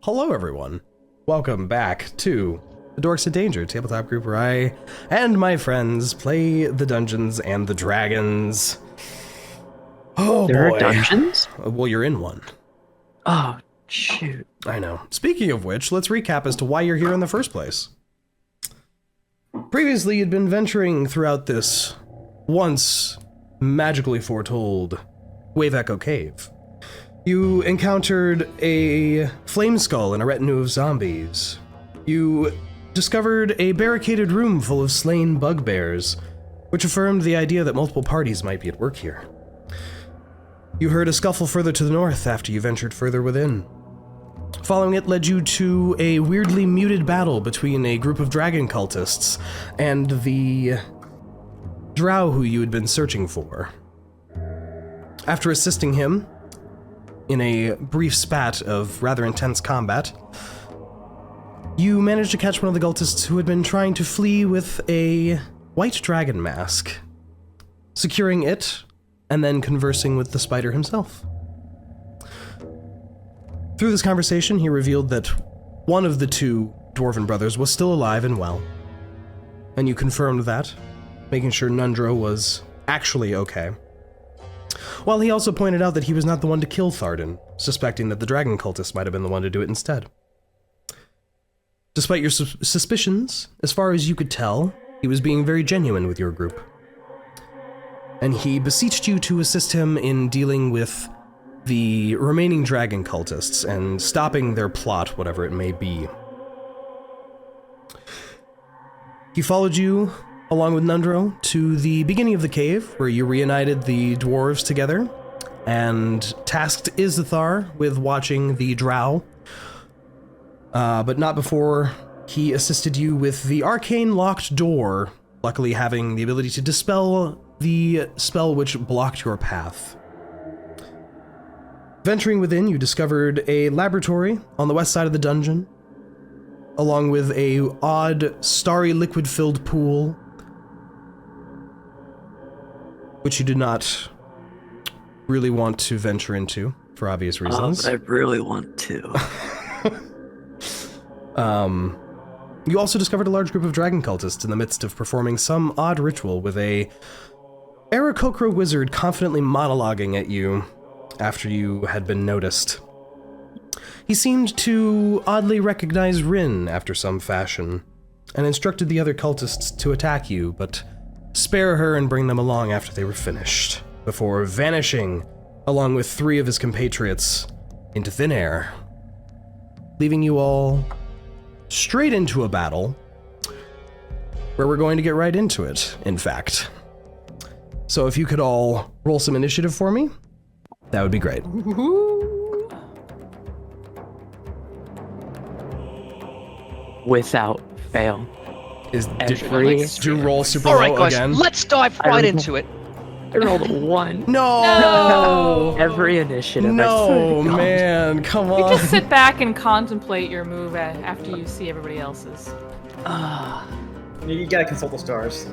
Hello, everyone. Welcome back to the Dorks in Danger tabletop group where I and my friends play the Dungeons and the Dragons. Oh, there boy. are dungeons? Well, you're in one. Oh, shoot. I know. Speaking of which, let's recap as to why you're here in the first place. Previously, you'd been venturing throughout this once magically foretold Wave Echo Cave. You encountered a flame skull and a retinue of zombies. You discovered a barricaded room full of slain bugbears, which affirmed the idea that multiple parties might be at work here. You heard a scuffle further to the north after you ventured further within. Following it led you to a weirdly muted battle between a group of dragon cultists and the drow who you had been searching for. After assisting him in a brief spat of rather intense combat, you managed to catch one of the cultists who had been trying to flee with a white dragon mask, securing it and then conversing with the spider himself. Through this conversation, he revealed that one of the two dwarven brothers was still alive and well, and you confirmed that, making sure Nundro was actually okay. While he also pointed out that he was not the one to kill Thardan, suspecting that the dragon cultist might have been the one to do it instead. Despite your suspicions, as far as you could tell, he was being very genuine with your group. And he beseeched you to assist him in dealing with the remaining dragon cultists and stopping their plot, whatever it may be. He followed you, along with Nundro, to the beginning of the cave, where you reunited the dwarves together, and tasked Izithar with watching the drow, but not before he assisted you with the arcane locked door, luckily having the ability to dispel the spell which blocked your path. Venturing within, you discovered a laboratory on the west side of the dungeon, along with a odd, starry liquid-filled pool, which you did not really want to venture into, for obvious reasons. But I really want to. You also discovered a large group of dragon cultists in the midst of performing some odd ritual with a Aarakocra wizard confidently monologuing at you after you had been noticed. He seemed to oddly recognize Rinn after some fashion, and instructed the other cultists to attack you, but spare her and bring them along after they were finished, before vanishing along with 3 of his compatriots into thin air, leaving you all straight into a battle, where we're going to get right into it, in fact. So if you could all roll some initiative for me, that would be great. Without fail. Did you roll super All right, low guys, again? let's dive right into it. I rolled a 1. No! Every initiative. No, man, come on. You just sit back and contemplate your move after you see everybody else's. You gotta consult the stars.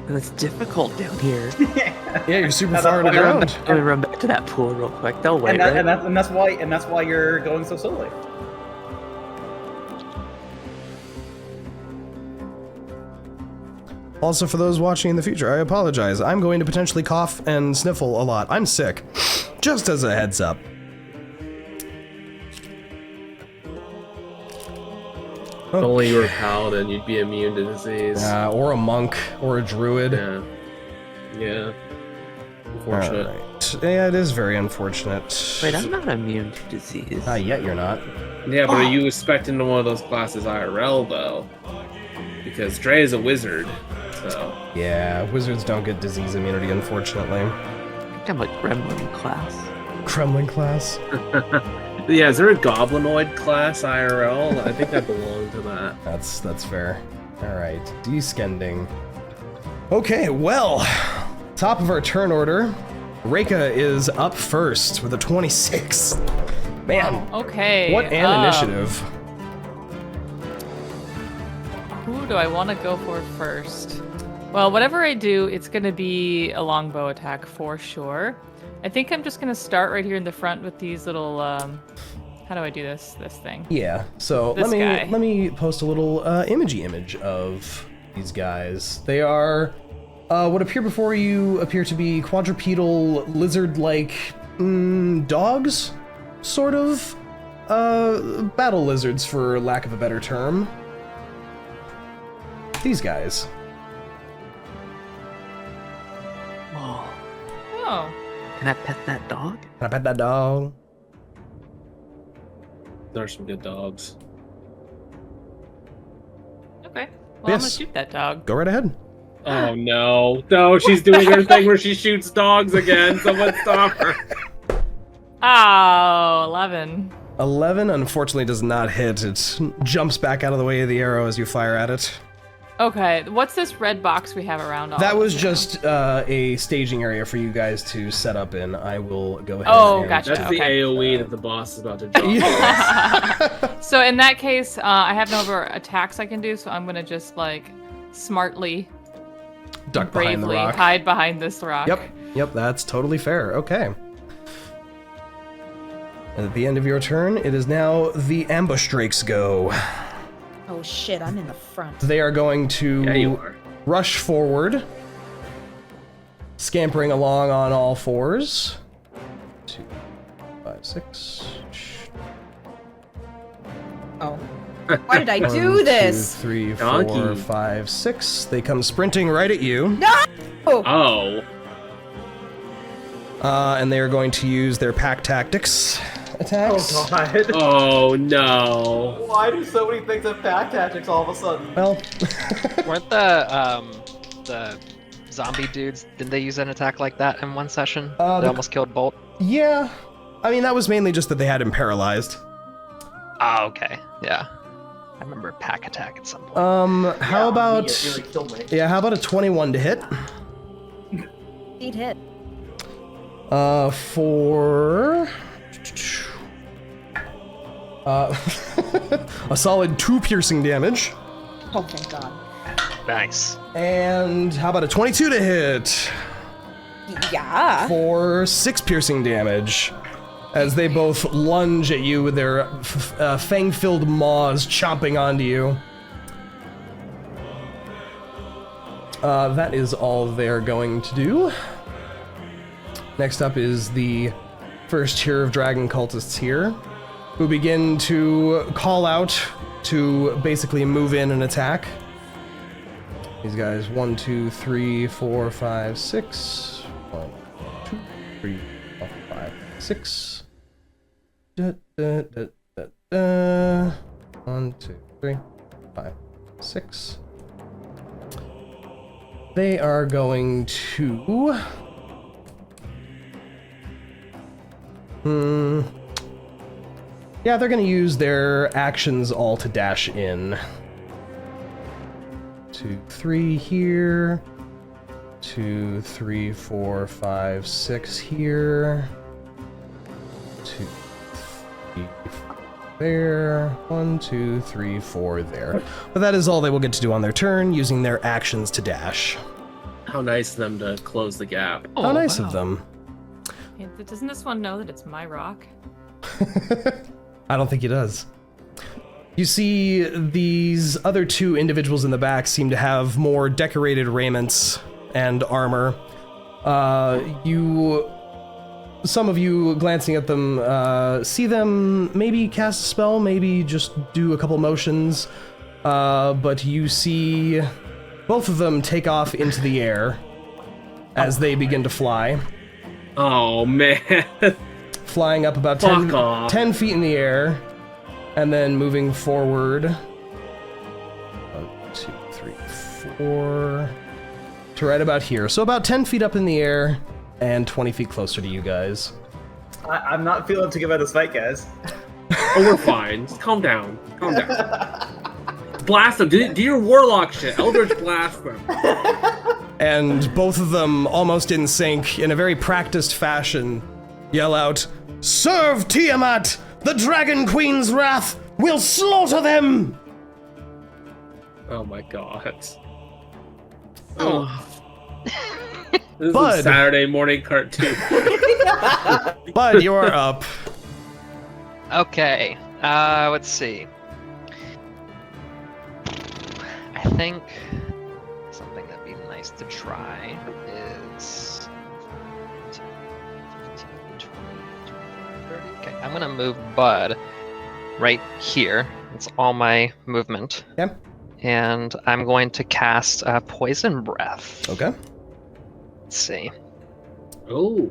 It's difficult down here. Yeah, you're super That's far why to the I run ground. Let me run back to that pool real quick. They'll wait, right? And that's why you're going so slowly. Also, for those watching in the future, I apologize. I'm going to potentially cough and sniffle a lot. I'm sick. Just as a heads up. If only you were a paladin, you'd be immune to disease. Or a monk, or a druid. Yeah. Unfortunate. Alright. Yeah, it is very unfortunate. Wait, I'm not immune to disease. Not yet, you're not. Yeah, but are you expecting to one of those classes IRL, though? Because Dre is a wizard, so... Yeah, wizards don't get disease immunity, unfortunately. I think I'm a gremlin class. Kremlin class? Yeah, is there a goblinoid class IRL? I think I belong to that. That's fair. Alright, descending. Okay, well, top of our turn order, Reyka is up first with a 26. Man, Okay. what an initiative. Who do I want to go for first? Well, whatever I do, it's going to be a longbow attack for sure. I think I'm just going to start right here in the front with these little How do I do this thing? Yeah. So This guy. let me post a little image of these guys. They are what appear before you appear to be quadrupedal lizard-like dogs, sort of. Battle lizards, for lack of a better term. These guys. Whoa. Oh. Can I pet that dog? Can I pet that dog? There are some good dogs. Okay. Well, I'm gonna Yes. shoot that dog. Go right ahead. Oh no. No, she's doing her thing where she shoots dogs again. Someone stop her. Oh, 11. 11 unfortunately does not hit. It jumps back out of the way of the arrow as you fire at it. Okay, what's this red box we have around all That of was us just a staging area for you guys to set up in. I will go ahead Oh, and... gotcha. That's the Okay. AoE that the boss is about to drop. now? So in that case, I have no other attacks I can do, so I'm gonna just like smartly, Duck behind the bravely rock. hide behind this rock. Yep, that's totally fair. Okay. And at the end of your turn, it is now the ambush drakes go. Oh shit, I'm in the front. They are going to Yeah, you are. rush forward, scampering along on all fours. 2, 5, 6. Oh. Why did I 1, do this? 2, 3, 4, Donkey. 5, 6. They come sprinting right at you. Oh. And they are going to use their pack tactics attacks. Oh god. Oh no. Why do so many things have pack tactics all of a sudden? Well, Weren't the zombie dudes? Didn't they use an attack like that in one session? They the- almost killed Bolt. yeah. I mean, that was mainly just that they had him paralyzed. Oh, okay. Yeah. I remember pack attack at some point. How about... It really killed me. Yeah, how about a 21 to hit? He'd hit. For... a solid 2 piercing damage. Oh, thank God. Nice. And how about a 22 to hit? Yeah. For 6 piercing damage. As they both lunge at you with their fang-filled maws chomping onto you. That is all they're going to do. Next up is the first tier of dragon cultists here, who begin to call out to basically move in and attack. These guys, 1, 2, 3, 4, 5, 6. 1, 2, 3, 4, 5, 6. Da, da, da, da, da. 1, 2, 3, 5, 6. They are going to... Yeah, they're gonna use their actions all to dash in. 2, 3 here. 2, 3, 4, 5, 6 here. 2, 3, 4 there. 1, 2, 3, 4 there. But that is all they will get to do on their turn, using their actions to dash. How nice of them to close the gap. How nice of them. Yeah, doesn't this one know that it's my rock? I don't think he does. You see these other 2 individuals in the back seem to have more decorated raiments and armor. Some of you glancing at them see them maybe cast a spell, maybe just do a couple motions, but you see both of them take off into the air as they begin to fly. Oh man. Flying up about Fuck off. 10 feet in the air, and then moving forward. 1, 2, 3, 4. To right about here. So about 10 feet up in the air, and 20 feet closer to you guys. I'm not feeling too good about this fight, guys. Oh, we're fine. Just calm down. Calm down. Blast them. Do your warlock shit. Eldritch blast them. And both of them, almost in sync, in a very practiced fashion, yell out, "Serve Tiamat! The Dragon Queen's wrath will slaughter them!" Oh my god. Oh. This Bud. is a Saturday morning cartoon. Bud, you are up. Okay. Let's see. I think something that'd be nice to try is 15, 20, 30. Okay, I'm gonna move Bud right here. It's all my movement. Okay. And I'm going to cast Poison Breath. Okay. Let's see. Oh.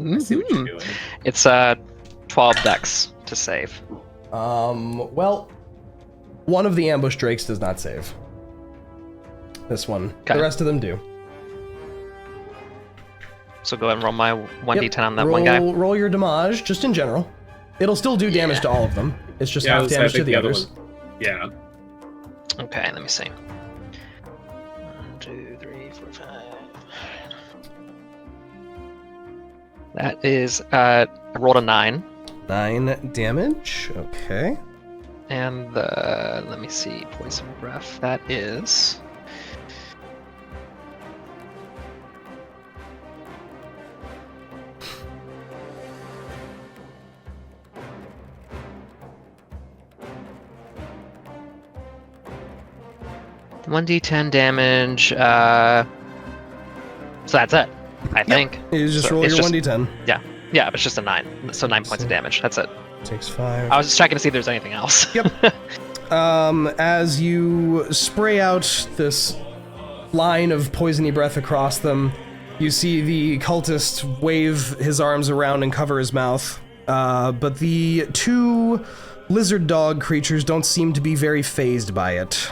I see what you're doing. It's 12 dex to save. Well, one of the ambush drakes does not save. This one. Okay. The rest of them do. So go ahead and roll my 1d10 Yep. on that one guy. Roll your damage, just in general. It'll still do damage to all of them. It's just half damage to the others. Yeah. Okay, let me see. 1, 2, 3, 4, 5. That is, I rolled a 9. 9 damage. Okay. And let me see, Poison Breath. That is. $1d10 damage. So that's it, I think. You just roll it's your just- 1d10. Yeah, but it's just a 9. So 9 points of damage. That's it. Takes 5. I was just checking to see if there's anything else. Yep. As you spray out this line of poisony breath across them, you see the cultist wave his arms around and cover his mouth. But the 2 lizard dog creatures don't seem to be very phased by it.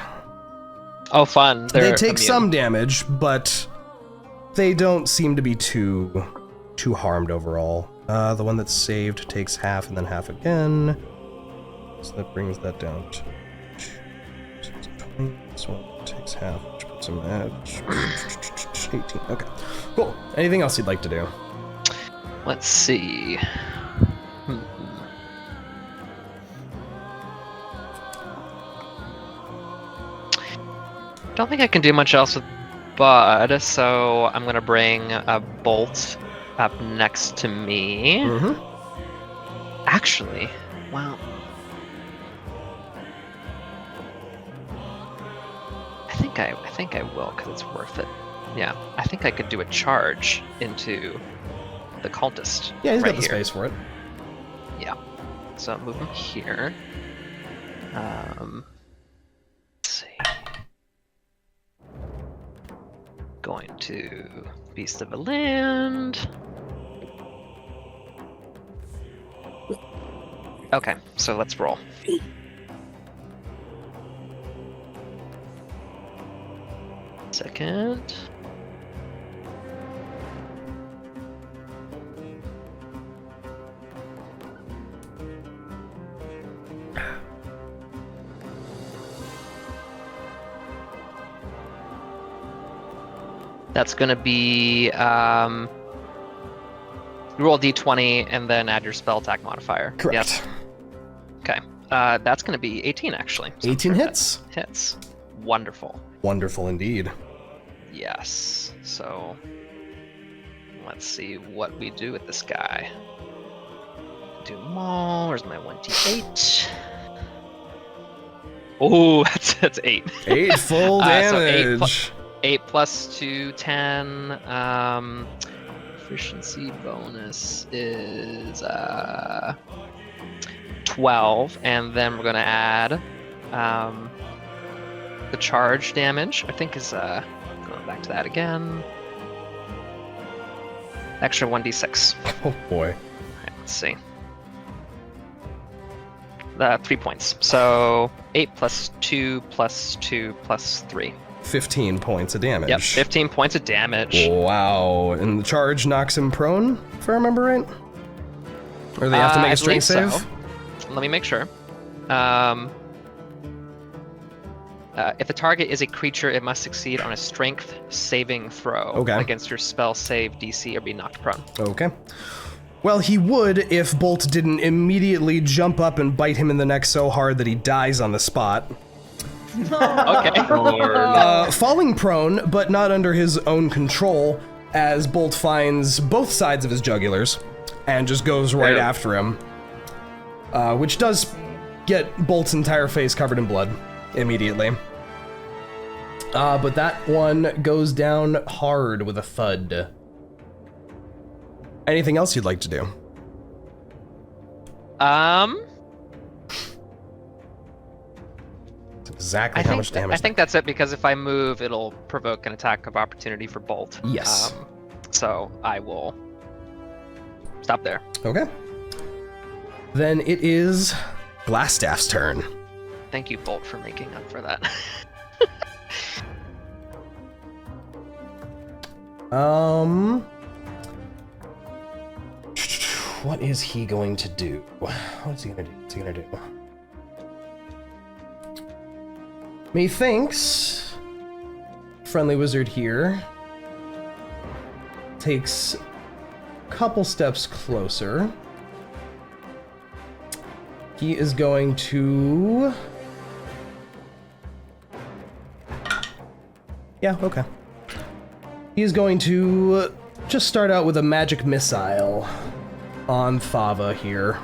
Oh, fun. They They're take immune. some damage, but they don't seem to be too harmed overall. The one that's saved takes half and then half again. So that brings that down to 20. This one takes half, which puts him at 18. Okay, cool. Anything else you'd like to do? Let's see. Don't think I can do much else with Bud, so I'm gonna bring a Bolt up next to me. Mm-hmm. Actually, well, I think I will because it's worth it. Yeah, I think I could do a charge into the cultist. Yeah, he's right got the here. space for it. Yeah. So move him here. Let's see. Going to Beast of the Land. Okay, so let's roll. Second. That's going to be, you roll a d20 and then add your spell attack modifier. Correct. Yes. Okay. That's going to be 18, actually. So 18 that hits? Hits. Wonderful. Wonderful indeed. Yes. So, let's see what we do with this guy. Do maul. Where's my 1d8? Oh, that's 8. 8 full So damage. 8 plus 2, 10. Efficiency bonus is 12, and then we're gonna add the charge damage. I think is going back to that again. Extra 1d6. Oh boy. Alright, let's see. 3 points. So 8 plus 2 plus 2 plus 3. 15 points of damage. Yep, 15 points of damage. Wow. And the charge knocks him prone, if I remember right? Or they have to make I a strength believe save? so. Let me make sure. If the target is a creature, it must succeed on a strength saving throw against your spell save DC or be knocked prone. Okay. Well, he would if Bolt didn't immediately jump up and bite him in the neck so hard that he dies on the spot. Okay. Falling prone, but not under his own control, as Bolt finds both sides of his jugulars and just goes right after him. which does get Bolt's entire face covered in blood immediately. But that one goes down hard with a thud. Anything else you'd like to do? That's exactly how much damage. I think that's it, because if I move, it'll provoke an attack of opportunity for Bolt. Yes. So I will stop there. Okay. Then it is Glassstaff's turn. Thank you, Bolt, for making up for that. What is he going to do? What's he gonna do? What's he gonna do? Methinks friendly wizard here takes a couple steps closer. He is going to... Yeah, okay. He is going to just start out with a magic missile on Thava here.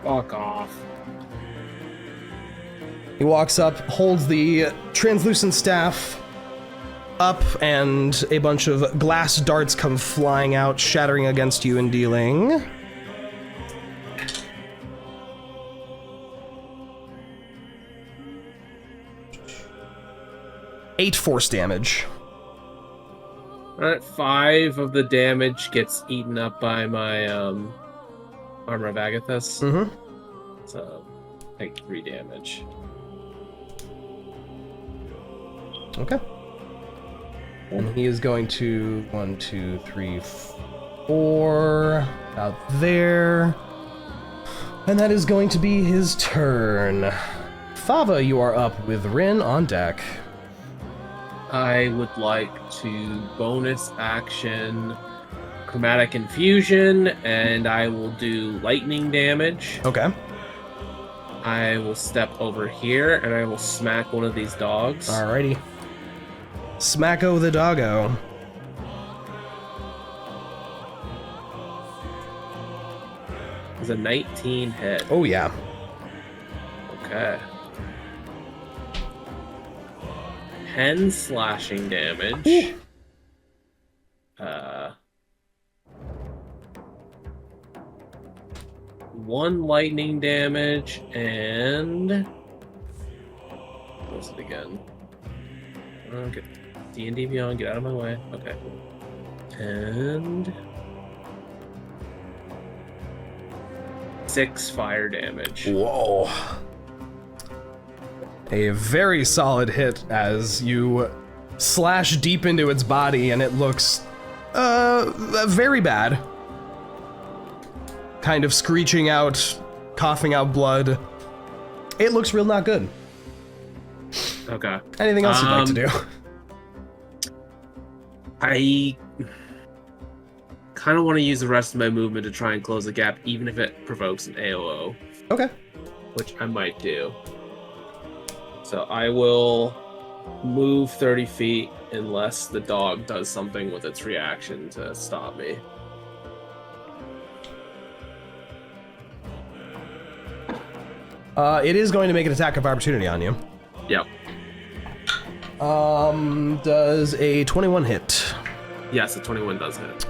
Fuck off. He walks up, holds the translucent staff up, and a bunch of glass darts come flying out, shattering against you and dealing... eight force damage. Alright, 5 of the damage gets eaten up by my Armor of Agathis. Mm-hmm. So, take 3 damage. Okay. And he is going to 1, 2, 3, 4 out there. And that is going to be his turn. Thava, you are up with Rinn on deck. I would like to bonus action Chromatic Infusion, and I will do lightning damage. Okay. I will step over here, and I will smack one of these dogs. Alrighty. Smacko the doggo. It's a 19 hit. Oh yeah. Okay. 10 slashing damage. Ooh. 1 lightning damage, and what's it again? Okay. D&D Beyond, get out of my way. Okay. And 6 fire damage. Whoa. A very solid hit as you slash deep into its body, and it looks very bad. Kind of screeching out, coughing out blood. It looks real not good. Okay. Anything else you'd like to do? I kind of want to use the rest of my movement to try and close the gap, even if it provokes an AOO. Okay. Which I might do. So I will move 30 feet unless the dog does something with its reaction to stop me. It is going to make an attack of opportunity on you. Yep. Does a 21 hit? Yes, a 21 does hit.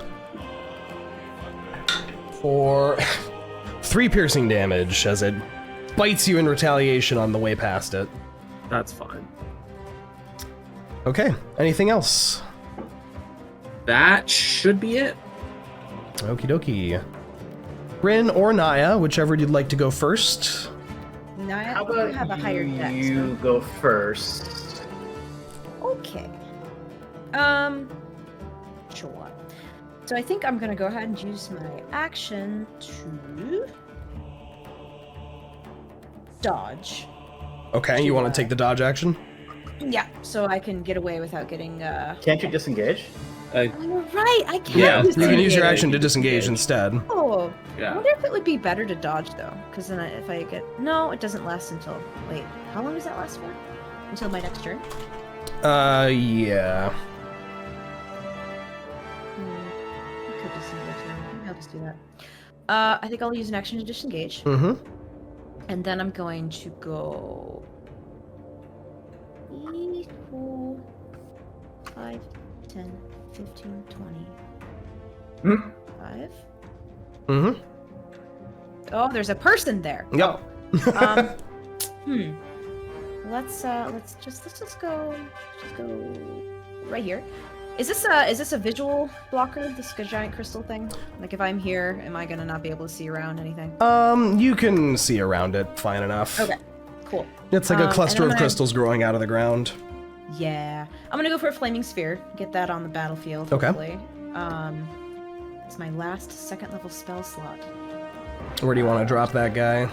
For 3 piercing damage as it bites you in retaliation on the way past it. That's fine. Okay, anything else? That should be it. Okie dokie. Rinn or Niah, whichever you'd like to go first. Niah, How you about have a higher dex. you go first? Okay. Sure. So I think I'm gonna go ahead and use my action to dodge. Okay, you want to take the dodge action? Yeah, so I can get away without getting Can't you disengage? Oh, you're right, I can. Yeah, You can use your Yeah, action you to disengage instead. Oh, I Yeah. wonder if it would be better to dodge though, because then if I get it doesn't last until. Wait, how long does that last for? Until my next turn. Yeah. I could disengage now. Maybe I'll just do that. I think I'll use an action to disengage. Mm-hmm. And then I'm going to go... 3, 4, 5, 10, 15, 20. 5. Mm-hmm. Oh, there's a person there. Yep. Let's just go right here. Is this a visual blocker? This giant crystal thing? Like if I'm here, am I gonna not be able to see around anything? You can see around it fine enough. Okay, cool. It's like a cluster and of I'm crystals growing out of the ground. Yeah, I'm gonna go for a flaming sphere. Get that on the battlefield. Okay. Hopefully. It's my last 2nd level spell slot. Where do you want to drop that guy?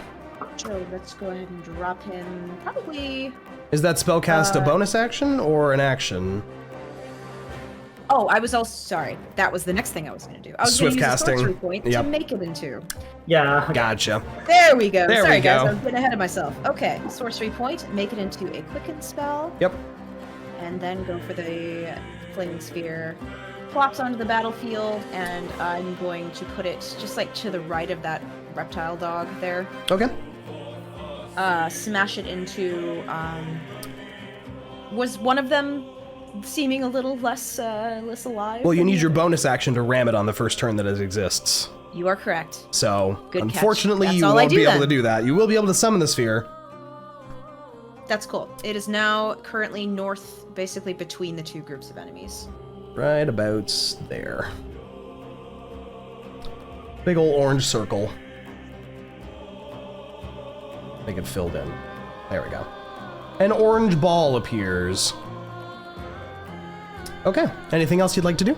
So let's go ahead and drop him. Probably. Is that spell cast a bonus action or an action? Oh, I was also sorry. That was the next thing I was going to do. I was going Swift to use casting. a sorcery point Yep. to make it into. Yeah. Gotcha. There we go. There sorry, we guys. go. I'm getting ahead of myself. Okay, sorcery point. Make it into a quicken spell. Yep. And then go for the flaming sphere. Plops onto the battlefield, and I'm going to put it just like to the right of that reptile dog there. Okay. Smash it into. Was one of them seeming a little less alive? Well, you than need the your other? bonus action to ram it on the first turn that it exists. You are correct. So, Good catch. unfortunately, That's you all I won't do be able then. to do that. You will be able to summon the sphere. That's cool. It is now currently north, basically between the 2 groups of enemies. Right about there. Big ol' orange circle. Make it filled in. There we go. An orange ball appears. Okay. Anything else you'd like to do?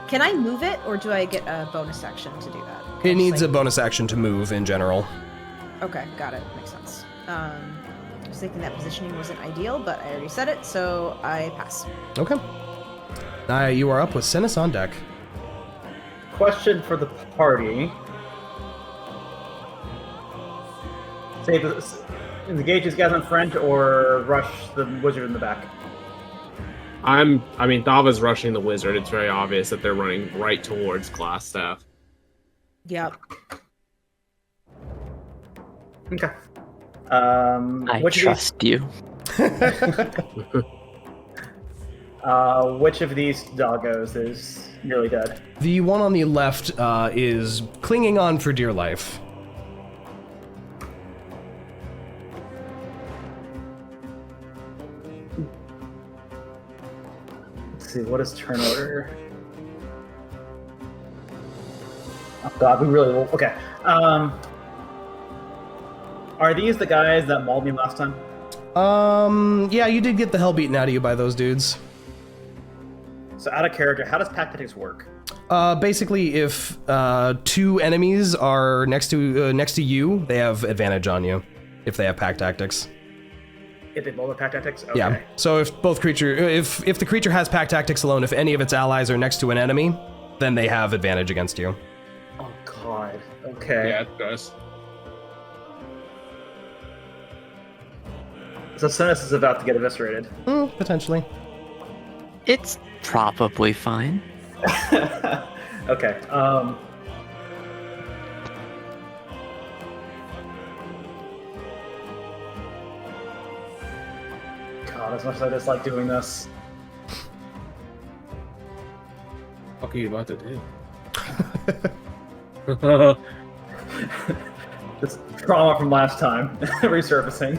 Can I move it, or do I get a bonus action to do that? It needs a bonus action to move in general. Okay, got it. Makes sense. I was thinking that positioning wasn't ideal, but I already said it, so I pass. Okay. Niah, you are up with Synas on deck. Question for the party. Say engage these guys on French or rush the wizard in the back. I mean, Thava's rushing the wizard. It's very obvious that they're running right towards Glassstaff. Yep. Okay. I Which trust you. which of these doggos is nearly dead? The one on the left is clinging on for dear life. Let's see, what is turn order? Oh god, we really will. Okay. Are these the guys that mauled me last time? Yeah, you did get the hell beaten out of you by those dudes. So out of character, how does pack tactics work? Basically, if 2 enemies are next to you, they have advantage on you. If they have pack tactics. If they roll their pack tactics? Okay. Yeah. So if if the creature has pack tactics alone, if any of its allies are next to an enemy, then they have advantage against you. Oh god. Okay. Yeah, it does. So Synas is about to get eviscerated. Potentially. It's probably fine. Okay. God, as much as I dislike doing this. What are you about to do? This trauma from last time resurfacing.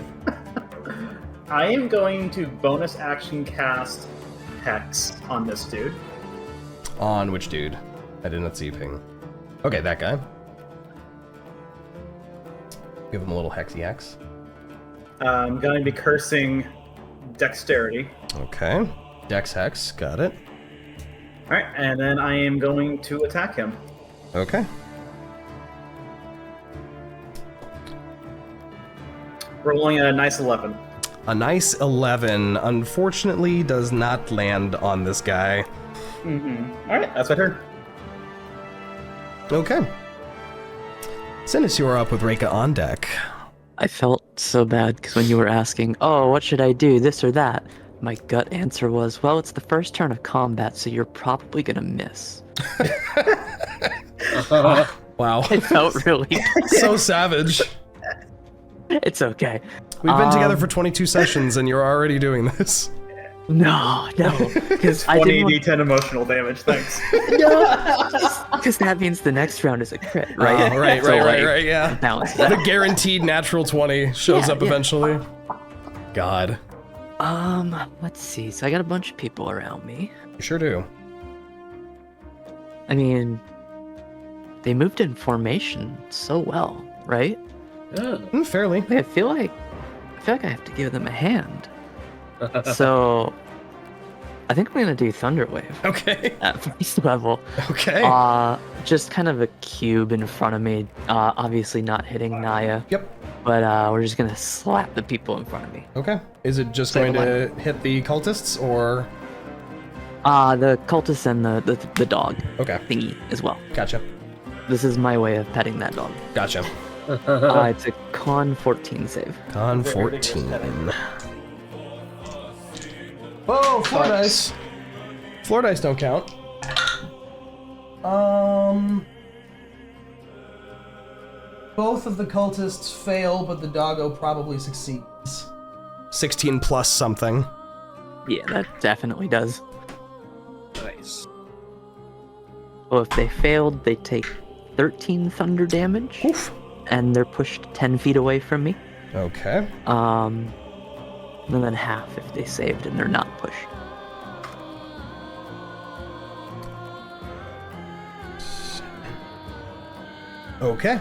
I am going to bonus action cast Hex on this dude. On which dude? I did not see ping. Okay, that guy. Give him a little hexy hex. I'm going to be cursing Dexterity. Okay. Dex hex, got it. Alright, and then I am going to attack him. Okay. Rolling a nice 11. A nice 11, unfortunately, does not land on this guy. Alright, that's my turn. Okay. Synas, you are up with Reyka on deck. I felt so bad because when you were asking, oh, what should I do, this or that? My gut answer was, well, it's the first turn of combat, so you're probably gonna miss. Wow. It felt really. So savage. It's okay. We've been together for 22 sessions and you're already doing this. No, because I 20 didn't. d10 emotional damage, thanks. Because that means the next round is a crit, right? Right, So, like, right, yeah. balance The that. guaranteed natural 20 shows Yeah, up yeah. eventually. God. Let's see. So I got a bunch of people around me. You sure do. I mean, they moved in formation so well, right? Yeah. Fairly. I feel like I have to give them a hand. So I think I'm gonna do Thunder Wave Okay. at first level. Okay. Just kind of a cube in front of me. Obviously not hitting Niah. Yep. But we're just gonna slap the people in front of me. Okay. Is it just Second going to hit the cultists or? The cultists and the dog Okay. thingy as well. Gotcha. This is my way of petting that dog. Gotcha. It's a con 14 save. Con 14. Oh, floor dice. Floor dice don't count. Both of the cultists fail, but the doggo probably succeeds. 16 plus something. Yeah, that definitely does. Nice. Well, if they failed, they take 13 thunder damage, Oof. and they're pushed 10 feet away from me. Okay. And then half if they saved and they're not pushed. Okay.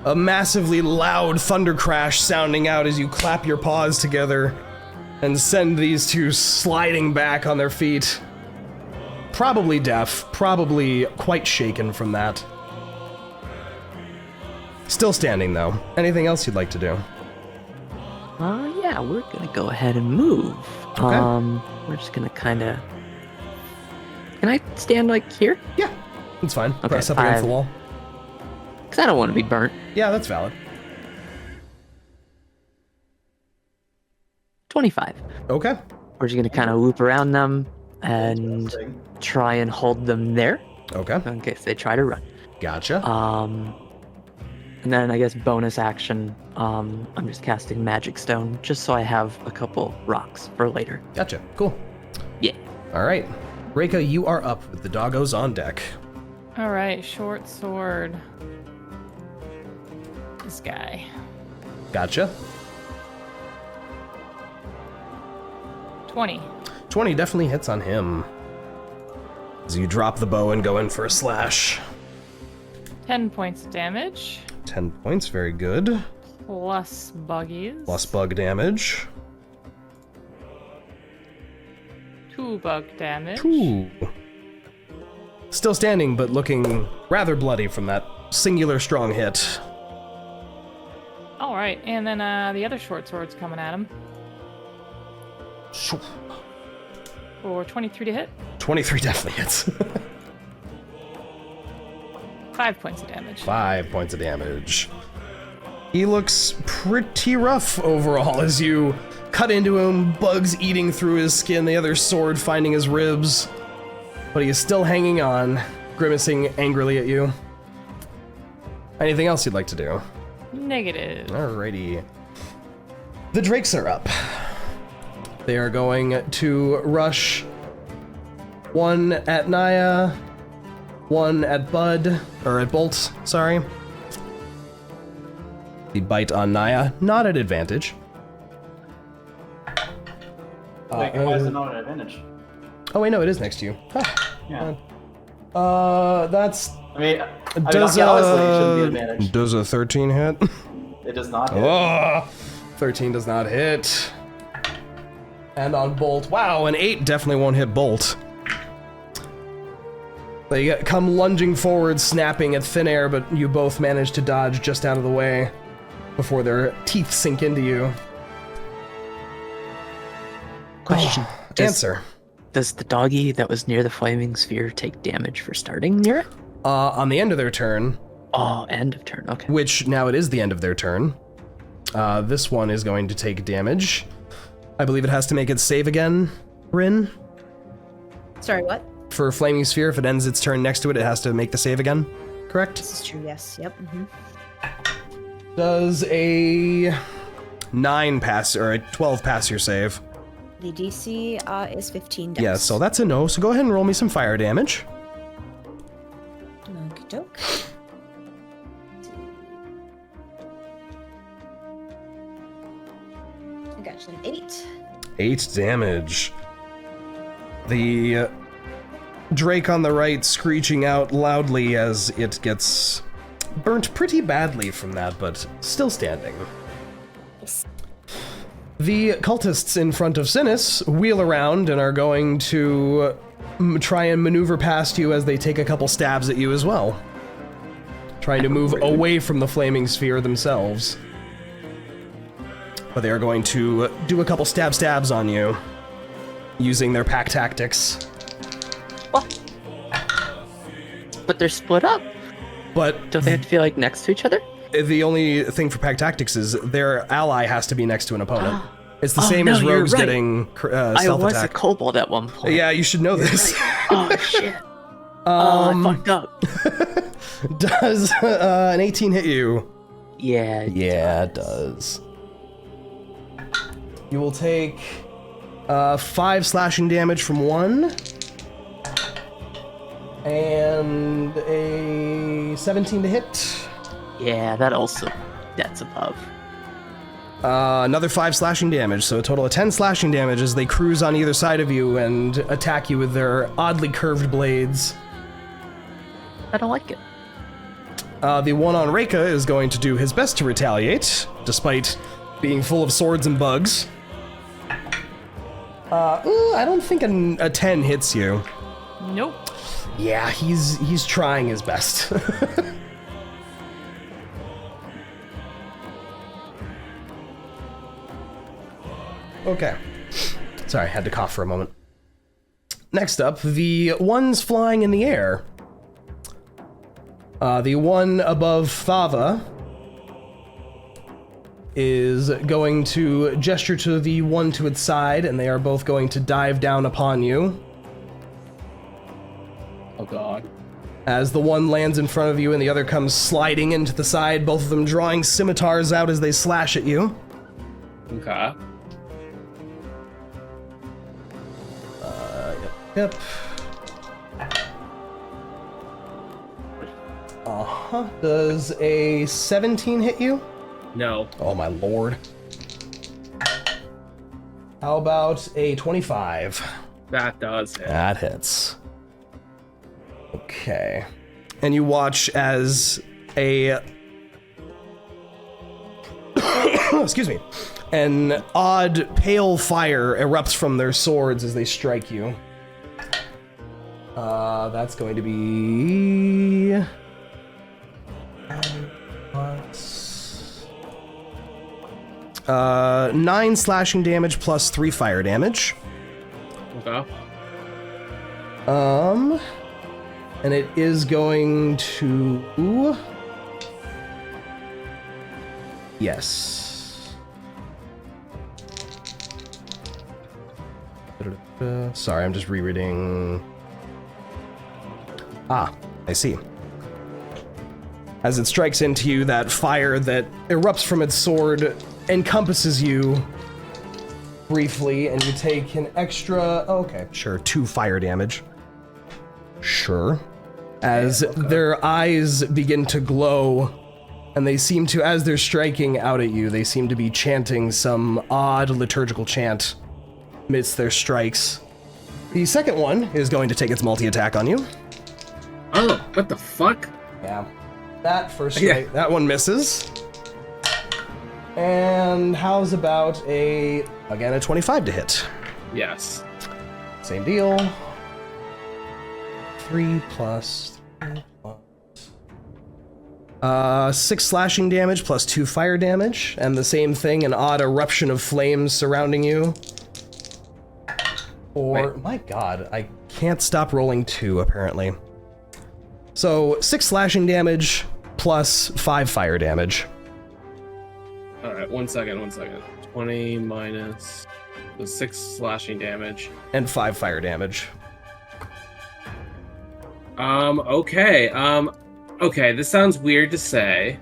A massively loud thunder crash sounding out as you clap your paws together and send these two sliding back on their feet. Probably deaf, probably quite shaken from that. Still standing though. Anything else you'd like to do? Yeah, we're gonna go ahead and move. Okay. We're just gonna kinda... Can I stand, like, here? Yeah, it's fine. Okay, Press up against the 5. wall. Because I don't want to be burnt. Yeah, that's valid. 25. Okay. We're just gonna kind of loop around them and try and hold them there Okay. in case they try to run. Gotcha. And then I guess bonus action, I'm just casting Magic Stone just so I have a couple rocks for later. Gotcha. Cool. Yeah. All right. Reyka, you are up with the doggos on deck. All right, short sword. This guy. Gotcha. 20. 20 definitely hits on him. As you drop the bow and go in for a slash. 10 points of damage. 10 points, very good. Plus buggies. Plus bug damage. 2 bug damage. Ooh. Still standing, but looking rather bloody from that singular strong hit. All right, and then the other short sword's coming at him. For 23 to hit. 23 definitely hits. 5 points of damage. 5 points of damage. He looks pretty rough overall as you cut into him, bugs eating through his skin, the other sword finding his ribs. But he is still hanging on, grimacing angrily at you. Anything else you'd like to do? Negative. Alrighty. The Drakes are up. They are going to rush one at Niah, one at Bud, or at Bolt, sorry. The bite on Niah, not at advantage. Why is it not an advantage? Oh wait, no, it is next to you. Huh. Yeah. That's... I mean, Does obviously it shouldn't be an advantage. Does a 13 hit? It does not hit. Oh, 13 does not hit. And on Bolt, wow, an 8 definitely won't hit Bolt. They come lunging forward, snapping at thin air, but you both manage to dodge just out of the way before their teeth sink into you. Question. Answer. Does the doggy that was near the flaming sphere take damage for starting near it? On the end of their turn, Oh, end of turn. Okay. which now it is the end of their turn, this one is going to take damage. I believe it has to make its save again, Rinn. Sorry, what? For Flaming Sphere, if it ends its turn next to it, it has to make the save again. correct? This is true, yes. Yep. Does a 9 pass or a 12 pass your save? The DC is 15 dex. Yeah, so that's a no. So go ahead and roll me some fire damage. Okie doke. I got you an 8. 8 damage. The Drake on the right screeching out loudly as it gets burnt pretty badly from that, but still standing. The cultists in front of Synas wheel around and are going to try and maneuver past you as they take a couple stabs at you as well. Trying to move away from the flaming sphere themselves. But they are going to do a couple stabs on you, using their pack tactics. What? But they're split up. But Don't they have to be like next to each other? the only thing for pack tactics is their ally has to be next to an opponent. It's the Oh, same no, as you're rogues right. getting I stealth was attack. a kobold at one point. Yeah, you should know this. Oh shit. I fucked up. Does an 18 hit you? Yeah. Yeah, it does. You will take 5 slashing damage from 1. And a 17 to hit. Yeah, that's above. Another 5 slashing damage, so a total of 10 slashing damage as they cruise on either side of you and attack you with their oddly curved blades. I don't like it. The one on Reyka is going to do his best to retaliate, despite being full of swords and bugs. I don't think a 10 hits you. Nope. Yeah, he's trying his best. Okay. Sorry, I had to cough for a moment. Next up, the ones flying in the air. The one above Thava is going to gesture to the one to its side, and they are both going to dive down upon you. Oh god. As the one lands in front of you and the other comes sliding into the side, both of them drawing scimitars out as they slash at you. Okay. Yep. Does a 17 hit you? No. Oh my lord. How about a 25? That does hit. That hits. Okay. And you watch as a... excuse me. An odd pale fire erupts from their swords as they strike you. That's going to be... 9 slashing damage plus 3 fire damage. Okay. And it is going to... Yes. Sorry, I'm just rereading... Ah, I see. As it strikes into you, that fire that erupts from its sword encompasses you briefly, and you take an extra... Okay, sure, 2 fire damage. Sure. As their eyes begin to glow, and they seem to, as they're striking out at you, they seem to be chanting some odd liturgical chant amidst their strikes. The second one is going to take its multi-attack on you. Oh, what the fuck? Yeah. That first strike, that one misses. And how's about again, a 25 to hit? Yes. Same deal. 3 plus 3 plus... 6 slashing damage plus 2 fire damage, and the same thing, an odd eruption of flames surrounding you. Or, my god, I can't stop rolling 2, apparently. So, 6 slashing damage plus 5 fire damage. Alright, one second. 20 minus the 6 slashing damage. And 5 fire damage. Okay. Okay, this sounds weird to say,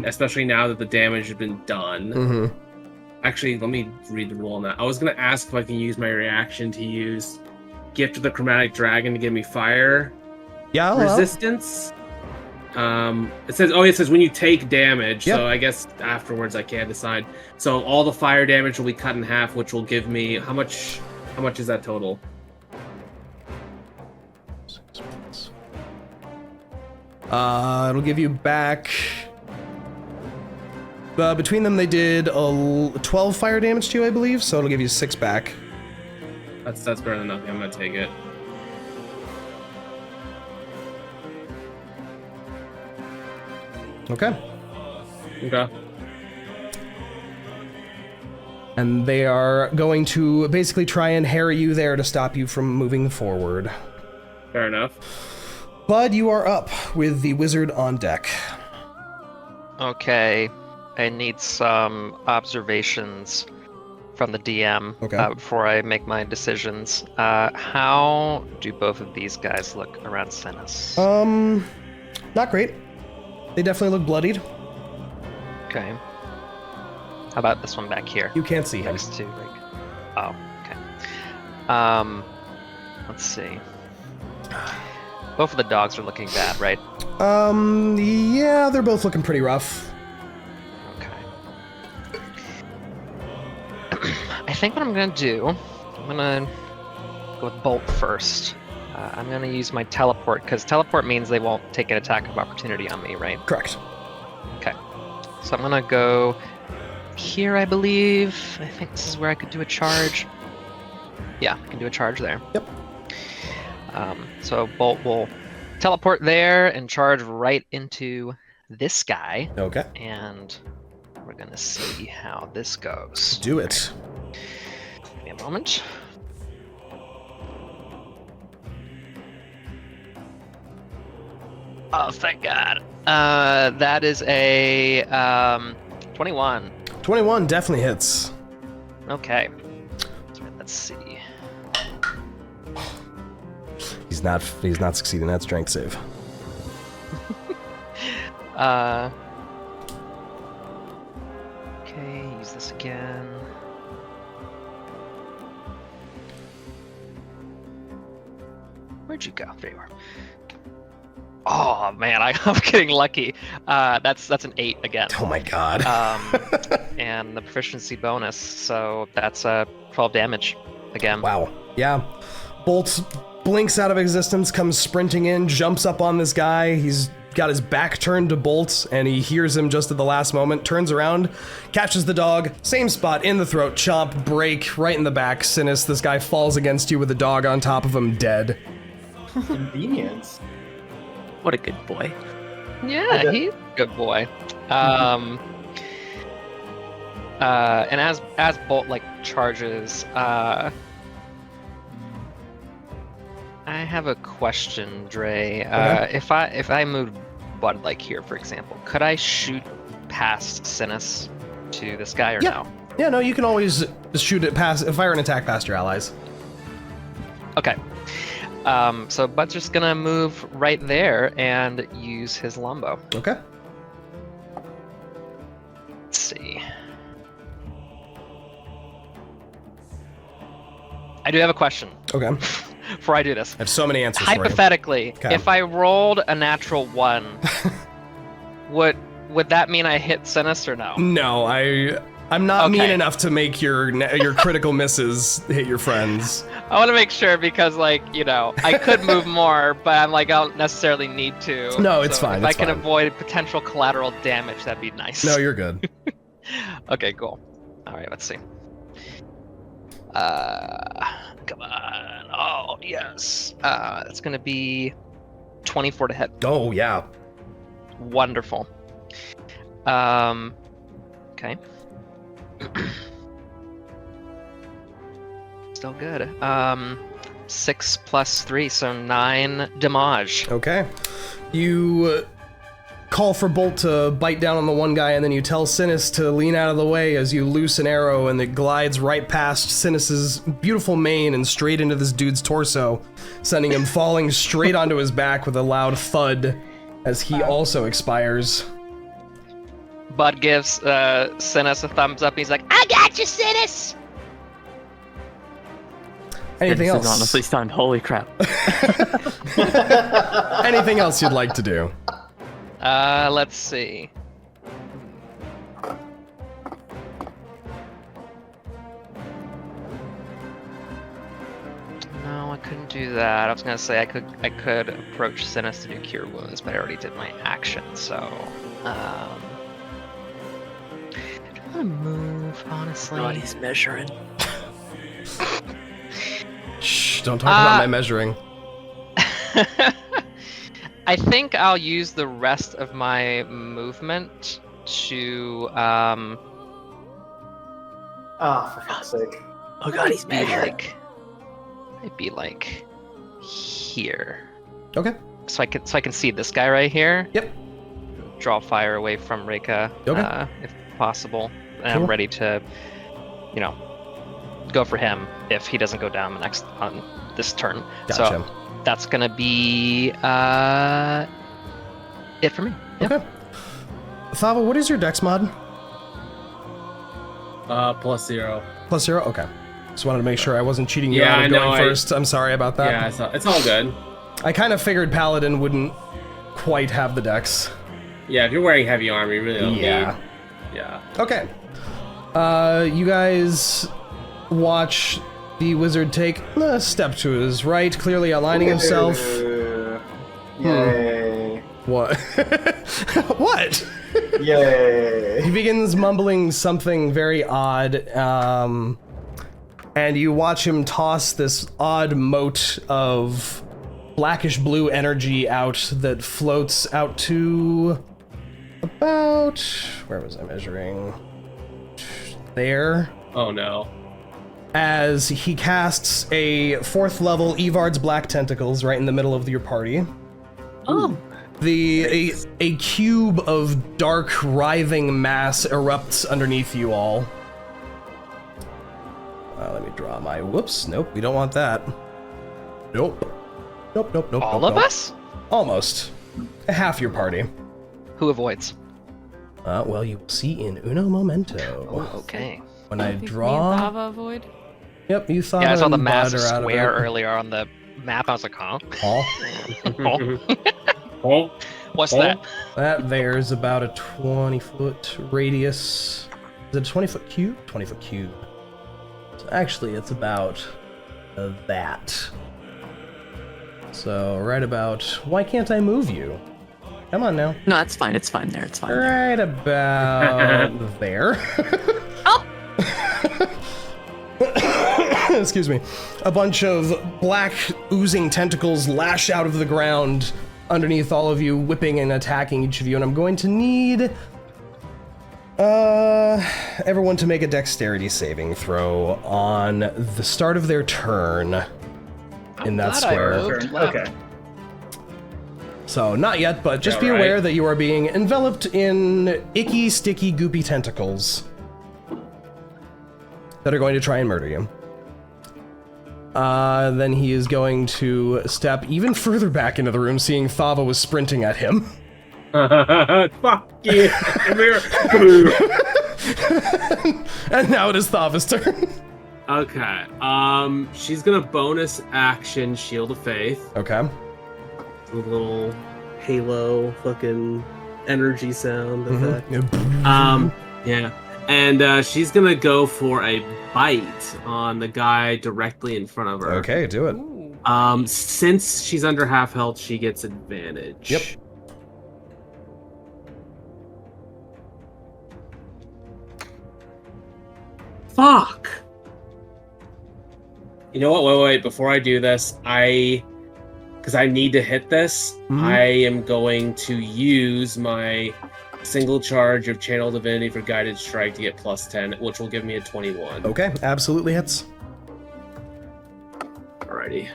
especially now that the damage has been done. Mm-hmm. Actually, let me read the rule on that. I was going to ask if I can use my reaction to use Gift of the Chromatic Dragon to give me fire Yeah, resistance. It says when you take damage, Yep. so I guess afterwards I can't decide. So all the fire damage will be cut in half, which will give me how much is that total? It'll give you back. Between them, they did 12 fire damage to you, I believe. So it'll give you 6 back. That's better than nothing. I'm gonna take it. Okay. Okay. And they are going to basically try and harry you there to stop you from moving forward. Fair enough. Bud, you are up with the wizard on deck. Okay, I need some observations from the DM before I make my decisions. How do both of these guys look around Synas? Not great. They definitely look bloodied. Okay. How about this one back here? You can't see him. Next to oh, okay. Let's see. Both of the dogs are looking bad, right? Yeah, they're both looking pretty rough. Okay. I think what I'm gonna do, I'm gonna go with Bolt first. I'm gonna use my teleport, because teleport means they won't take an attack of opportunity on me, right? Correct. Okay. So I'm gonna go here, I believe. I think this is where I could do a charge. Yeah, I can do a charge there. Yep. So Bolt will teleport there and charge right into this guy. Okay. And we're gonna see how this goes. Do it. Give me a moment. Oh, thank God. That is a 21. 21 definitely hits. Okay. Let's see. He's not succeeding that strength save. Okay, use this again. Where'd you go? There you are. Oh man, I'm getting lucky. That's an 8 again. Oh my god. And the proficiency bonus, so that's 12 damage again. Wow. Yeah. Bolt blinks out of existence, comes sprinting in, jumps up on this guy. He's got his back turned to Bolt, and he hears him just at the last moment, turns around, catches the dog, same spot, in the throat, chomp, break, right in the back. Synas, this guy falls against you with the dog on top of him, dead. Convenience. What a good boy. Yeah, he's a good boy. And as Bolt charges, I have a question, Dre. Okay. If I moved Bud here, for example, could I shoot past Synas to this guy or no? Yeah, no, you can always shoot it past, fire an attack past your allies. Okay. So Bud's just gonna move right there and use his longbow. Okay. Let's see. I do have a question. Okay. Before I do this. I have so many answers for you. Hypothetically, Okay. if I rolled a natural 1, would that mean I hit Synas or no? No, I'm not mean Okay. enough to make your critical misses hit your friends. I want to make sure because, I could move more, but I'm I don't necessarily need to. No, it's fine, If it's I can fine. avoid potential collateral damage, that'd be nice. No, you're good. Okay, cool. All right, let's see. Come on. Oh, yes. It's going to be 24 to hit. Oh, yeah. Wonderful. Okay. Still good. 6 plus 3, so 9 damage. Okay. You call for Bolt to bite down on the one guy, and then you tell Synas to lean out of the way as you loose an arrow, and it glides right past Synas's beautiful mane and straight into this dude's torso, sending him falling straight onto his back with a loud thud as he also expires. Bud gives Synas a thumbs up. He's like, I got you, Synas! Anything This else? is honestly stunned. Holy crap. Anything else you'd like to do? Let's see. No, I couldn't do that. I was gonna say I could approach Synas to do cure wounds, but I already did my action, so do I want to move, honestly? God, he's measuring. Shh, don't talk about my measuring. I think I'll use the rest of my movement to Oh, for fuck's sake. Oh god, he's measuring. I'd be like here. Okay. So I can see this guy right here. Yep. Draw fire away from Reyka, Okay. if possible. And Cool. I'm ready to, go for him if he doesn't go down on this turn. Gotcha. So that's gonna be it for me. Yeah. Okay. Thava, what is your dex mod? +0. +0? Okay. Just wanted to make sure I wasn't cheating you Yeah, out I of know, going first. I'm sorry about that. Yeah, it's all good. I kind of figured Paladin wouldn't quite have the dex. Yeah, if you're wearing heavy armor, you really don't Yeah. need. Yeah. Okay. You guys watch the wizard take a step to his right, clearly aligning himself. Yay. What? What? Yay. He begins mumbling something very odd, and you watch him toss this odd mote of blackish blue energy out that floats out to about... where was I measuring? There. Oh no. As he casts a 4th level Evard's Black Tentacles right in the middle of your party. Oh. A cube of dark, writhing mass erupts underneath you all. Let me draw my... whoops, nope, we don't want that. Nope. Nope. All of us? Almost. Half your party. Who avoids? Well, you will see in uno momento. Oh, okay. When I think me and draw... Thava avoid. Yep, you thought Yeah, I saw the and massive Bud are out of square it. earlier on the map. I was like, huh? Oh, Oh, What's Oh. that? that there's about a 20-foot radius. Is it a 20-foot cube? 20-foot cube. So actually, it's about that. So, right about... why can't I move you? Come on now. No, it's fine. It's fine there. It's fine. Right about there. Oh! Excuse me. A bunch of black oozing tentacles lash out of the ground underneath all of you, whipping and attacking each of you, and I'm going to need everyone to make a dexterity saving throw on the start of their turn in that glad I square. moved left. Okay. So, not yet, but just Yeah, be right. aware that you are being enveloped in icky, sticky, goopy tentacles that are going to try and murder you. Then he is going to step even further back into the room, seeing Thava was sprinting at him. Fuck you. Come here. And now it is Thava's turn. Okay. She's gonna bonus action Shield of Faith. Okay. A little halo fucking energy sound effect. Mhm. Yeah. And she's gonna go for a bite on the guy directly in front of her. Okay, do it. Ooh. Since she's under half health, she gets advantage. Yep. Fuck. You know what? Wait. Before I do this, because I need to hit this, Mhm. I am going to use my single charge of Channel Divinity for Guided Strike to get +10, which will give me a 21. Okay, absolutely hits. Alrighty.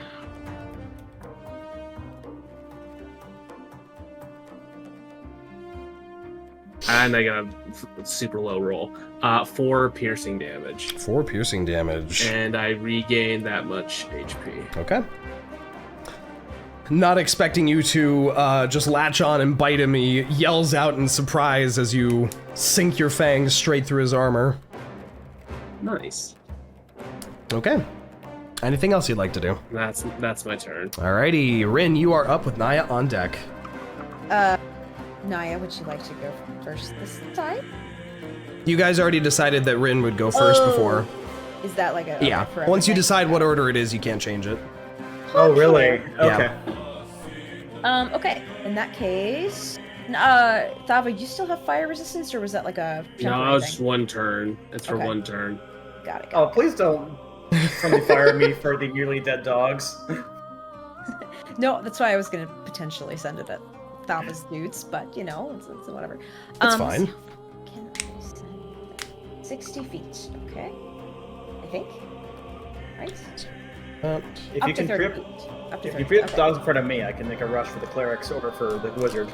And I got a super low roll. 4 piercing damage. 4 piercing damage. And I regain that much HP. Okay. not expecting you to just latch on and bite him, he yells out in surprise as you sink your fangs straight through his armor. Nice. Okay. Anything else you'd like to do? That's my turn. Alrighty, Rinn, you are up with Niah on deck. Niah, would you like to go first this time? You guys already decided that Rinn would go first before. Is that like a Yeah. for Once you everything? decide what order it is, you can't change it. Oh, really? Yeah. Okay. Okay. In that case, Thava, you still have fire resistance, or was that like a No, temporary it's thing? one turn. It's for Okay. one turn. Got it. Oh, please don't friendly fire me for the nearly dead dogs. No, that's why I was gonna potentially send it at Thava's dudes, but you know, it's whatever. That's fine. So can I send 60 feet? Okay. I think. Right. If Up you to can 30 trip, feet. Up to if 30. you trip Okay. dogs in front of me, I can make a rush for the clerics or for the wizard.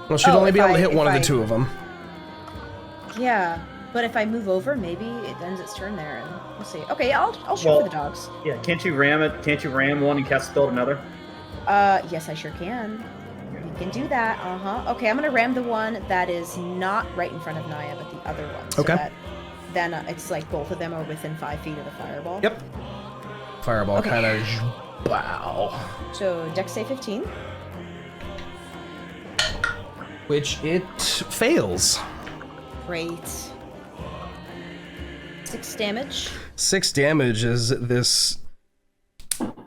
Well, she'd Oh, only be if able to I- hit one of if the I- two of them. Yeah, but if I move over, maybe it ends its turn there, and we'll see. Okay, I'll shoot Well- for the dogs. Yeah, can't you ram it? Can't you ram one and cast spell another? Yes, I sure can. We can do that. Okay, I'm gonna ram the one that is not right in front of Niah, but the other one. So Okay. that then it's like both of them are within 5 feet of the fireball. Yep. Fireball Okay. kind of. Wow. So Dex save 15. Which it fails. Great. 6 damage. 6 damage as this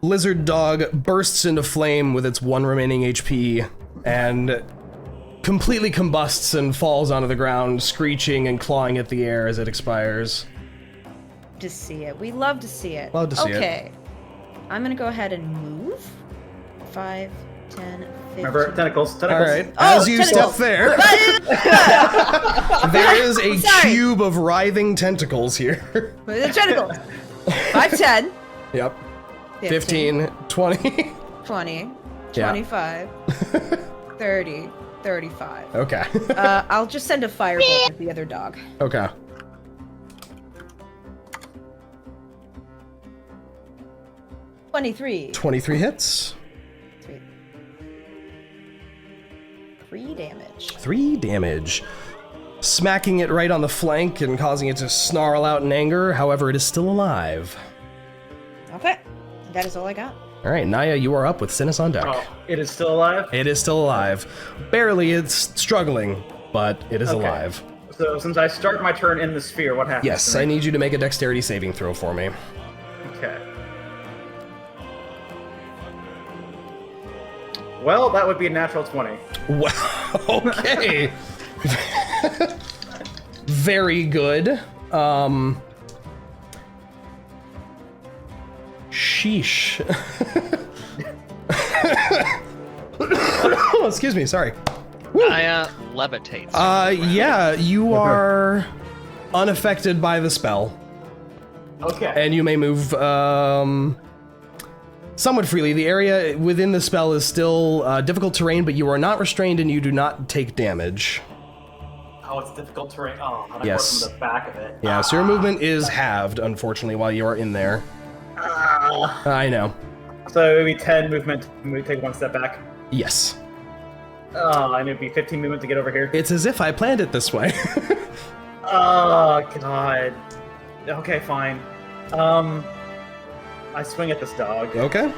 lizard dog bursts into flame with its 1 remaining HP and completely combusts and falls onto the ground, screeching and clawing at the air as it expires. To see it. We love to see it. Love to see it. Okay. I'm gonna go ahead and move. 5, 10, 15. Remember, tentacles. All Tentacles. right, Oh, as you tentacles. step there, there is a Sorry. cube of writhing tentacles here. The tentacles. 5, 10. Yep. 15, 20. 20, Yeah. 25, 30, 35. Okay. I'll just send a firebolt at the other dog. Okay. 23. 23 hits. Sweet. 3 damage. 3 damage. Smacking it right on the flank and causing it to snarl out in anger. However, it is still alive. Okay. That is all I got. All right, Niah, you are up with Synas on deck. Oh, it is still alive? It is still alive. Barely, it's struggling, but it is Okay. alive. So since I start my turn in the sphere, what happens? Yes, to I me? need you to make a dexterity saving throw for me. Okay. Well, that would be a natural 20. Well, okay. Very good. Sheesh. Oh, excuse me, sorry. Niah levitates. Yeah, you are unaffected by the spell, Okay. and you may move somewhat freely. The area within the spell is still difficult terrain, but you are not restrained and you do not take damage. Oh, it's difficult terrain. Oh, and I Yes. work from the back of it. Yeah, so your movement is halved, unfortunately, while you are in there. I know. So maybe 10 movement. We take one step back. Yes. Oh, and it'd be 15 movement to get over here. It's as if I planned it this way. Oh god. Okay, fine. I swing at this dog. Okay.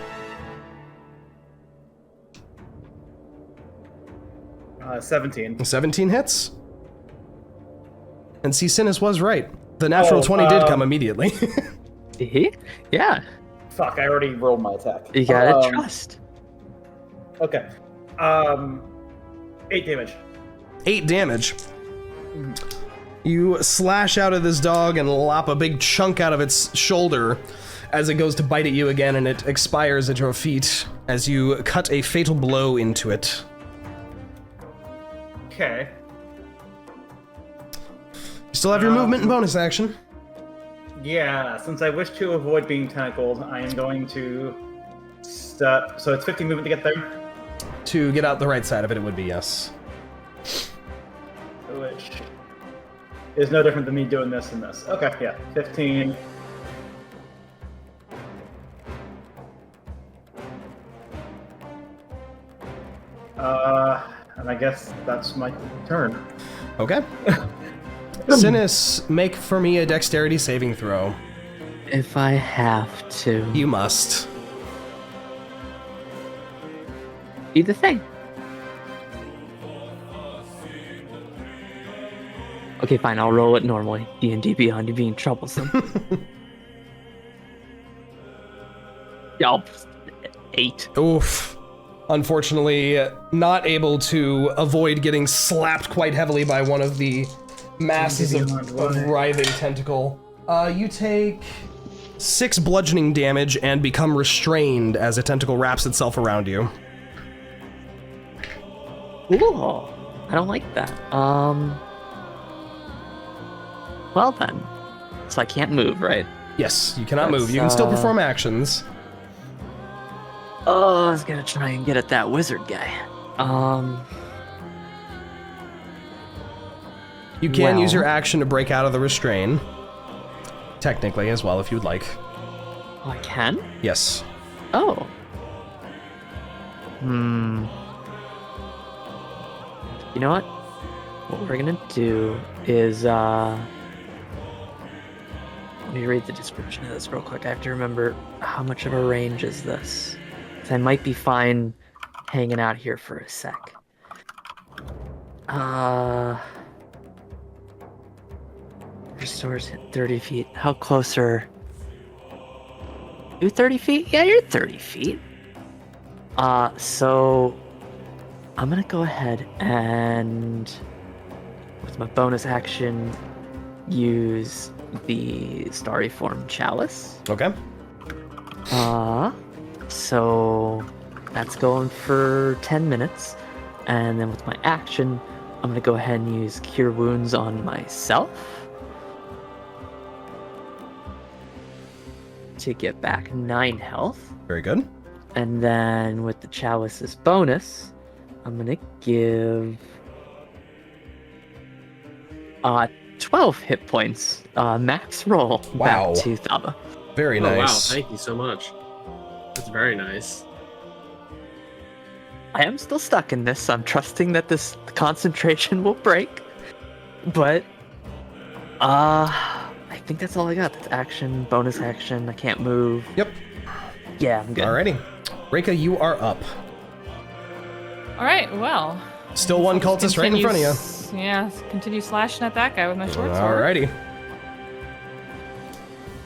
17. 17 hits. And see, Synas was right. The natural Oh, 20 did come immediately. Yeah, Fuck, I already rolled my attack. you gotta trust. Okay. 8 damage. 8 damage. You slash out at this dog and lop a big chunk out of its shoulder as it goes to bite at you again, and it expires at your feet as you cut a fatal blow into it. Okay. You still have your movement and bonus action. Yeah, since I wish to avoid being tentacled, I am going to step. So it's 15 movement to get there? To get out the right side of it, it would be yes. Which is no different than me doing this and this. Okay, yeah. 15. And I guess that's my turn. Okay. Synas, make for me a dexterity saving throw. If I have to. You must. Do the thing. Okay, fine, I'll roll it normally. D&D Beyond, you being troublesome. Y'all, 8. Oof. Unfortunately, not able to avoid getting slapped quite heavily by one of the masses of writhing tentacle. You take 6 bludgeoning damage and become restrained as a tentacle wraps itself around you. Ooh, I don't like that. Well then. So I can't move, right? Yes, you cannot move. You can still perform actions. Oh, I was gonna try and get at that wizard guy. You can use well. your action to break out of the restrain. Technically, as well, if you'd like. Oh, I can? Yes. Oh. You know what? What we're gonna do is, let me read the description of this real quick. I have to remember how much of a range is this. So I might be fine hanging out here for a sec. Restores hit 30 feet. How close are... You 30 feet? Yeah, you're 30 feet. So I'm gonna go ahead and with my bonus action use the Starry Form Chalice. Okay. So that's going for 10 minutes. And then with my action, I'm gonna go ahead and use Cure Wounds on myself to get back 9 health. Very good. And then with the Chalice's bonus, I'm gonna give 12 hit points, max roll Wow. back to Thava. Very Oh, wow, nice. thank you so much. That's very nice. I am still stuck in this. I'm trusting that this concentration will break. But, I think that's all I got. That's action, bonus action. I can't move. Yep. Yeah, I'm good. Alrighty. Reyka, you are up. All right, well. Still one cultist right in front of you. Yeah, continue slashing at that guy with my short sword. Alrighty.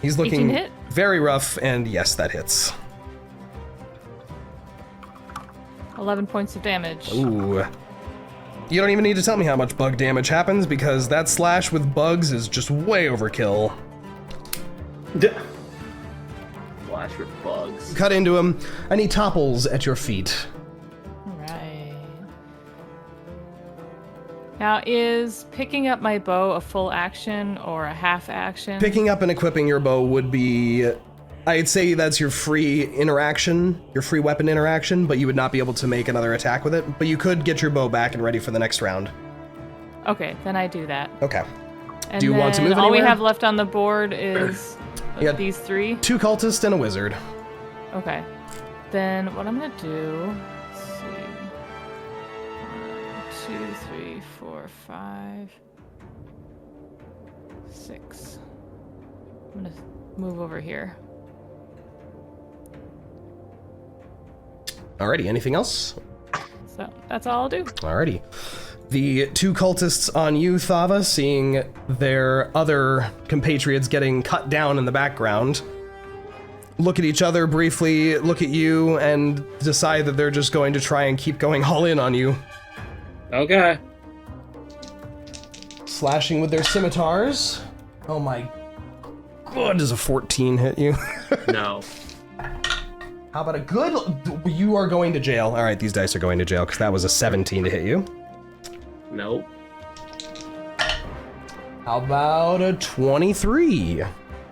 He's 18 looking hit? very rough, and yes, that hits. 11 points of damage. Ooh. You don't even need to tell me how much bug damage happens, because that slash with bugs is just way overkill. Flash with bugs. Cut into him, and he topples at your feet. Alright. Now, is picking up my bow a full action or a half action? Picking up and equipping your bow would be... I'd say that's your free interaction, your free weapon interaction, but you would not be able to make another attack with it. But you could get your bow back and ready for the next round. Okay, then I do that. Okay. And Do you want to then move all we anywhere? have left on the board is Yeah. these 3? 2 cultists and a wizard. Okay. Then what I'm gonna do, let's see. 1, 2, 3, 4, 5, 6. I'm gonna move over here. Alrighty, anything else? So that's all I'll do. Alrighty. The 2 cultists on you, Thava, seeing their other compatriots getting cut down in the background, look at each other briefly, look at you, and decide that they're just going to try and keep going all in on you. Okay. Slashing with their scimitars. Oh my god, does a 14 hit you? No. How about a good... You are going to jail. Alright, these dice are going to jail, because that was a 17 to hit you. Nope. How about a 23?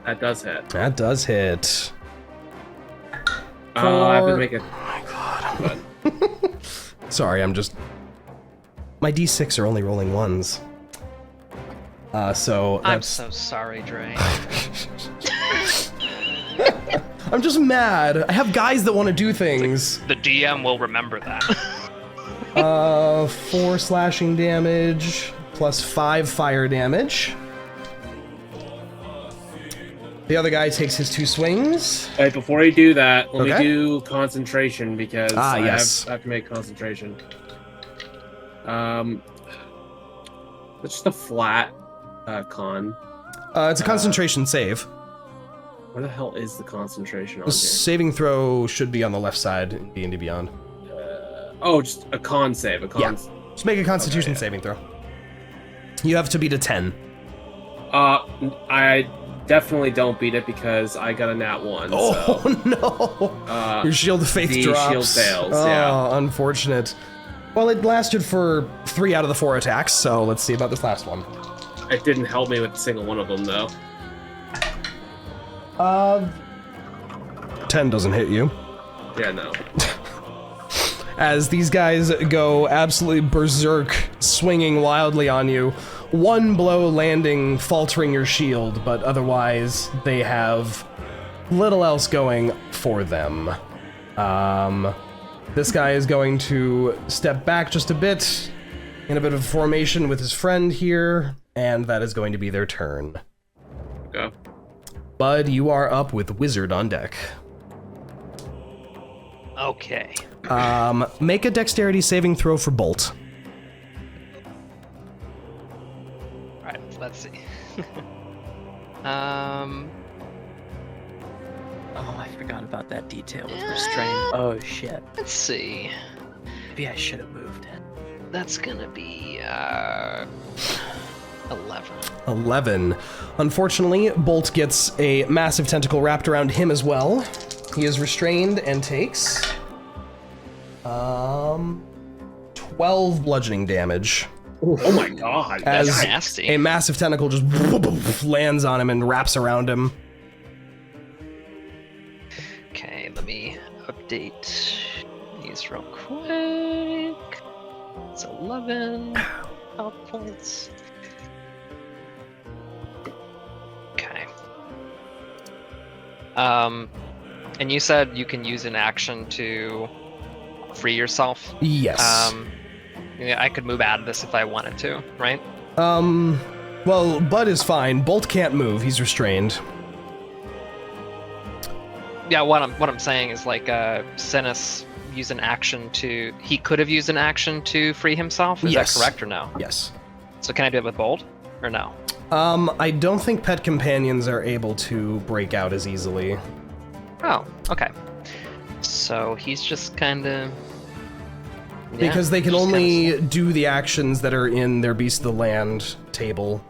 That does hit. That does hit. Oh, I have to For- make it. Oh my god. Sorry, I'm just... My d6 are only rolling 1s. So I'm that's... so sorry, Jrain. I'm just mad. I have guys that want to do things. The DM will remember that. 4 slashing damage plus 5 fire damage. The other guy takes his 2 swings. Wait, before you do that, let me Okay. do concentration because yes. I have to make concentration. It's just a flat con. It's a concentration save. Where the hell is the concentration on The here? saving throw should be on the left side in D&D Beyond. Oh, just a con save. Yeah. Just make a constitution saving throw. You have to beat a 10. I definitely don't beat it because I got a nat 1. Oh, so. no! Your shield of faith the drops. shield fails, Oh, yeah. unfortunate. Well, it lasted for 3 out of the 4 attacks, so let's see about this last one. It didn't help me with a single one of them, though. 10 doesn't hit you. Yeah, no. As these guys go absolutely berserk, swinging wildly on you. One blow landing, faltering your shield, but otherwise they have little else going for them. This guy is going to step back just a bit, in a bit of formation with his friend here, and that is going to be their turn. Go. Bud, you are up with Wizard on deck. Okay. Make a dexterity saving throw for Bolt. Alright, let's see. Oh, I forgot about that detail with restraint. Oh shit. Let's see. Maybe I should have moved it. That's gonna be 11. 11. Unfortunately, Bolt gets a massive tentacle wrapped around him as well. He is restrained and takes 12 bludgeoning damage. Oh my god. As That's nasty. a massive tentacle just lands on him and wraps around him. Okay, let me update these real quick. It's 11 health points. Okay. And you said you can use an action to free yourself? Yes. Yeah, I could move out of this if I wanted to, right? Well, Bud is fine. Bolt can't move. He's restrained. Yeah, what I'm saying is like Synas used an action to. He could have used an action to free himself. Is Yes. that correct or no? Yes. So can I do it with Bold or no? I don't think pet companions are able to break out as easily. Oh, okay. So he's just kind of. Because they can only do the actions that are in their Beast of the Land table.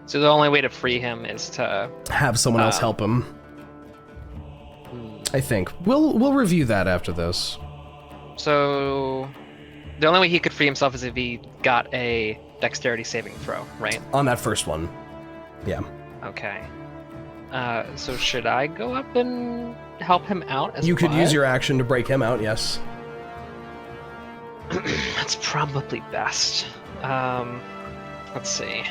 So the only way to free him is to. Have someone else help him. I think. We'll review that after this. So the only way he could free himself is if he got a dexterity saving throw, right? On that first one. Yeah. Okay. So should I go up and help him out as You could use Bud? your action to break him out, yes. That's probably best. Let's see.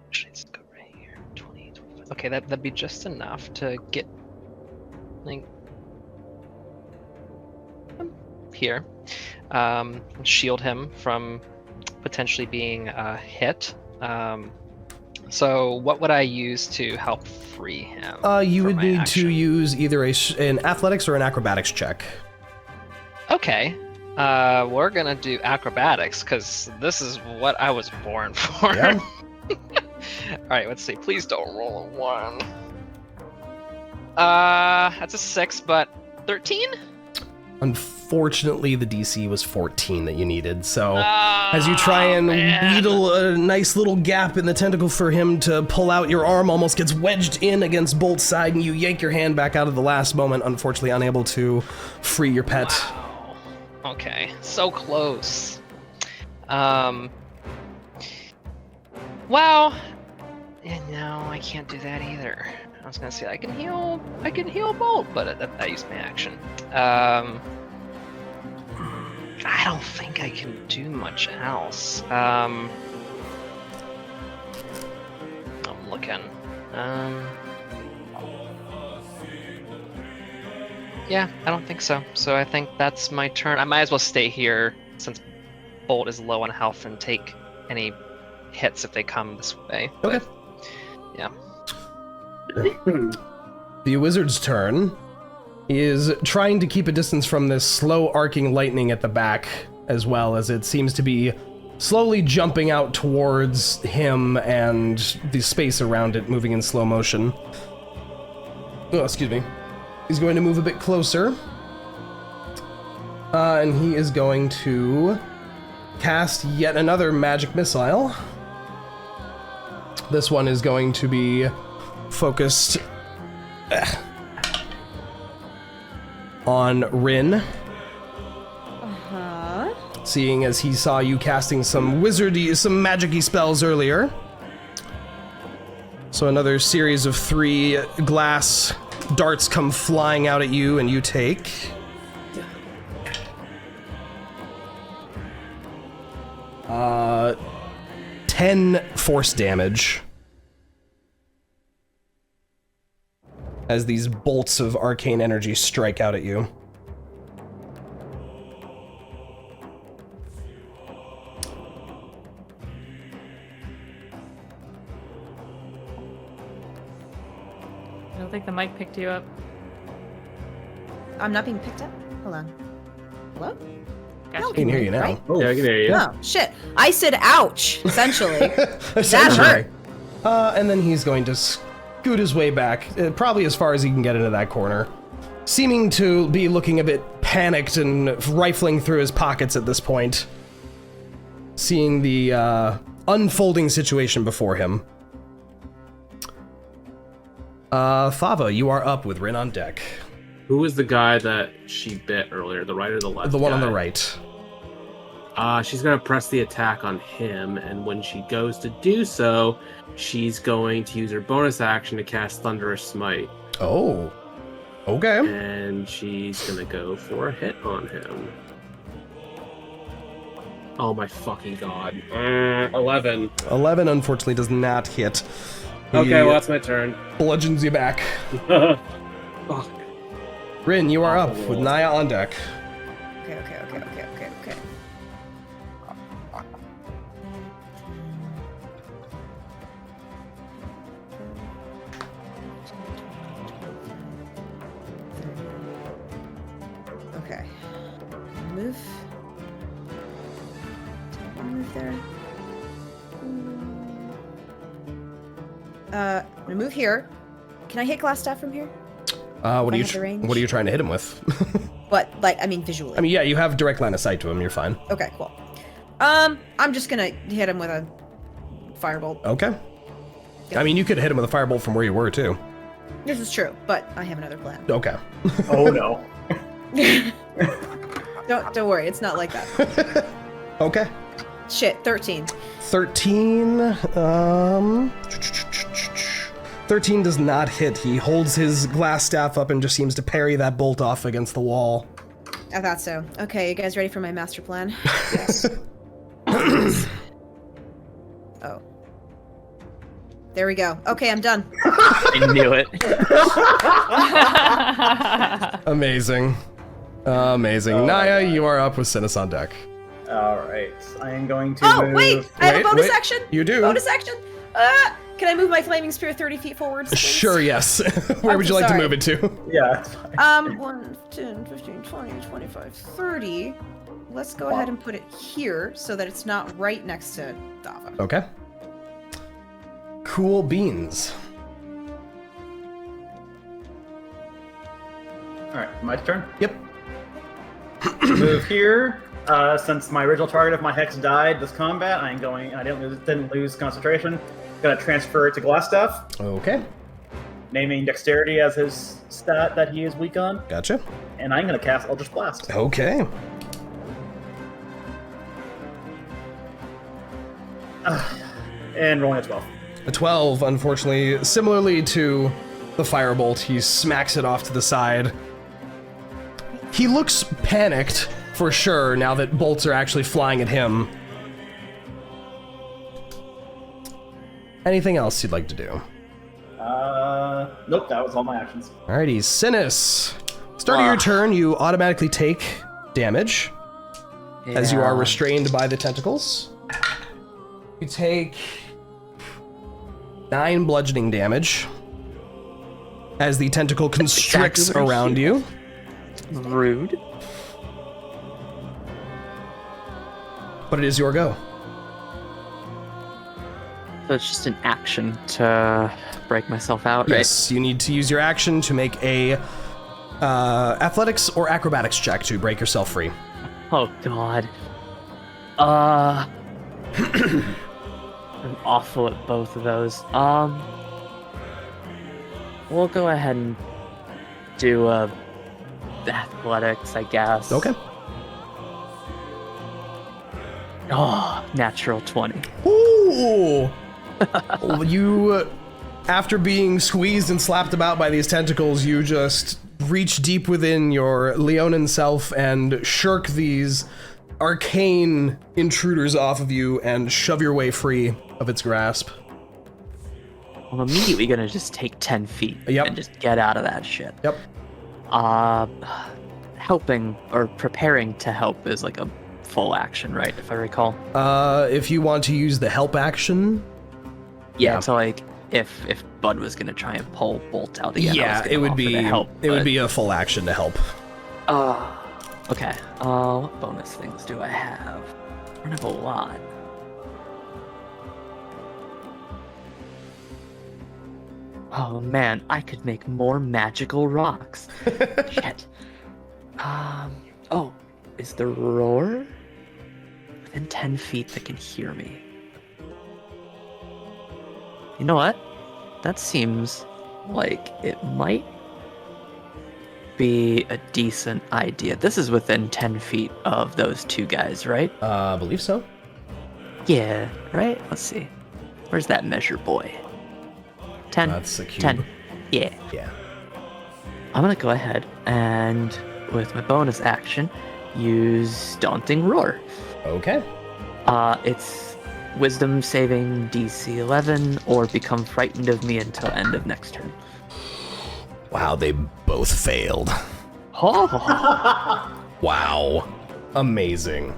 Actually, let's go right here. 20, 25. Okay, that'd be just enough to get, like, here. Shield him from potentially being hit. So what would I use to help free him? You for would my need action? to use either an athletics or an acrobatics check. Okay. We're gonna do acrobatics because this is what I was born for. Yeah. Alright, let's see. Please don't roll a 1. That's a 6, but 13? Unfortunately, the DC was 14 that you needed, so as you try and wheedle a nice little gap in the tentacle for him to pull out, your arm almost gets wedged in against Bolt's side, and you yank your hand back out at the last moment, unfortunately unable to free your pet. Wow. Okay, so close. Wow. Yeah, no, I can't do that either. I was gonna say I can heal Bolt, but I used my action. I don't think I can do much else. I'm looking. Yeah, I don't think so. So I think that's my turn. I might as well stay here since Bolt is low on health and take any hits if they come this way. Okay. But, yeah. The wizard's turn. He is trying to keep a distance from this slow arcing lightning at the back, as well as it seems to be slowly jumping out towards him and the space around it moving in slow motion. Oh, excuse me. He's going to move a bit closer. And he is going to cast yet another magic missile. This one is going to be focused on Rinn. Uh-huh. Seeing as he saw you casting some magic-y spells earlier. So another series of 3 glass darts come flying out at you, and you take 10 force damage as these bolts of arcane energy strike out at you. I don't think the mic picked you up. I'm not being picked up. Hold on. Hello? Gotcha. I can hear you now. Right? Yeah, I can hear you. Oh, shit. I said ouch, essentially. Essentially. hurt. And then he's going to scoot his way back, probably as far as he can get into that corner. Seeming to be looking a bit panicked and rifling through his pockets at this point. Seeing the unfolding situation before him. Thava, you are up with Rinn on deck. Who was the guy that she bit earlier? The right or the left? The one on guy? the right. She's going to press the attack on him, and when she goes to do so, she's going to use her bonus action to cast Thunderous Smite. Oh. Okay. And she's going to go for a hit on him. Oh my fucking god. 11. 11 unfortunately does not hit. Okay, well that's my turn. Bludgeons you back. Fuck. Rinn, you are up with Niah on deck. Okay. Okay. Move. Move there. I'm gonna move here. Can I hit glass staff from here? What I are you have the range? what are you trying to hit him with? But like, I mean, visually. I mean, yeah, you have direct line of sight to him. You're fine. Okay, cool. I'm just gonna hit him with a firebolt. Okay. I mean, you could hit him with a firebolt from where you were too. This is true, but I have another plan. Okay. Oh no. Don't worry, it's not like that. Okay. Shit, 13. 13. 13 does not hit. He holds his glass staff up and just seems to parry that bolt off against the wall. I thought so. Okay, you guys ready for my master plan? Yes. Oh. There we go. Okay, I'm done. I knew it. Amazing. Amazing. Niah, you are up with Synas on deck. Alright. I am going to Oh, move. wait! I have a bonus wait. action! You do. Bonus action! Can I move my flaming spear 30 feet forward? Please? Sure, yes. Where would you like sorry. to move it to? Yeah, it's fine. 1, 10, 15, 20, 25, 30. Let's go ahead and put it here so that it's not right next to Thava. Okay. Cool beans. Alright, my turn. Yep. Move here. Since my original target of my hex died this combat, I didn't lose concentration. Gonna transfer it to glass staff, Okay. naming dexterity as his stat that he is weak on, Gotcha. and I'm gonna cast Eldritch Blast. Okay. And rolling a 12. A 12, unfortunately, similarly to the firebolt, he smacks it off to the side. He looks panicked, for sure, now that bolts are actually flying at him. Anything else you'd like to do? Nope, that was all my actions. Alrighty, Synas. Start of your turn, you automatically take damage as you are restrained by the tentacles. You take 9 bludgeoning damage as the tentacle constricts around you. Rude. But it is your go. So it's just an action to break myself out, right? Yes, you need to use your action to make a athletics or acrobatics check to break yourself free. Oh god. I'm awful at both of those. We'll go ahead and do athletics, I guess. Okay. Oh, natural 20. Ooh! You, after being squeezed and slapped about by these tentacles, you just reach deep within your Leonin self and shirk these arcane intruders off of you and shove your way free of its grasp. I'm immediately gonna just take 10 feet Yep. and just get out of that shit. Yep. Helping or preparing to help is like a full action, right? If I recall. If you want to use the help action, Yeah. So like, if Bud was gonna try and pull Bolt out again, it would be help. would be a full action to help. Okay. What bonus things do I have? I don't have a lot. Oh man, I could make more magical rocks. Shit. Oh, is the roar within 10 feet that can hear me? You know what? That seems like it might be a decent idea. This is within 10 feet of those two guys, right? I believe so. Yeah, right? Let's see. Where's that measure boy? 10? That's a cube. 10. Yeah. Yeah. I'm gonna go ahead and, with my bonus action, use Daunting Roar. Okay. It's Wisdom saving DC 11, or become frightened of me until end of next turn. Wow, they both failed. Oh! Wow. Amazing.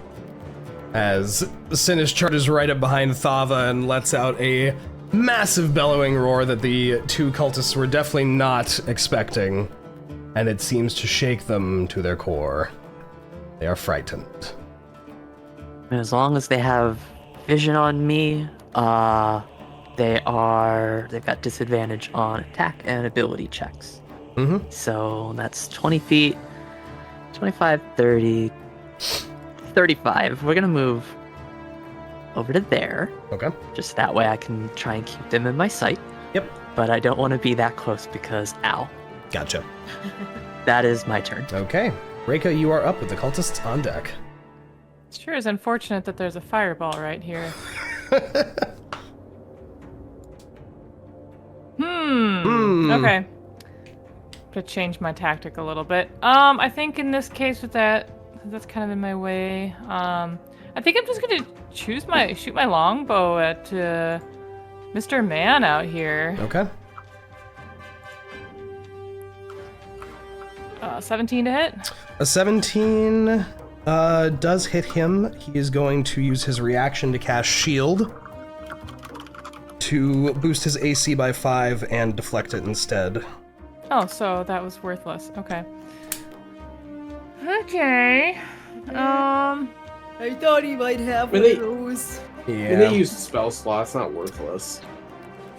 As Synas charges right up behind Thava and lets out a massive bellowing roar that the two cultists were definitely not expecting, and it seems to shake them to their core. They are frightened. As long as they have vision on me, they've got disadvantage on attack and ability checks. Mm-hmm. So that's 20 feet, 25, 30, 35. We're gonna move over to there. Okay. Just that way I can try and keep them in my sight. Yep. But I don't want to be that close because, ow. Gotcha. That is my turn. Okay. Reyka, you are up with the cultists on deck. It sure is unfortunate that there's a fireball right here. Okay. To change my tactic a little bit. I think in this case with that's kind of in my way. I think I'm just gonna shoot my longbow at Mr. Man out here. Okay. 17 to hit. A 17 does hit him. He is going to use his reaction to cast Shield to boost his AC by 5 and deflect it instead. Oh, so that was worthless. Okay. Okay. I thought he might have When one they- of those. When they use spell slot, it's not worthless.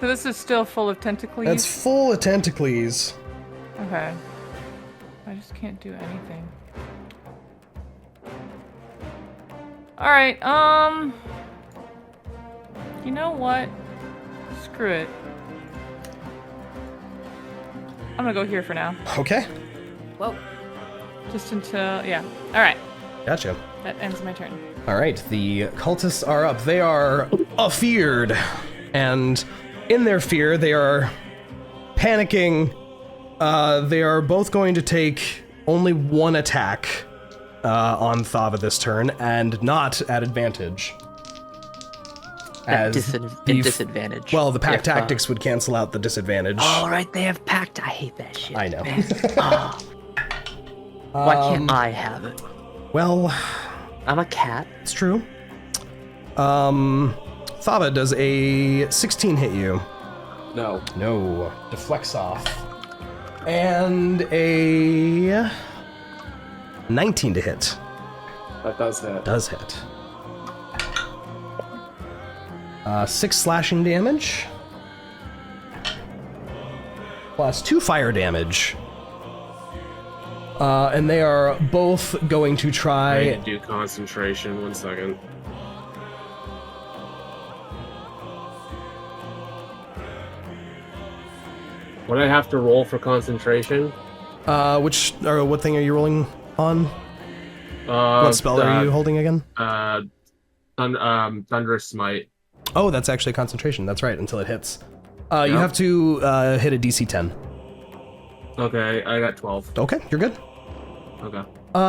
So this is still full of tentacles? That's full of tentacles. Okay. I just can't do anything. Alright, you know what? Screw it. I'm gonna go here for now. Okay. Whoa. Just until, yeah. Alright, Gotcha. that ends my turn. All right, the cultists are up. They are afeared, and in their fear, they are panicking. They are both going to take only one attack on Thava this turn, and not at advantage. Disadvantage. Well, the pack If, tactics would cancel out the disadvantage. Oh, right, they have pact. I hate that shit. I know. man. Oh. Why can't I have it? Well, I'm a cat. it's true. Thava, does a 16 hit you? No. No. Deflects off. And a 19 to hit. That does hit. Does hit. 6 slashing damage. Plus 2 fire damage. And they are both going to I try... need to do concentration. 1 second. What I have to roll for concentration? what thing are you rolling on? What spell are you holding again? Thunderous Smite. Oh, that's actually concentration. That's right, until it hits. You have to hit a DC 10. Okay, I got 12. Okay, you're good. Okay.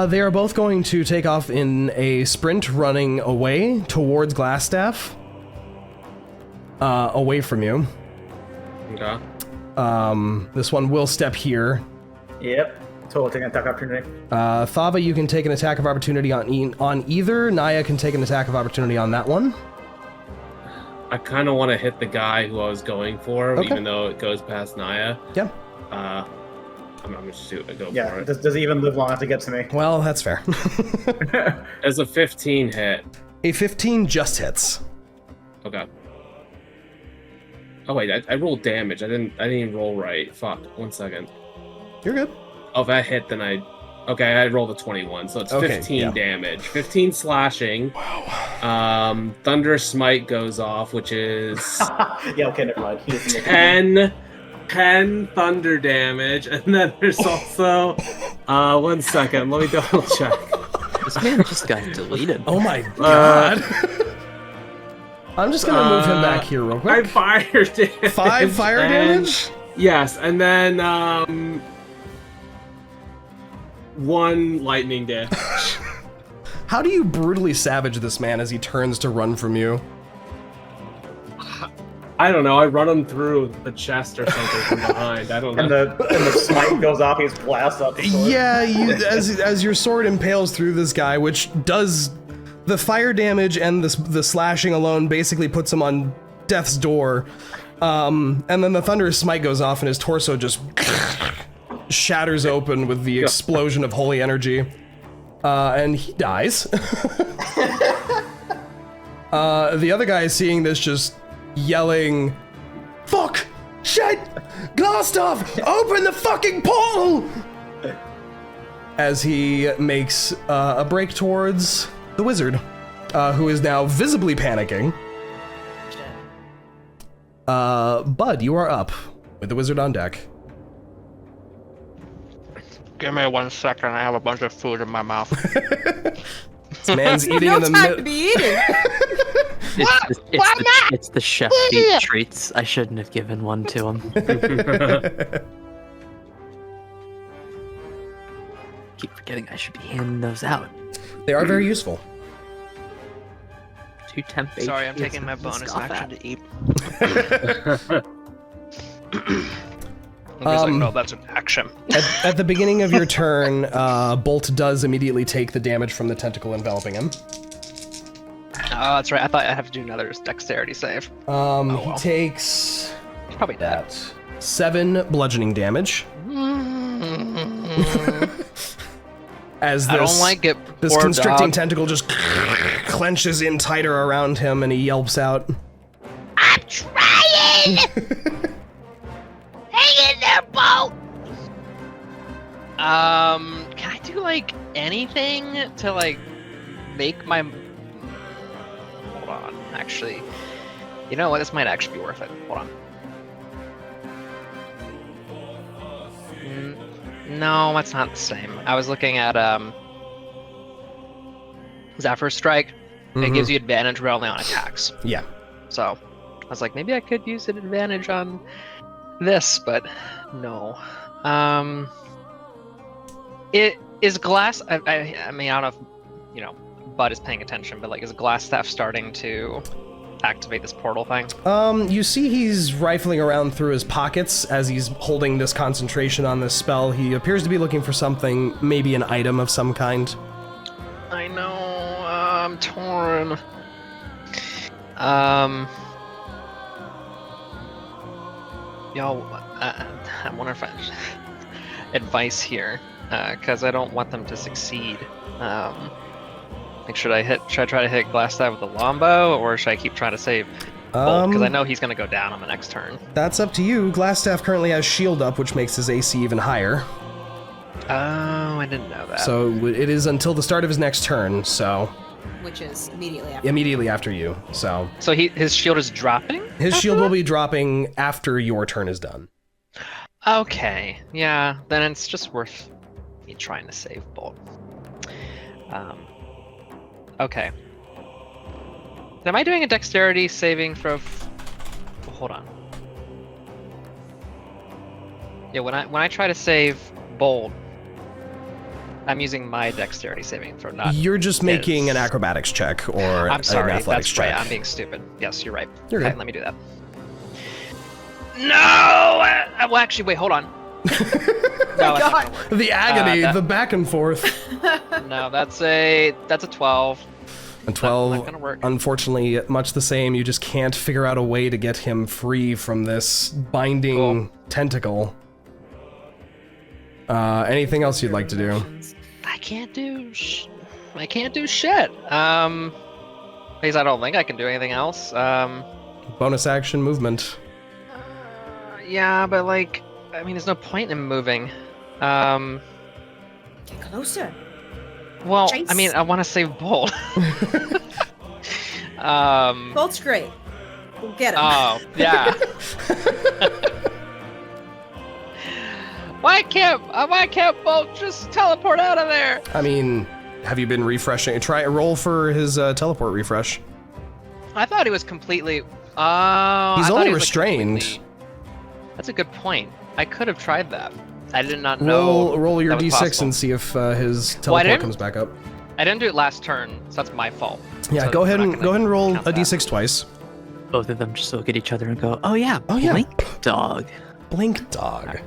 They are both going to take off in a sprint, running away towards Glassstaff. Away from you. Okay. This one will step here. Yep. Total taking attack opportunity. Thava, you can take an attack of opportunity on either. Niah can take an attack of opportunity on that one. I kind of want to hit the guy who I was going for, Okay. even though it goes past Niah. Yeah. I'm just go for Yeah. it. Does he even live long enough to get to me? Well, that's fair. As a 15 hit. A 15 just hits. Okay. Oh wait, I rolled damage. I didn't even roll right. Fuck. 1 second. You're good. Oh, if that hit, then I rolled a 21, so it's Okay, 15 yeah. damage. 15 slashing. Wow. Thunder Smite goes off, which is Yeah. Okay. Never mind. He doesn't 10 thunder damage, and then there's also 1 second. Let me double check. This man just got deleted. Oh my god. I'm just gonna move him back here real I quick. fire damage. 5 fire and- damage? Yes, and then 1 lightning damage. How do you brutally savage this man as he turns to run from you? I don't know. I run him through the chest or something from behind. I don't know. and the smite goes off. He's blast up. The sword. Yeah, as your sword impales through this guy, which does the fire damage and the slashing alone basically puts him on death's door. And then the thunderous smite goes off and his torso just shatters open with the explosion of holy energy. And he dies. The other guy seeing this just yelling, "Fuck! Shit! Glassstaff! Open the fucking portal!" As he makes a break towards the wizard, who is now visibly panicking. Bud, you are up with the wizard on deck. Give me 1 second. I have a bunch of food in my mouth. This man's eating no in the time to middle. be eating. It's the chef eat treats. I shouldn't have given one to him. Keep forgetting I should be handing those out. They are very useful. 2 temp Sorry, I'm HP is taking my nothing to bonus scoff action at. to eat. He's like, no, that's an action. At the beginning of your turn, Bolt does immediately take the damage from the tentacle enveloping him. Oh, that's right. I thought I'd have to do another dexterity save. He well. takes He's probably dead. 7 bludgeoning damage. As I this, don't like it. this Poor constricting dog. tentacle just clenches in tighter around him and he yelps out. I'm trying! Hang in there, boat! Can I do like anything to like make my? Hold on, actually, you know what? This might actually be worth it. Hold on. No, that's not the same. I was looking at Zephyr Strike. It gives you advantage but only on attacks. Yeah. So I was like, maybe I could use an advantage on this, but no. It is glass. I mean, I don't know if Bud is paying attention, but like, is Glassstaff starting to activate this portal thing? You see he's rifling around through his pockets as he's holding this concentration on this spell. He appears to be looking for something, maybe an item of some kind. I know, I'm torn. I wonder if I advice here, because I don't want them to succeed. Like, should I try to hit Glassstaff with the longbow, or should I keep trying to save Bolt? Because I know he's gonna go down on the next turn. That's up to you. Glassstaff currently has shield up, which makes his AC even higher. Oh, I didn't know that. So it is until the start of his next turn, so... Which is immediately after. Immediately after you, so... So his shield is dropping? His shield will be dropping after your turn is done. Okay, yeah, then it's just worth me trying to save Bolt. Okay. Am I doing a dexterity saving throw? Hold on. Yeah, when I try to save Bolt, I'm using my dexterity saving throw, not You're just making an acrobatics check or I'm sorry, an athletics that's check. right. I'm being stupid. Yes, you're right. You're okay, good. let me do that. No! Well, actually, wait, hold on. No, that's not gonna work. The agony, the back and forth. No, that's a 12. And 12, Not gonna work. unfortunately, much the same. You just can't figure out a way to get him free from this binding tentacle. Anything else you'd like to do? I can't do shit. Because I don't think I can do anything else. Bonus action movement. Yeah, but like, I mean, there's no point in moving. Get closer. Well, Chase. I mean, I want to save Bolt. Bolt's great. We'll get him. Oh, yeah. Why can't Bolt just teleport out of there? I mean, have you been refreshing? Try a roll for his teleport refresh. I thought he was completely. He's I thought only he was, like, restrained. completely- That's a good point. I could have tried that. I did not know. Roll your that was d6 possible. and see if his Well, I teleport didn't- comes back up. I didn't do it last turn, so that's my fault. Yeah, So go ahead we're not and gonna roll count a that. d6 twice. Both of them just look at each other and go, "Oh yeah, Oh, yeah. blink dog." Blink dog.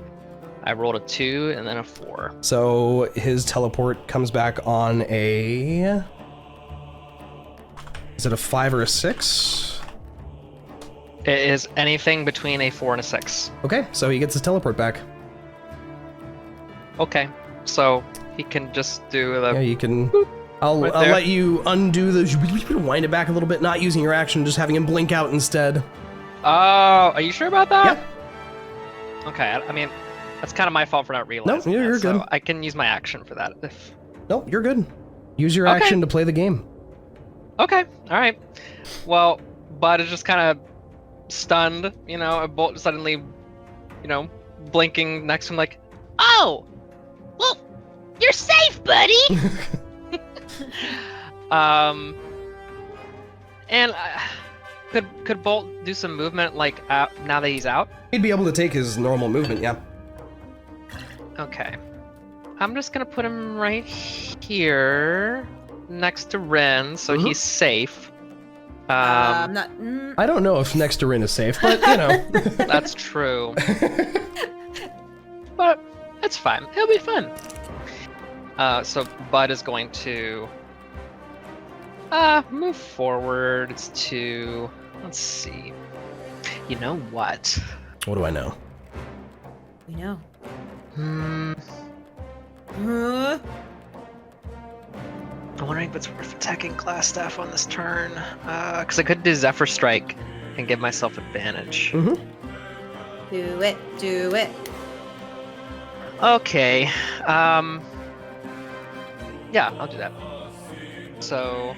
I rolled a 2 and then a 4. So his teleport comes back on a... Is it a 5 or a 6? It is anything between a 4 and a 6. Okay, so he gets his teleport back. Okay, so he can just do the. Yeah, you can... I'll Right there. let you undo the... Wind it back a little bit, not using your action, just having him blink out instead. Oh, are you sure about that? Yeah. Okay, I mean, that's kind of my fault for not realizing. you're that, so good. I can use my action for that. If... No, you're good. Use your Okay. action to play the game. Okay, all right. Well, Bud is just kind of stunned, a Bolt suddenly, blinking next to him like, Oh! Well, you're safe, buddy! and could Bolt do some movement like now that he's out? He'd be able to take his normal movement, yeah. Okay. I'm just gonna put him right here next to Rinn so he's safe. I'm not. I don't know if next to Rinn is safe, but, That's true. But it's fine. It'll be fun. So Bud is going to move forwards to, let's see. You know what? What do I know? We know. I'm wondering if it's worth attacking Glassstaff on this turn. Because I could do Zephyr Strike and give myself advantage. Do it. Do it. Okay. Yeah, I'll do that. So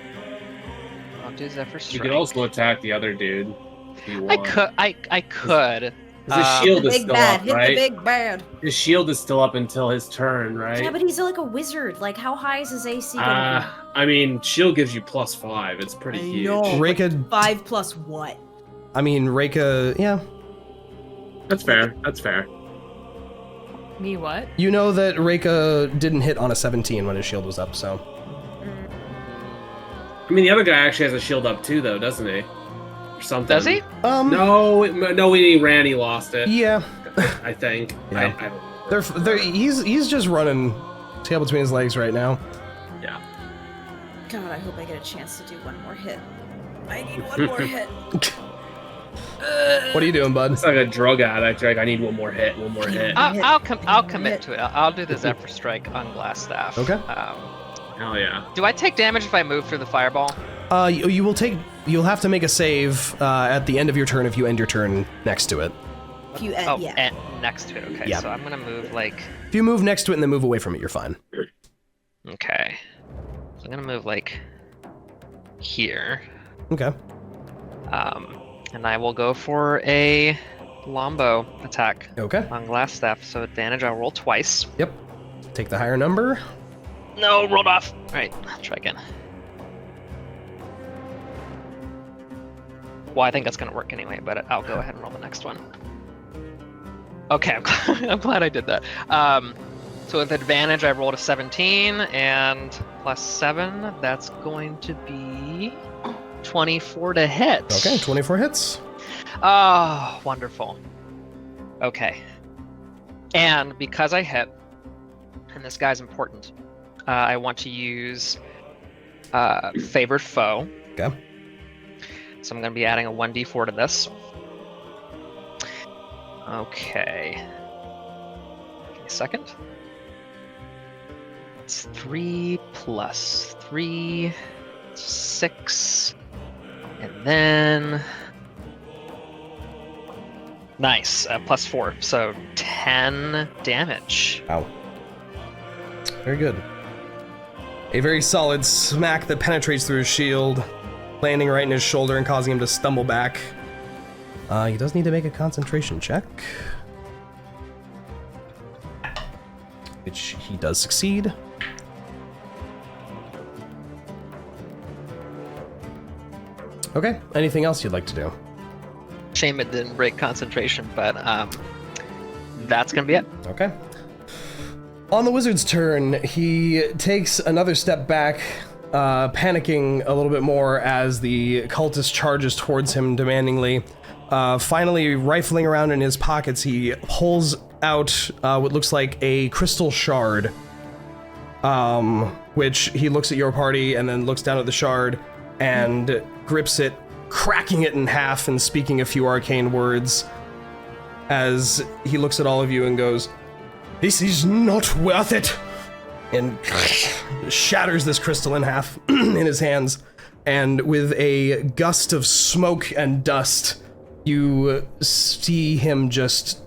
I'll do Zephyr You Strike. could also attack the other dude if you I want. could. I could. His shield The is big still bad. up, Hit right? the big bad. His shield is still up until his turn, right? Yeah, but he's like a wizard. Like, how high is his AC gonna I mean, shield gives you +5. It's pretty I huge. know. Reyka, be? 5 plus what? I mean, Reyka, yeah. That's fair. That's fair. Me what? You know that Reyka didn't hit on a 17 when his shield was up, so... I mean, the other guy actually has a shield up too, though, doesn't he? or something. Does he? No, when he ran, he lost it. Yeah. I think. Yeah. I don't remember. He's just running tail between his legs right now. Yeah. God, I hope I get a chance to do one more hit. I need one more hit. What are you doing, bud? It's like a drug addict. Like, I need one more hit. One more hit. I'll commit to it. I'll do the Zephyr Strike on Glass Staff. Okay. Hell yeah. Do I take damage if I move through the fireball? You'll have to make a save at the end of your turn if you end your turn next to it. If you and next to it. Okay, Yeah. so I'm gonna move like. If you move next to it and then move away from it, you're fine. Okay. So I'm gonna move like here. Okay. And I will go for a Lombo attack Okay. on Glass Staff. So advantage, I'll roll twice. Yep. Take the higher number. No, rolled off. All right, I'll try again. Well, I think that's gonna work anyway, but I'll go ahead and roll the next one. Okay, I'm glad I did that. So with advantage, I rolled a 17, and plus 7, that's going to be 24 to hit. Okay, 24 hits. Oh, wonderful. Okay. And because I hit, and this guy's important, I want to use Favored Foe. Okay. So I'm going to be adding a 1d4 to this. Okay. Give me a second. It's 3 plus 3, 6, and then... Nice, plus 4, so 10 damage. Wow. Very good. A very solid smack that penetrates through his shield, landing right in his shoulder and causing him to stumble back. He does need to make a concentration check, which he does succeed. Okay, anything else you'd like to do? Shame it didn't break concentration, but that's gonna be it. Okay. On the wizard's turn, he takes another step back, panicking a little bit more as the cultist charges towards him demandingly. Finally, rifling around in his pockets, he pulls out what looks like a crystal shard, which he looks at your party and then looks down at the shard and grips it, cracking it in half and speaking a few arcane words as he looks at all of you and goes, "This is not worth it," and shatters this crystal in half in his hands. And with a gust of smoke and dust, you see him just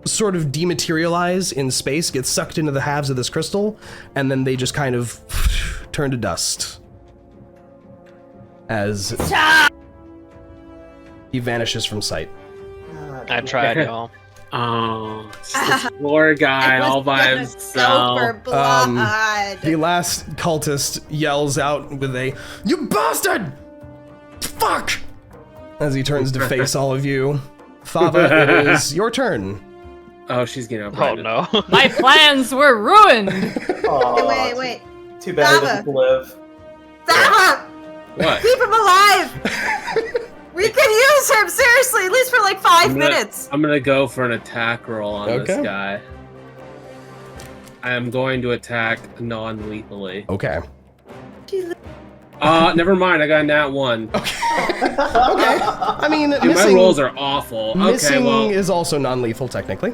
sort of dematerialize in space, get sucked into the halves of this crystal, and then they just kind of turn to dust as he vanishes from sight. I tried, y'all. Oh, it's this poor guy all by himself. The last cultist yells out with a, "You bastard! Fuck!" as he turns to face all of you. Thava, it is your turn. Oh, she's getting up. Oh no. My plans were ruined! Wait. Too bad he Thava. doesn't live. Thava! What? Keep him alive! We can use him, seriously, at least for like 5 minutes. I'm gonna go for an attack roll on Okay. this guy. I am going to attack non-lethally. Okay. Never mind. I got a nat 1. Okay. I mean, Dude, missing, my rolls are awful. missing Okay, well, is also non-lethal, technically.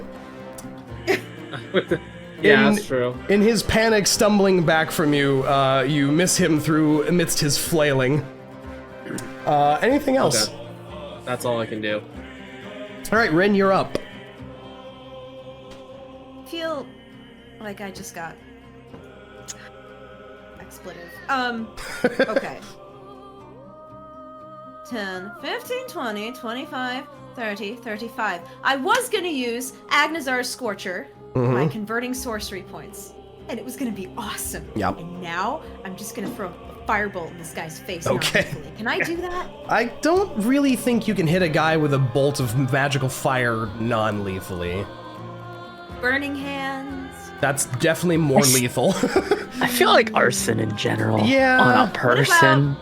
yeah, in- that's true. In his panic, stumbling back from you, you miss him through amidst his flailing. Anything else? Okay. That's all I can do. All right, Rinn, you're up. I feel like I just got expletive. Okay. 10, 15, 20, 25, 30, 35. I was gonna use Agnazar's Scorcher, my converting sorcery points, and it was gonna be awesome. Yep. And now I'm just gonna throw a firebolt in this guy's face. Okay. non-lethally. Can I do that? I don't really think you can hit a guy with a bolt of magical fire non-lethally. Burning hands. That's definitely more lethal. I feel like arson in general Yeah. on a person.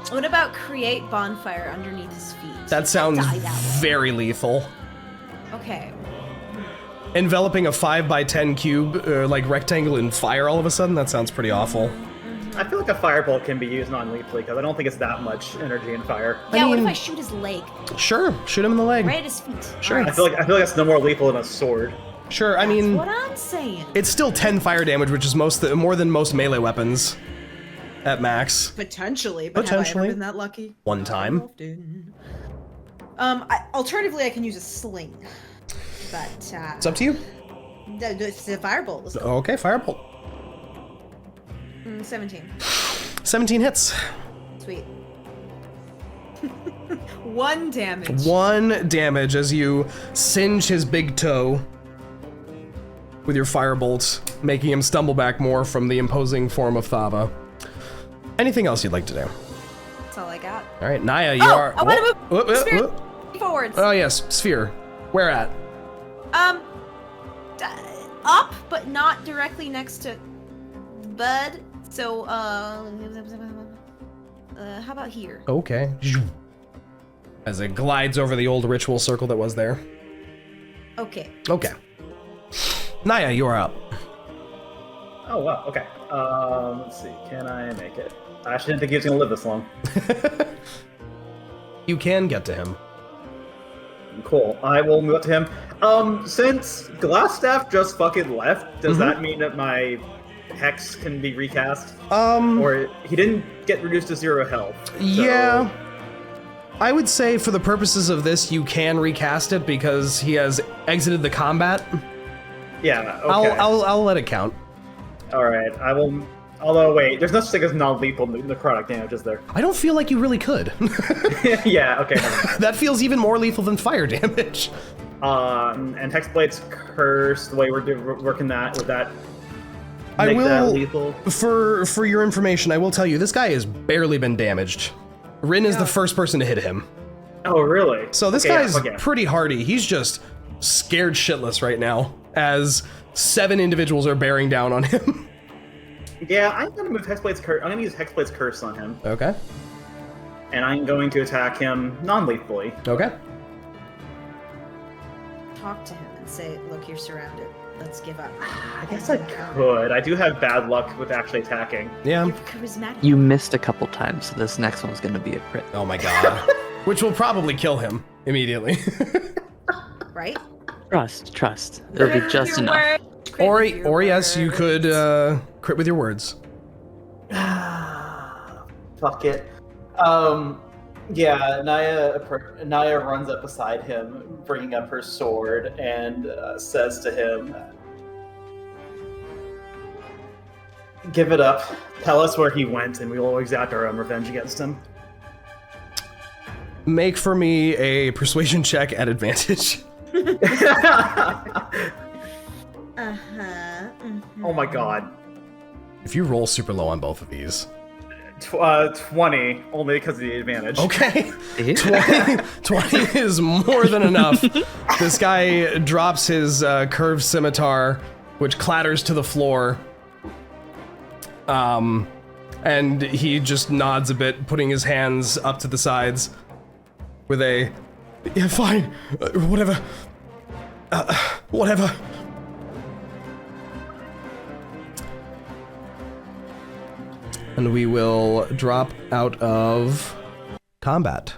What about create bonfire underneath his feet? That sounds Die that way. very lethal. Okay. Enveloping a 5x10 cube, like rectangle in fire all of a sudden, that sounds pretty awful. I feel like a firebolt can be used non-lethally because I don't think it's that much energy in fire. Yeah, what if mean- I shoot his leg? Sure, shoot him in the leg. Right at his feet. Sure. I feel like that's no more lethal than a sword. Sure, I That's mean, what I'm saying. it's still 10 fire damage, which is more than most melee weapons at max. Potentially, but Potentially. have I ever been that lucky? One time. Often. Alternatively, I can use a sling. But, It's up to you. it's a firebolt. Let's go. Okay, firebolt. 17. 17 hits. Sweet. 1 damage. 1 damage as you singe his big toe with your firebolt, making him stumble back more from the imposing form of Thava. Anything else you'd like to do? That's all I got. All right, Niah, you Oh, are. I want to Whoop, move whoop, sphere whoop. forwards. Oh yes, sphere. Where at? Up, but not directly next to Bud. So, how about here? Okay. As it glides over the old ritual circle that was there. Okay. Okay. Niah, you are up. Oh wow. Okay. Let's see. Can I make it? I actually didn't think he was gonna live this long. You can get to him. Cool. I will move up to him. Since Glassstaff just fucking left, does that mean that my hex can be recast? Or he didn't get reduced to 0 health. So... Yeah. I would say for the purposes of this, you can recast it because he has exited the combat. Yeah. Okay. I'll let it count. All right. I will. Although wait, there's no such thing as non-lethal necrotic damage, is there? I don't feel like you really could. Yeah. Okay. Never mind. That feels even more lethal than fire damage. And Hexblade's curse. The way we're working that would that. I Make that will, lethal? for your information, I will tell you, this guy has barely been damaged. Rinn is the first person to hit him. Oh really? So this Okay, yeah, guy's okay. pretty hardy. He's just scared shitless right now as 7 individuals are bearing down on him. Yeah, I'm gonna move Hexblade's curse. I'm gonna use Hexblade's curse on him, Okay. and I'm going to attack him non-lethally. Okay. Talk to him and say, look, you're surrounded. Let's give up. I guess I could. I do have bad luck with actually attacking. Yeah. You're charismatic. You missed a couple times, so this next one's gonna be a crit. Oh my god. Which will probably kill him immediately. Right? Trust. It'll be just Your enough. word. or yes, you could crit with your words. Fuck it. Yeah, Niah runs up beside him, bringing up her sword, and says to him, "Give it up. Tell us where he went, and we will exact our own revenge against him." Make for me a persuasion check at advantage. Oh my god. If you roll super low on both of these. 20, only because of the advantage. Okay. 20 is more than enough. This guy drops his curved scimitar, which clatters to the floor. And he just nods a bit, putting his hands up to the sides with a, yeah, fine, whatever. Whatever. And we will drop out of combat.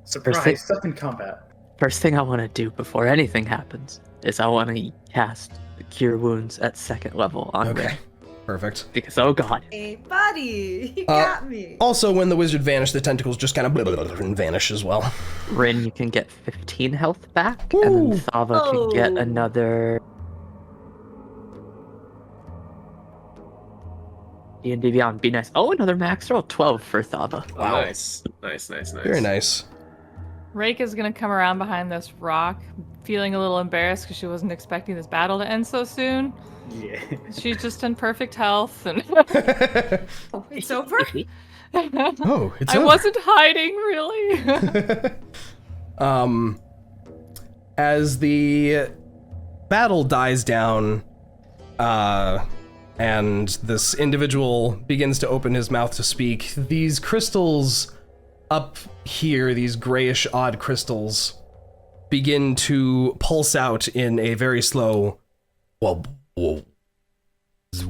Surprise, stuck in combat. First thing I want to do before anything happens is I want to cast Cure Wounds at 2nd level on Okay, Rinn. perfect. Because, oh god. Hey, buddy, you got me. Also, when the wizard vanished, the tentacles just kind of and vanish as well. Rinn, you can get 15 health back, and Ooh. then Thava can get Oh. another... D&D Beyond, be nice. Oh, another max roll, 12 for Thava. Wow. Nice. Very nice. Reyka's gonna come around behind this rock, feeling a little embarrassed because she wasn't expecting this battle to end so soon. Yeah. She's just in perfect health, and It's over? Oh, it's I over. wasn't hiding really. As the battle dies down, and this individual begins to open his mouth to speak. These crystals up here, these grayish odd crystals, begin to pulse out in a very slow whoa, whoa,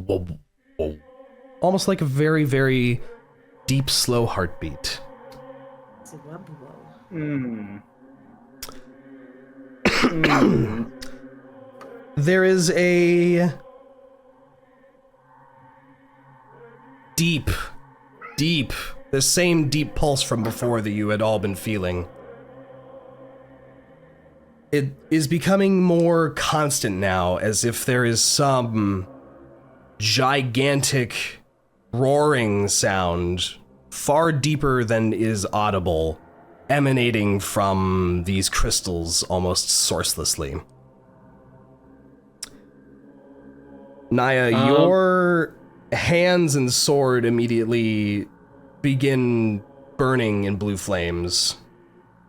whoa, whoa, almost like a very, very deep, slow heartbeat. It's a wub whoa. There is a deep, the same deep pulse from before that you had all been feeling. It is becoming more constant now, as if there is some gigantic roaring sound far deeper than is audible, emanating from these crystals almost sourcelessly. Niah, your hands and sword immediately begin burning in blue flames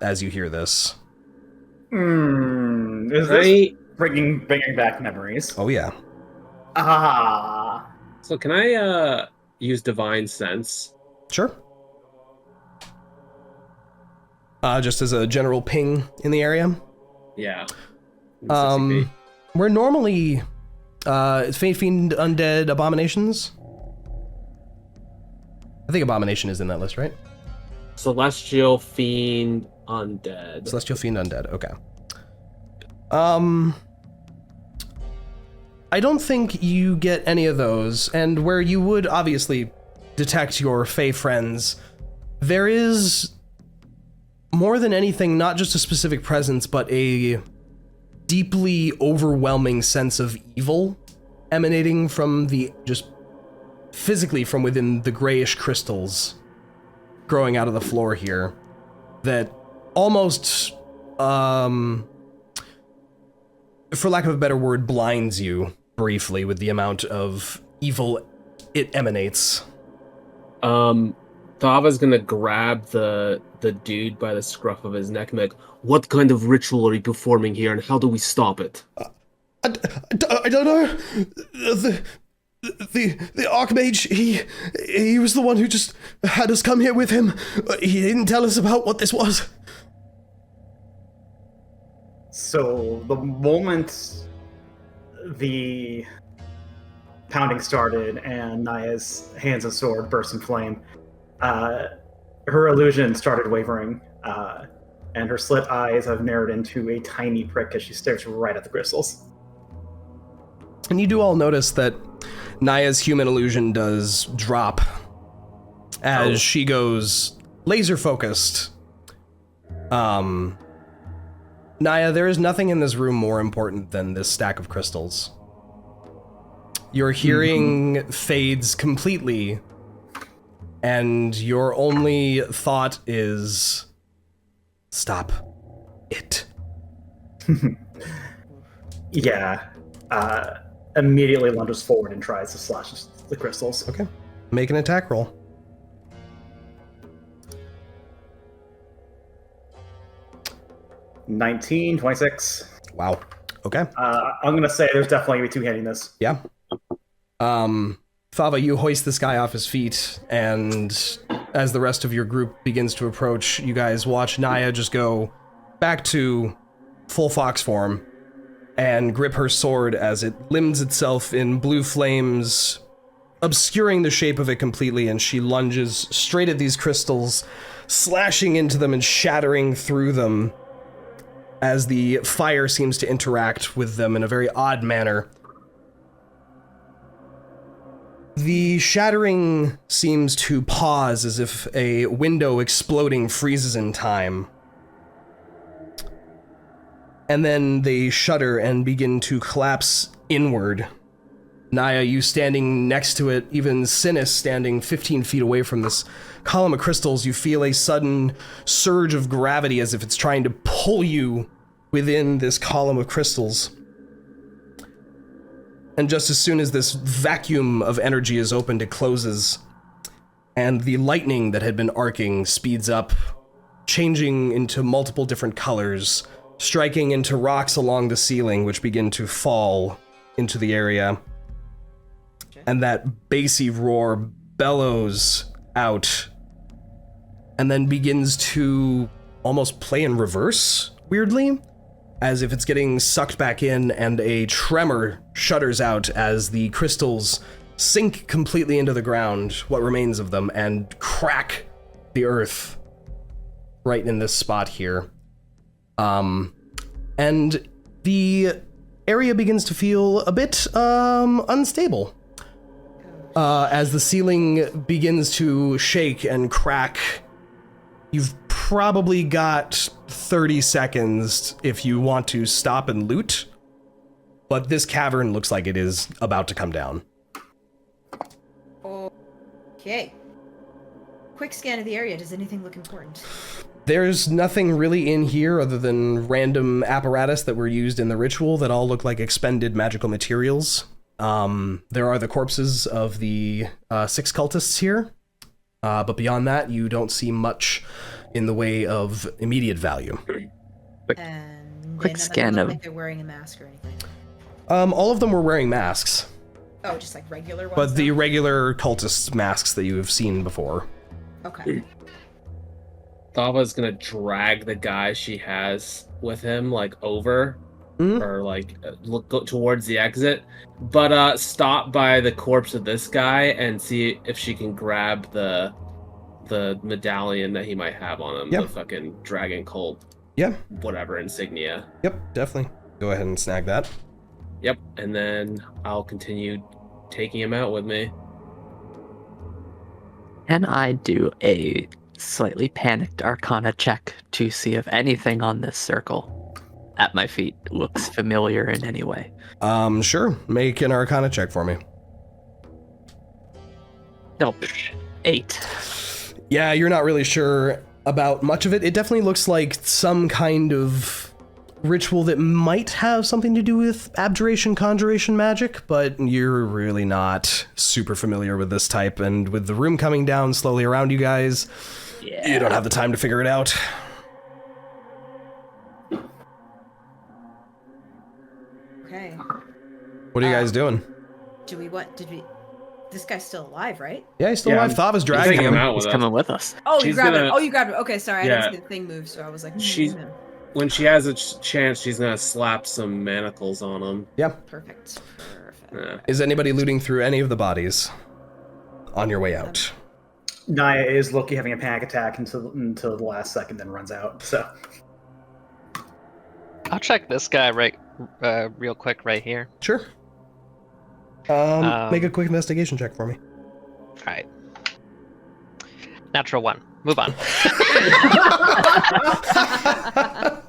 as you hear this. Is this bringing back memories? Oh yeah. So can I use Divine Sense? Sure. Just as a general ping in the area? Yeah. We're normally Fey Fiend, Undead, Abominations. I think Abomination is in that list, right? Celestial Fiend, Undead. Celestial Fiend, Undead, okay. I don't think you get any of those, and where you would obviously detect your Fey friends, there is more than anything, not just a specific presence, but a deeply overwhelming sense of evil emanating from just physically from within the grayish crystals growing out of the floor here that almost, for lack of a better word, blinds you briefly with the amount of evil it emanates. Thava's gonna grab the dude by the scruff of his neck and be like, what kind of ritual are you performing here and how do we stop it? I don't know. The Archmage, he was the one who just had us come here with him. He didn't tell us about what this was. So the moment the pounding started and Niah's hands and sword burst in flame, her illusion started wavering, and her slit eyes have narrowed into a tiny prick as she stares right at the crystals. And you do all notice that Niah's human illusion does drop as she goes laser focused. Niah, there is nothing in this room more important than this stack of crystals. Your hearing fades completely, and your only thought is, stop it. Yeah. Immediately lunges forward and tries to slash the crystals. Okay. Make an attack roll. $19, 26. Wow. Okay. I'm gonna say there's definitely gonna be two-handing this. Yeah. Thava, you hoist this guy off his feet, and as the rest of your group begins to approach, you guys watch Niah just go back to full fox form and grip her sword as it limbs itself in blue flames, obscuring the shape of it completely, and she lunges straight at these crystals, slashing into them and shattering through them as the fire seems to interact with them in a very odd manner. The shattering seems to pause as if a window exploding freezes in time. And then they shudder and begin to collapse inward. Niah, you standing next to it, even Synas standing 15 feet away from this column of crystals, you feel a sudden surge of gravity as if it's trying to pull you within this column of crystals. And just as soon as this vacuum of energy is opened, it closes, and the lightning that had been arcing speeds up, changing into multiple different colors, striking into rocks along the ceiling, which begin to fall into the area. and that bassy roar bellows out and then begins to almost play in reverse, weirdly, as if it's getting sucked back in, and a tremor shudders out as the crystals sink completely into the ground, what remains of them, and crack the earth right in this spot here. And the area begins to feel a bit unstable as the ceiling begins to shake and crack. You've probably got 30 seconds if you want to stop and loot, but this cavern looks like it is about to come down. Okay. Quick scan of the area. Does anything look important? There's nothing really in here other than random apparatus that were used in the ritual that all look like expended magical materials. There are the corpses of the 6 cultists here, but beyond that, you don't see much in the way of immediate value. And quick scan look of- like they're wearing a mask or anything. All of them were wearing masks, Oh, just like regular ones. but the though? regular cultist masks that you have seen before. Okay. Thava's gonna drag the guy she has with him, like, over, or, like, go towards the exit, but stop by the corpse of this guy and see if she can grab the medallion that he might have on him, Yeah. the fucking dragon cult, Yeah, whatever insignia. yep, definitely. Go ahead and snag that. Yep, and then I'll continue taking him out with me. Can I do a slightly panicked arcana check to see if anything on this circle at my feet looks familiar in any way? Sure. Make an arcana check for me. Nope. 8. Yeah, you're not really sure about much of it. It definitely looks like some kind of ritual that might have something to do with abjuration, conjuration magic, but you're really not super familiar with this type, and with the room coming down slowly around you guys, you don't have the time to figure it out. Okay. What are you guys doing? Did we? This guy's still alive, right? Yeah, he's still Yeah, alive. Thava's I'm dragging taking him. out He's with us. coming with us. Oh, you She's grabbed gonna- it. Oh, you grabbed it. Okay, sorry, I Yeah. didn't see the thing move, so I was like, She's- When she has a chance, she's gonna slap some manacles on him. Yeah. perfect. Yeah. Is anybody looting through any of the bodies on your way out? Niah is Loki having a panic attack until the last second, then runs out. So I'll check this guy real quick right here. Sure. Make a quick investigation check for me. All right. Natural 1. Move on.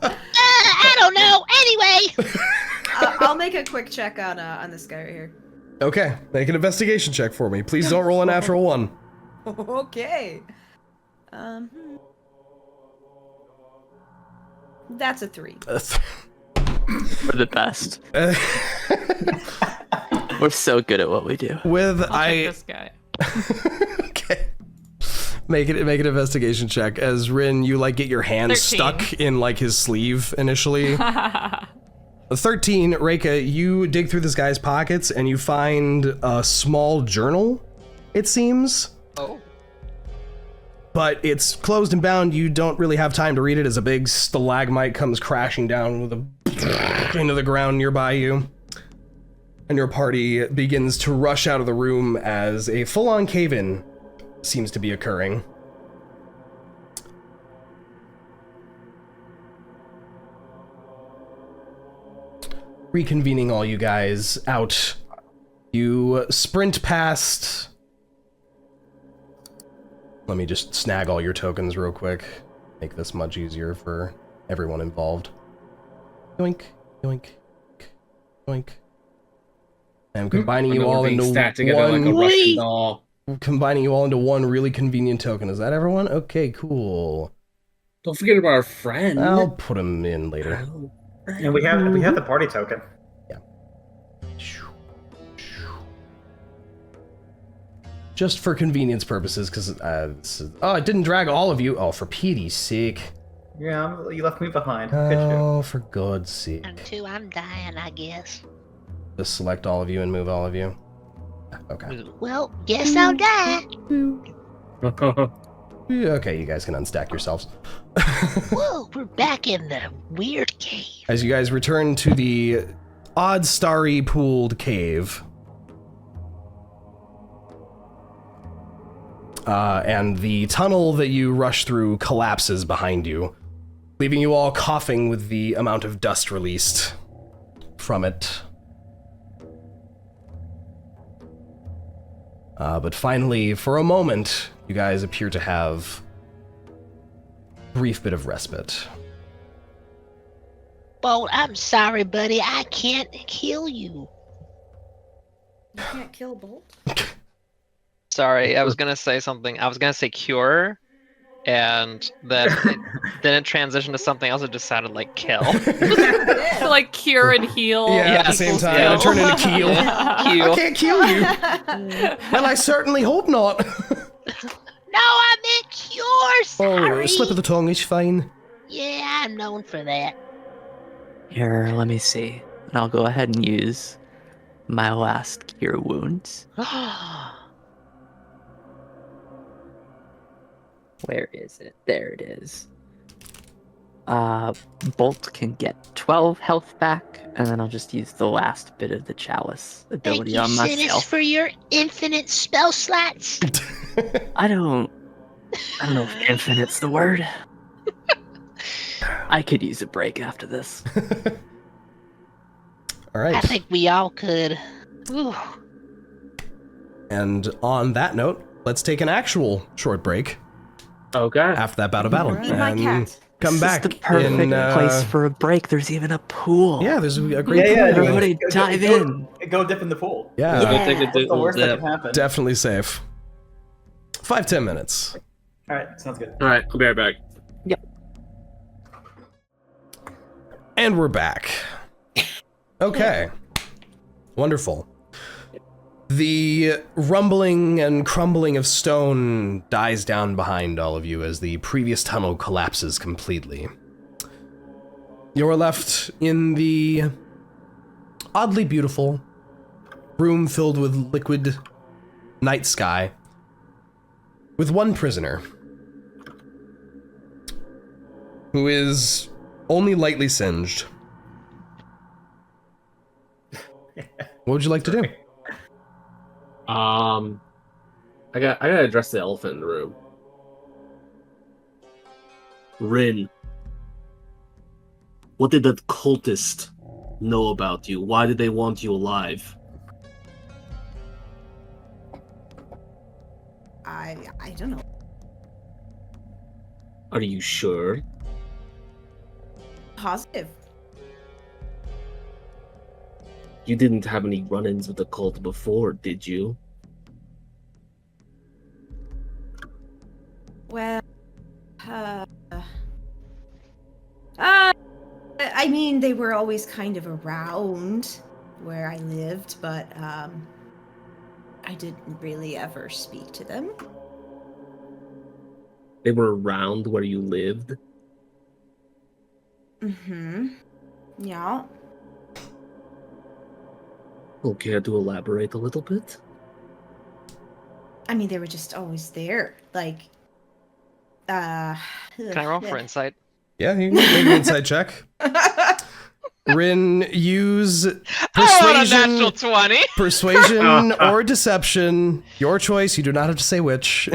I don't know. Anyway. I'll make a quick check on this guy right here. Okay, make an investigation check for me. Please don't roll a natural 1. Okay. That's a 3. We're the best. We're so good at what we do. With I'll check this guy. Okay. Make an investigation check as Rinn, you like get your hand 13. stuck in like his sleeve initially. 13, Reyka, you dig through this guy's pockets and you find a small journal, it seems. Oh. But it's closed and bound. You don't really have time to read it as a big stalagmite comes crashing down with a into the ground nearby you. And your party begins to rush out of the room as a full-on cave-in seems to be occurring. Reconvening all you guys out, you sprint past. Let me just snag all your tokens real quick. Make this much easier for everyone involved. Yoink, yoink, yoink. I'm combining you all into stacked together like a one. Russian doll. Combining you all into one really convenient token. Is that everyone? Okay, cool. Don't forget about our friend. I'll put him in later. and we have the party token. Just for convenience purposes, because it didn't drag all of you. Oh, for pity's sake. Yeah, you left me behind. Good shit. Oh, for God's sake. I'm dying, I guess. Just select all of you and move all of you. Okay. Well, guess I'll die. Okay, you guys can unstack yourselves. Whoa, we're back in the weird cave. As you guys return to the odd starry pooled cave. And the tunnel that you rush through collapses behind you, leaving you all coughing with the amount of dust released from it. But finally, for a moment, you guys appear to have a brief bit of respite. Bolt, I'm sorry, buddy. I can't kill you. You can't kill Bolt. Sorry, I was gonna say something. I was gonna say cure, and then it transitioned to something else. It just sounded like kill. So like cure and heal. Yeah, at the same equals time, kill. it turned into Keel. Kill. I can't kill you. Well, I certainly hope not. No, I meant cure. Sorry. Oh, slip of the tongue is fine. Yeah, I'm known for that. Here, let me see. And I'll go ahead and use my last cure wounds. Where is it? There it is. Bolt can get 12 health back, and then I'll just use the last bit of the chalice Thank ability you, on Synas, myself. for your infinite spell slots. I don't know if infinite's the word. I could use a break after this. All right. I think we all could. Ooh. And on that note, let's take an actual short break Okay. after that bout of battle. Feed my And cat. come This back is the perfect in, place for a break. There's even a pool. Yeah, there's a great Yeah, pool. Everybody dive in. Go dip in the pool. Yeah, Go take a What's the worst that dip. can happen? definitely safe. 5-10 minutes. All right, sounds good. All right, I'll be right back. And we're back. Okay. Wonderful. The rumbling and crumbling of stone dies down behind all of you as the previous tunnel collapses completely. You're left in the oddly beautiful room filled with liquid night sky with one prisoner who is only lightly singed. What would you like to do? I gotta address the elephant in the room. Rinn, what did that cultist know about you? Why did they want you alive? I don't know. Are you sure? Positive. You didn't have any run-ins with the cult before, did you? Well, I mean, they were always kind of around where I lived, but I didn't really ever speak to them. They were around where you lived? Mm-hmm. Yeah. Well, care to elaborate a little bit? I mean, they were just always there. Like, Can I roll for insight? Yeah, you can make an inside check. Rinn, use I want a natural persuasion, 20. persuasion or deception. Your choice. You do not have to say which.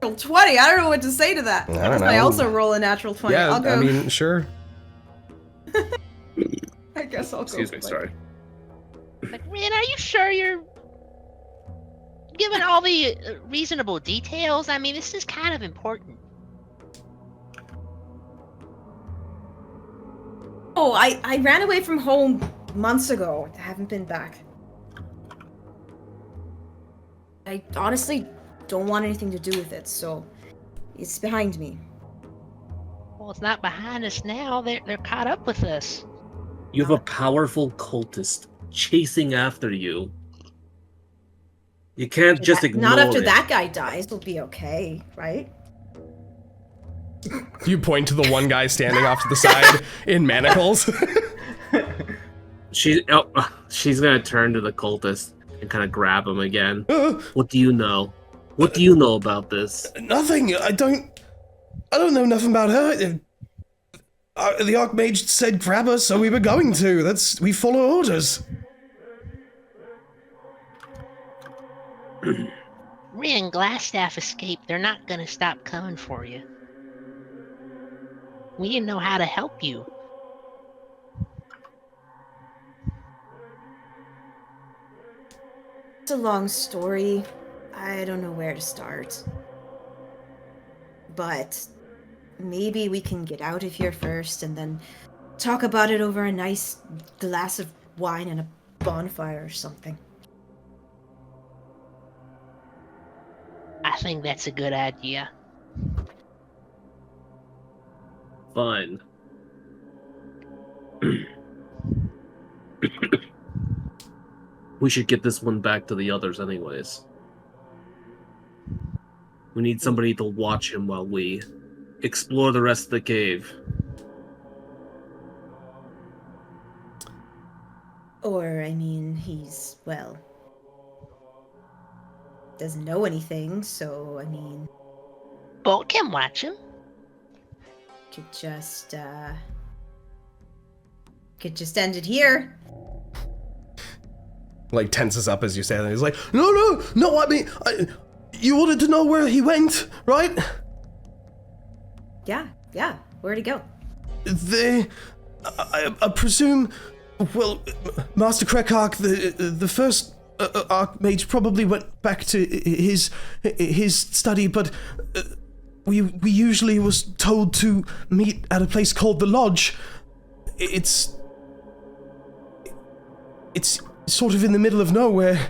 Natural 20. I don't know what to say to that. I don't I know. also roll a natural 20. Yeah, I'll go. I mean, sure. I guess I'll Excuse go. me, sorry. Like, Rinn, are you sure you're given all the reasonable details? I mean, this is kind of important. Oh, I ran away from home months ago. I haven't been back. I honestly don't want anything to do with it, so it's behind me. Well, it's not behind us now. They're caught up with us. You have a powerful cultist chasing after you. You can't just ignore Not after it. that guy dies, we'll be okay, right? You point to the one guy standing off to the side in manacles. She's gonna turn to the cultist. and kind of grab him again. What do you know? What do you know about this? Nothing. I don't know nothing about her. The Archmage said grab her, so we were going to. We follow orders. Rinn and Glassstaff escaped. They're not gonna stop coming for you. We didn't know how to help you. It's a long story. I don't know where to start. But maybe we can get out of here first and then talk about it over a nice glass of wine and a bonfire or something. I think that's a good idea. Fine. We should get this one back to the others anyways. We need somebody to watch him while we explore the rest of the cave. Or, I mean, he's, well, doesn't know anything, so, I mean... Bolt can watch him. Could just end it here. Like, tenses up as you say that. He's like, no, I mean, you wanted to know where he went, right? Yeah, where'd he go? I presume, well, Master Krekok, the first Archmage probably went back to his study, but we usually was told to meet at a place called the Lodge. It's sort of in the middle of nowhere.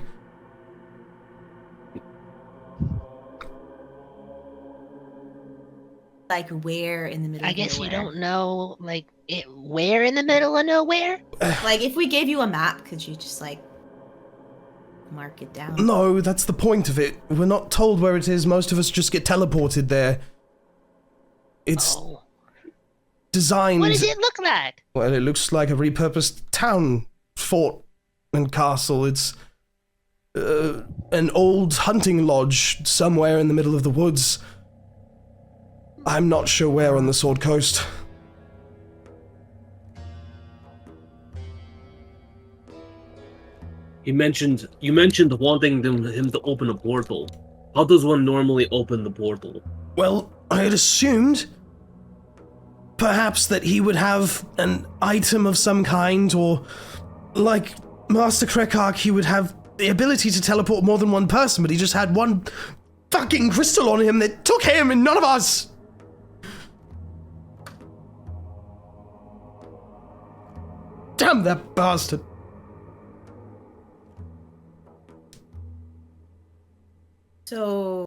Like, where in the middle I of guess nowhere? you don't know, like, where in the middle of nowhere? Like, if we gave you a map, could you just, like, mark it down? No, that's the point of it. We're not told where it is. Most of us just get teleported there. It's designed... What does it look like? Well, it looks like a repurposed town, fort, and castle. It's an old hunting lodge somewhere in the middle of the woods. I'm not sure where on the Sword Coast. You mentioned wanting him to open a portal. How does one normally open the portal? Well, I had assumed perhaps that he would have an item of some kind, or like Master Krekok, he would have the ability to teleport more than one person, but he just had one fucking crystal on him that took him and none of us. Damn that bastard. So,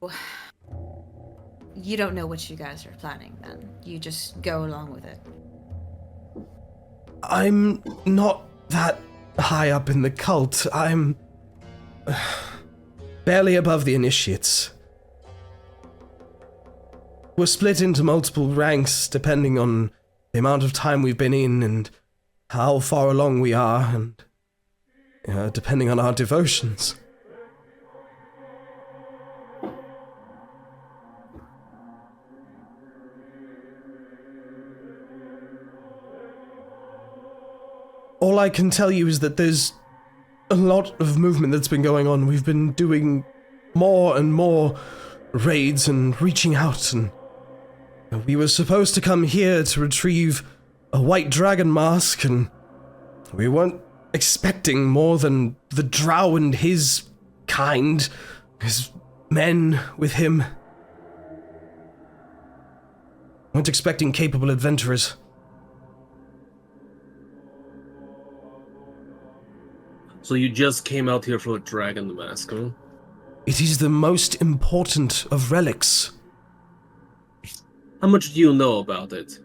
you don't know what you guys are planning, then? You just go along with it? I'm not that high up in the cult. I'm barely above the initiates. We're split into multiple ranks depending on the amount of time we've been in and how far along we are, and depending on our devotions. All I can tell you is that there's a lot of movement that's been going on. We've been doing more and more raids and reaching out, and we were supposed to come here to retrieve a white dragon mask, and we weren't expecting more than the drow and his kind, his men with him. Weren't expecting capable adventurers. So you just came out here for a dragon mask, huh? It is the most important of relics. How much do you know about it?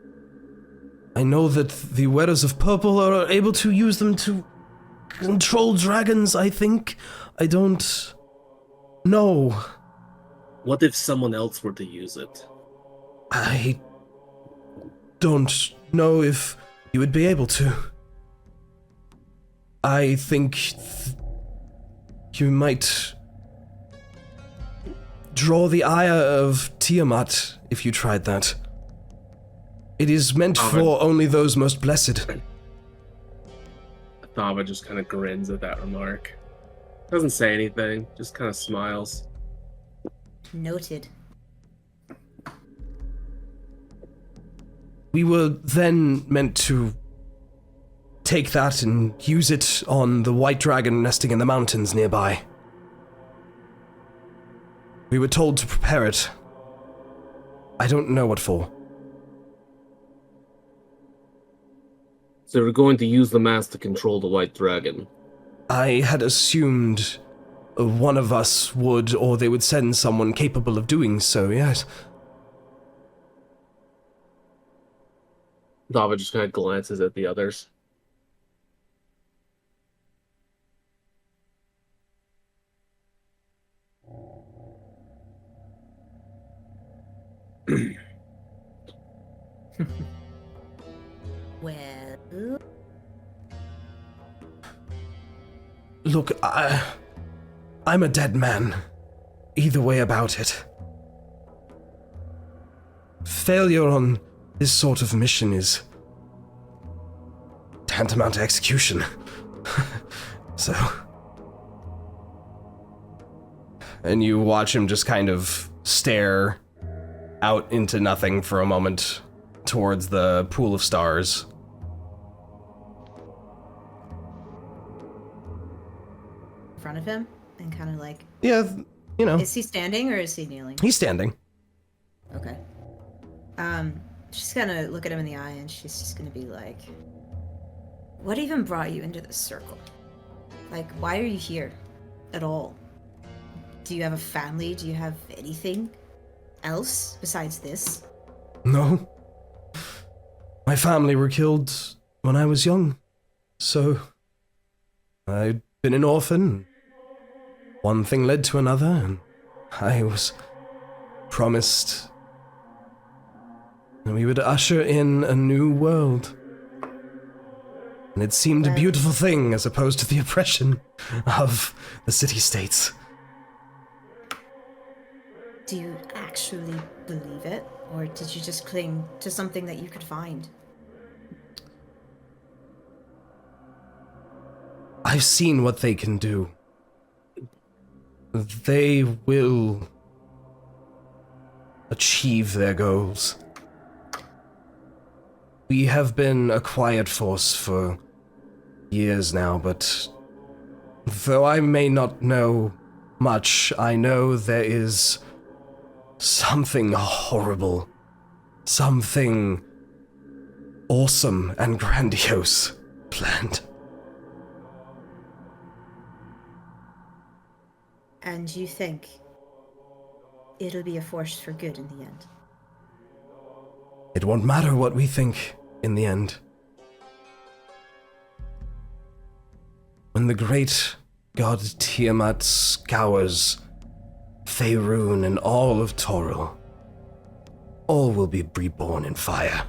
I know that the wearers of purple are able to use them to control dragons, I think. I don't know. What if someone else were to use it? I don't know if you would be able to. I think you might draw the ire of Tiamat if you tried that. It is meant for only those most blessed. Thava just kind of grins at that remark. Doesn't say anything, just kind of smiles. Noted. We were then meant to take that and use it on the white dragon nesting in the mountains nearby. We were told to prepare it. I don't know what for. So we're going to use the mask to control the white dragon. I had assumed one of us would, or they would send someone capable of doing so, yes. Thava just kind of glances at the others. Well... Look, I'm a dead man. Either way about it. Failure on this sort of mission is tantamount to execution. So... And you watch him just kind of stare out into nothing for a moment towards the pool of stars. In front of him? And kind of like... Yeah, you know. Is he standing or is he kneeling? He's standing. Okay. She's gonna look at him in the eye and she's just gonna be like... What even brought you into this circle? Like, why are you here? At all? Do you have a family? Do you have anything else besides this? No. My family were killed when I was young. So... I'd been an orphan. One thing led to another, and I was promised that we would usher in a new world. And it seemed a beautiful thing as opposed to the oppression of the city-states. Do you actually believe it? Or did you just cling to something that you could find? I've seen what they can do. They will achieve their goals. We have been a quiet force for years now, but though I may not know much, I know there is something horrible, something awesome and grandiose planned. And you think it'll be a force for good in the end? It won't matter what we think in the end. When the great god Tiamat scours Faerun and all of Toril, all will be reborn in fire.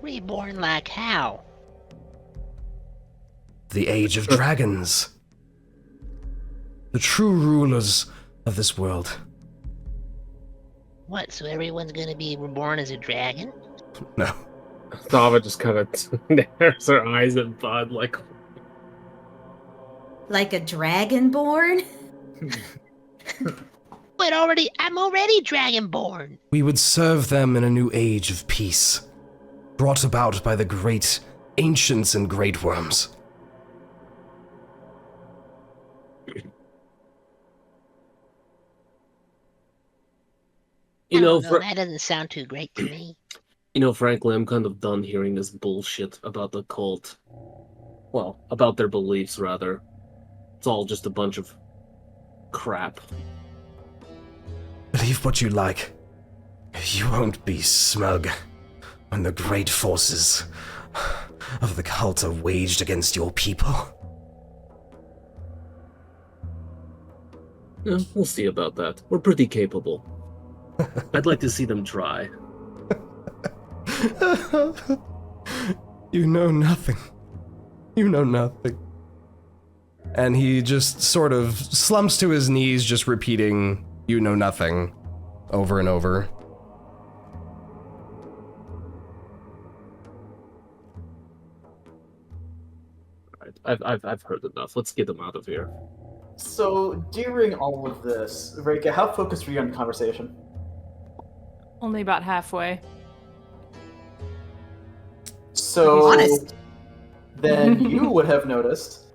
Reborn like how? The Age of Dragons. The true rulers of this world. What, so everyone's gonna be reborn as a dragon? No. Thava just kind of narrows her eyes at Bud, like... Like a dragonborn? But I'm already dragonborn. We would serve them in a new age of peace, brought about by the great ancients and great worms. You know, that doesn't sound too great to me. You know, frankly, I'm kind of done hearing this bullshit about the cult. Well, about their beliefs, rather. It's all just a bunch of crap. Believe what you like. You won't be smug when the great forces of the cult are waged against your people. Yeah, we'll see about that. We're pretty capable. I'd like to see them try. You know nothing. You know nothing. And he just sort of slumps to his knees, just repeating, "You know nothing," over and over. I've heard enough. Let's get them out of here. So, during all of this, Reyka, how focused were you on the conversation? Only about halfway. So, Honest. then you would have noticed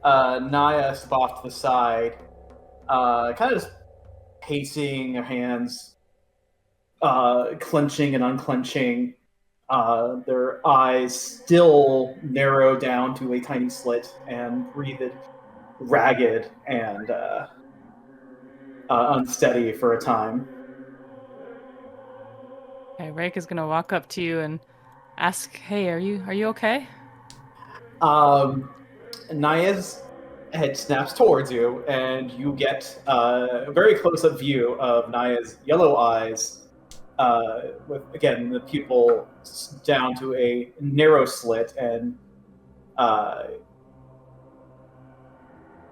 Niah off to the side, kind of just pacing her hands, clenching and unclenching, their eyes still narrow down to a tiny slit and breathed ragged and unsteady for a time. Okay, Reyka's gonna walk up to you and ask, "Hey, are you okay?" Niah's head snaps towards you, and you get a very close-up view of Niah's yellow eyes, with, again, the pupil down to a narrow slit, and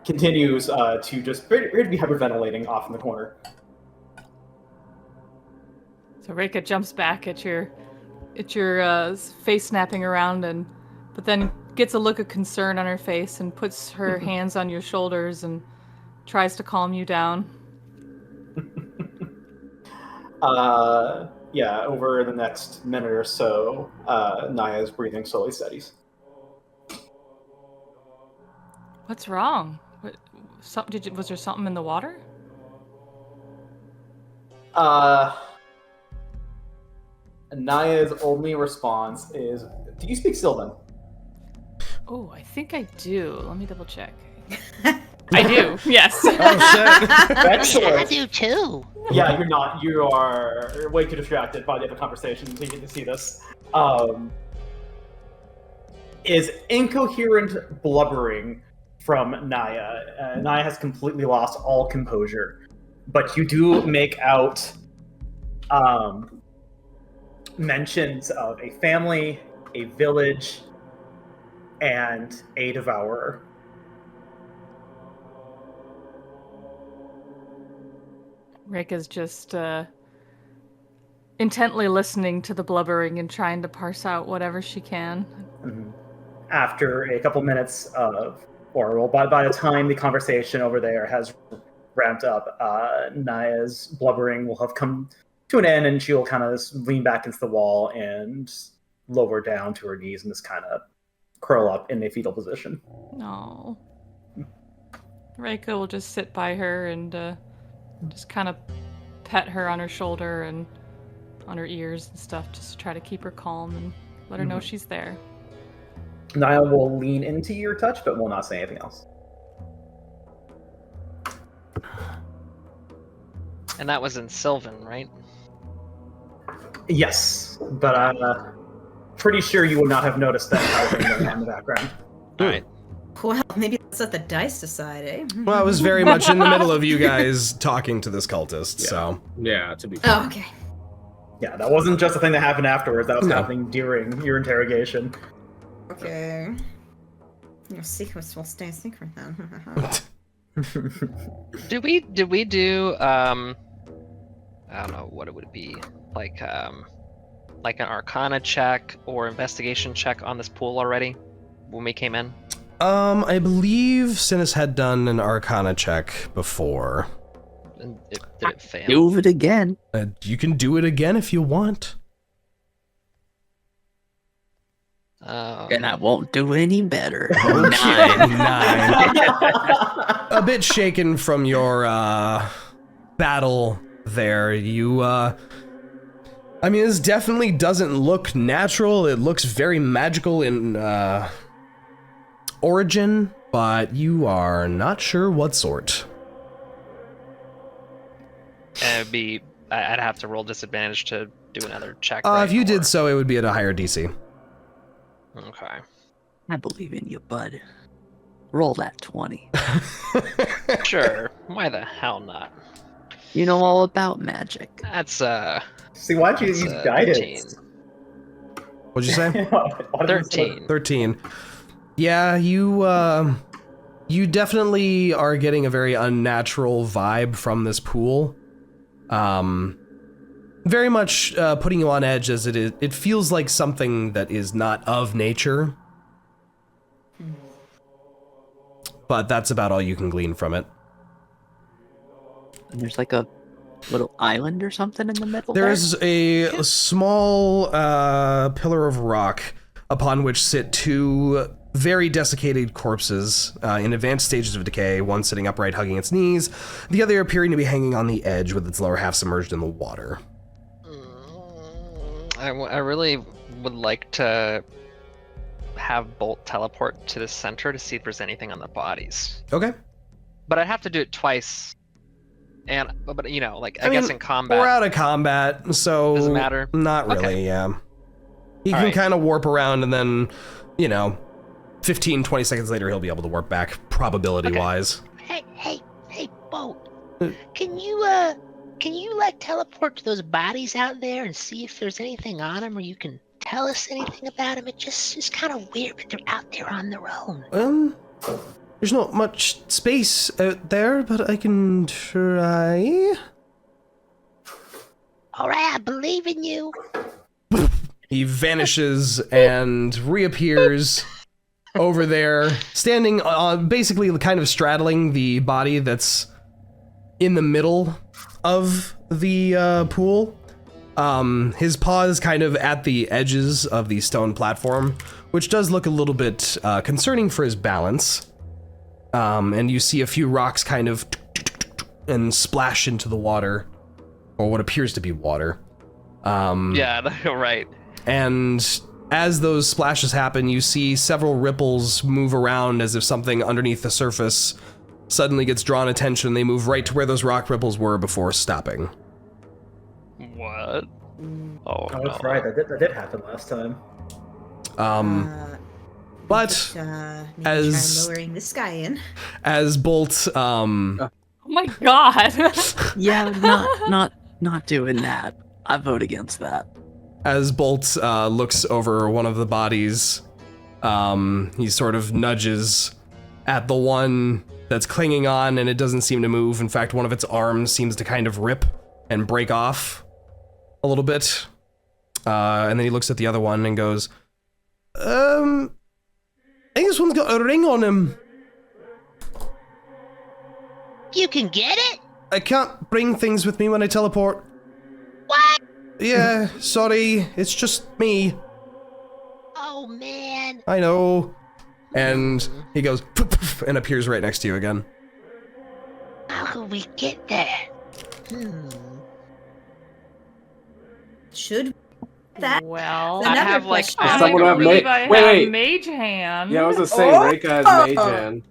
continues to just appear to be hyperventilating off in the corner. So Reyka jumps back at your face snapping around, but then gets a look of concern on her face and puts her hands on your shoulders and tries to calm you down. Yeah, over the next minute or so, Niah's breathing slowly steadies. What's wrong? Was there something in the water? Niah's only response is, "Do you speak Sylvan?" Oh, I think I do. Let me double check. I do. Yes. Oh shit! I Excellent. do too. Yeah, you're not. You are way too distracted by the other conversation to get to see this. Is incoherent blubbering from Niah. Niah has completely lost all composure, but you do make out mentions of a family, a village, and a devourer. Reyka's just intently listening to the blubbering and trying to parse out whatever she can. Mm-hmm. After a couple minutes of, by the time the conversation over there has ramped up, Niah's blubbering will have come to an end, and she'll kind of lean back against the wall and lower down to her knees and just kind of curl up in a fetal position. No. Reyka will just sit by her and just kind of pet her on her shoulder and on her ears and stuff, just to try to keep her calm and let her know she's there. Niah will lean into your touch, but will not say anything else. And that was in Sylvan, right? Yes, but I'm pretty sure you would not have noticed that going on in the background. All right. Well, maybe let's let the dice decide, eh? Well, I was very much in the middle of you guys talking to this cultist, so... Yeah, to be fair. Oh, okay. Yeah, that wasn't just a thing that happened afterwards. That was happening during your interrogation. Okay. Your secrets will stay a secret then. Did we do I don't know, what would it be? Like an Arcana check or investigation check on this pool already when we came in? I believe Synas had done an Arcana check before. And did it fail? Do it again. You can do it again if you want. And I won't do any better. 9. A bit shaken from your battle there. You, I mean, this definitely doesn't look natural. It looks very magical in origin, but you are not sure what sort. I'd have to roll disadvantage to do another check. Right? If you did so, it would be at a higher DC. Okay. I believe in you, bud. Roll that 20. Sure. Why the hell not? You know all about magic. That's See, why'd you use guidance? 15. What'd you say? 13. 13. Yeah, you definitely are getting a very unnatural vibe from this pool. Very much putting you on edge as it is. It feels like something that is not of nature. But that's about all you can glean from it. And there's like a little island or something in the middle. There's a small pillar of rock upon which sit two very desiccated corpses in advanced stages of decay, one sitting upright hugging its knees, the other appearing to be hanging on the edge with its lower half submerged in the water. I really would like to have Bolt teleport to the center to see if there's anything on the bodies. Okay. But I'd have to do it twice. But you know, like I guess in combat. We're out of combat, so doesn't matter. Not really, Okay. yeah. He All can right. kind of warp around and then, 15, 20 seconds later he'll be able to warp back, probability-wise. Hey, Boat. Can you like teleport to those bodies out there and see if there's anything on them, or you can tell us anything about them? It's kind of weird that they're out there on their own. There's not much space out there, but I can try. All right, I believe in you. He vanishes and reappears over there, standing basically kind of straddling the body that's in the middle of the pool. His paw is kind of at the edges of the stone platform, which does look a little bit concerning for his balance. And you see a few rocks kind of and splash into the water, or what appears to be water. Yeah, right. And as those splashes happen, you see several ripples move around as if something underneath the surface suddenly gets drawn attention. They move right to where those rock ripples were before stopping. What? Oh, no. That's right. That did happen last time. But maybe as- try lowering this guy in. As Bolt, Oh my god. Yeah, not doing that. I vote against that. as Bolt looks over one of the bodies, he sort of nudges at the one that's clinging on, and it doesn't seem to move. In fact, one of its arms seems to kind of rip and break off a little bit. And then he looks at the other one and goes, I think this one's got a ring on him. You can get it? I can't bring things with me when I teleport. What? Yeah, sorry, it's just me. Oh, man. I know. And he goes, "Poof, poof," and appears right next to you again. How can we get that? Should that? Well, Another I have like question. Someone I have believe ma- I wait, have wait. mage hand. Yeah, I was gonna say Reyka has mage hand.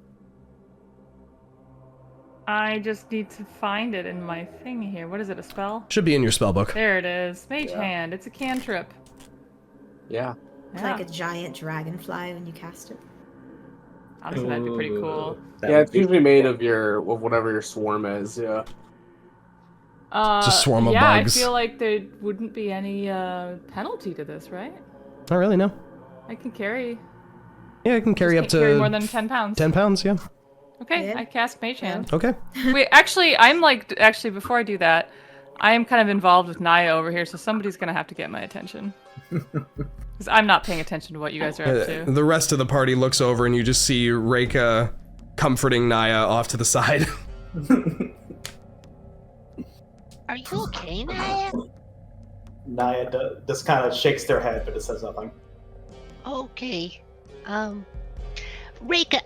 I just need to find it in my thing here. What is it, a spell? Should be in your spellbook. There it is. Mage hand. It's a cantrip. Yeah. It's like a giant dragonfly when you cast it. Honestly, that'd be pretty cool. Yeah, it's usually made of whatever your swarm is. Yeah. It's a swarm of yeah, bugs. I feel like there wouldn't be any penalty to this, right? Not really, no. I can carry. Yeah, I can carry Just up can't carry to more than 10 pounds. 10 pounds, yeah. Okay, Yeah. I cast mage hand. Okay. Wait, actually, before I do that, I am kind of involved with Niah over here, so somebody's gonna have to get my attention. Because I'm not paying attention to what you guys are up to. The rest of the party looks over and you just see Reyka comforting Niah off to the side. Are you okay, Niah? Niah just kind of shakes their head, but it says nothing. Okay. Reyka,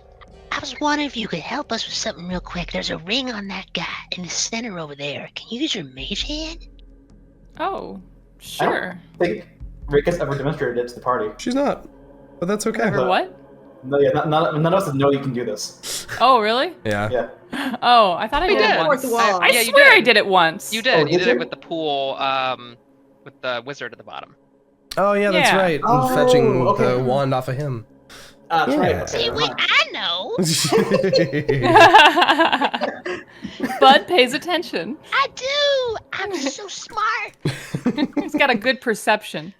I was wondering if you could help us with something real quick. There's a ring on that guy in the center over there. Can you use your mage hand? Oh, sure. I don't think Reyka's ever demonstrated it to the party. She's not, but that's okay. Or what? No, yeah, none of us know you can do this. Oh, really? Yeah. Yeah. Oh, I thought I did it did. once. Fourth wall. I Yeah, you swear did. I did it once. You did. Oh, you did did you? it with the pool, with the wizard at the bottom. Oh, yeah, that's Yeah. right. Oh, Fetching okay. the wand off of him. That's Yeah. right. See, wait, I know. Bud pays attention. I do. I'm so smart. He's got a good perception.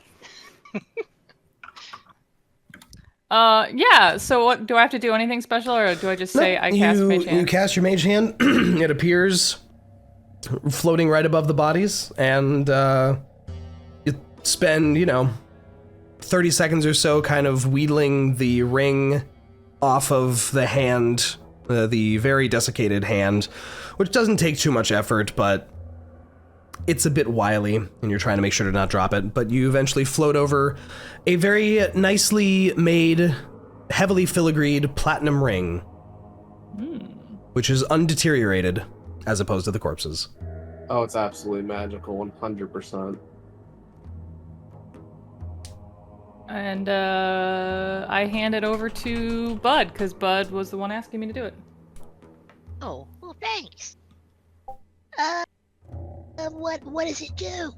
Yeah. So what do I have to do? Anything special, or do I just say I cast Mage Hand? You cast your Mage Hand. It appears floating right above the bodies, and you spend 30 seconds or so kind of wheedling the ring off of the hand, the very desiccated hand, which doesn't take too much effort, but it's a bit wily, and you're trying to make sure to not drop it. But you eventually float over a very nicely made, heavily filigreed platinum ring, which is undeteriorated as opposed to the corpses. Oh, it's absolutely magical, 100%. And I hand it over to Bud, because Bud was the one asking me to do it. Oh, well, thanks. What does it do?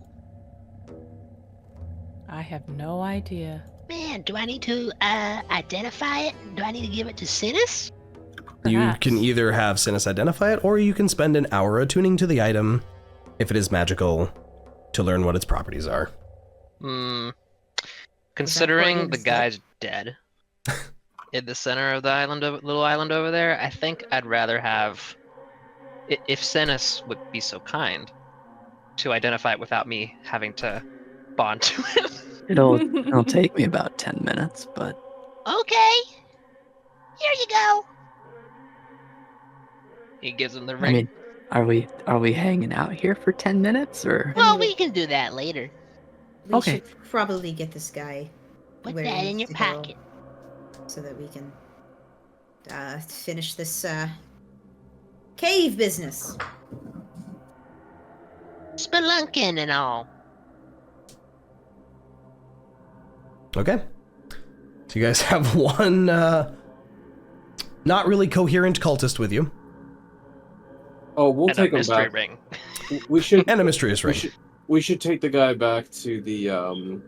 I have no idea. Man, do I need to identify it? Do I need to give it to Synas? You Perhaps. can either have Synas identify it, or you can spend an hour attuning to the item, if it is magical, to learn what its properties are. Considering the guy's dead in the center of the island, little island over there, I think I'd rather have, if Synas would be so kind, to identify it without me having to bond to it. It'll take me about 10 minutes, but Okay. Here you go. He gives him the ring. I mean, are we hanging out here for 10 minutes or? Well, we can do that later. We Okay. should probably get this guy Put where he that in needs your to go pocket. so that we can finish this cave business. Spelunking and all. Okay. So you guys have one not really coherent cultist with you. Oh, we'll And take a him mystery back. ring. We should. And a mysterious ring. We should take the guy back to the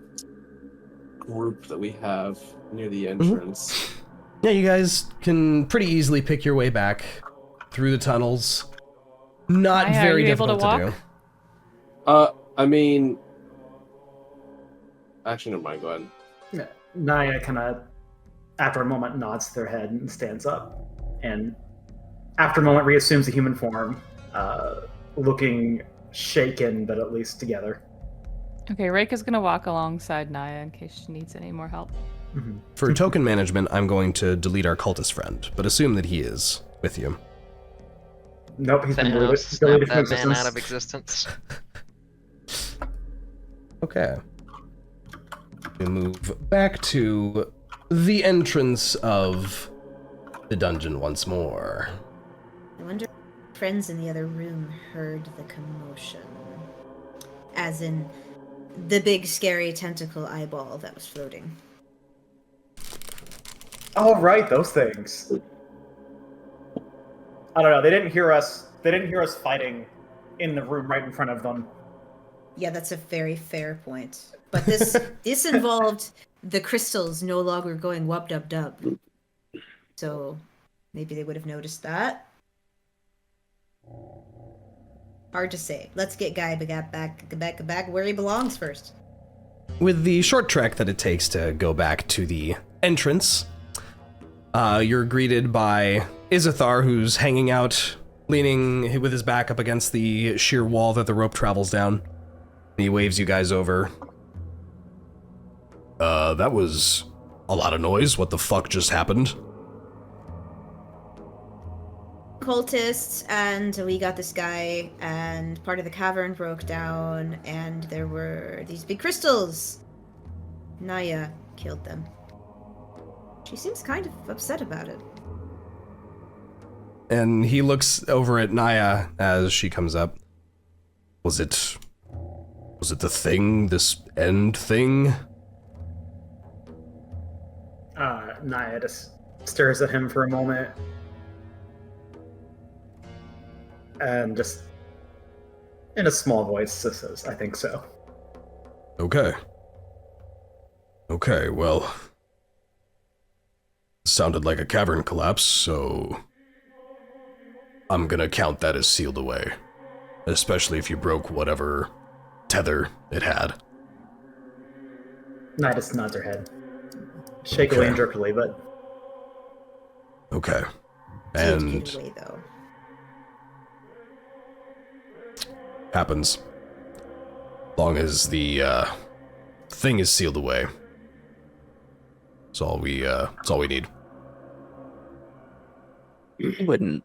group that we have near the entrance. Yeah, you guys can pretty easily pick your way back through the tunnels. Not Niah, very are you able difficult to to walk? do. I mean, actually, never mind. Go ahead. Niah kind of, after a moment, nods their head and stands up. And after a moment, reassumes a human form, looking shaken, but at least together. Okay, Reyka's gonna walk alongside Niah in case she needs any more help. Mm-hmm. For token management, I'm going to delete our cultist friend, but assume that he is with you. Nope, he's been Thanos snapped deleted from that man existence. out of existence. Okay. We move back to the entrance of the dungeon once more. I wonder if friends in the other room heard the commotion. As in the big scary tentacle eyeball that was floating. Oh, right, those things. I don't know. They didn't hear us. They didn't hear us fighting in the room right in front of them. Yeah, that's a very fair point. But this this involved the crystals no longer going wub dub dub. So maybe they would have noticed that. Hard to say. Let's get Guy back where he belongs first. With the short trek that it takes to go back to the entrance, you're greeted by Izithar, who's hanging out, leaning with his back up against the sheer wall that the rope travels down. He waves you guys over. That was a lot of noise. What the fuck just happened? Cultists, and we got this guy, and part of the cavern broke down, and there were these big crystals. Niah killed them. She seems kind of upset about it. And he looks over at Niah as she comes up. Was it the thing, this end thing? Niah just stares at him for a moment. And just, in a small voice, just says, I think so. Okay. Okay, well... Sounded like a cavern collapse, so... I'm gonna count that as sealed away. Especially if you broke whatever tether it had. Niah just nods her head. shakily and jerkily, but... Okay. Can't And get away, though. happens. Long as the thing is sealed away. That's all we need. You wouldn't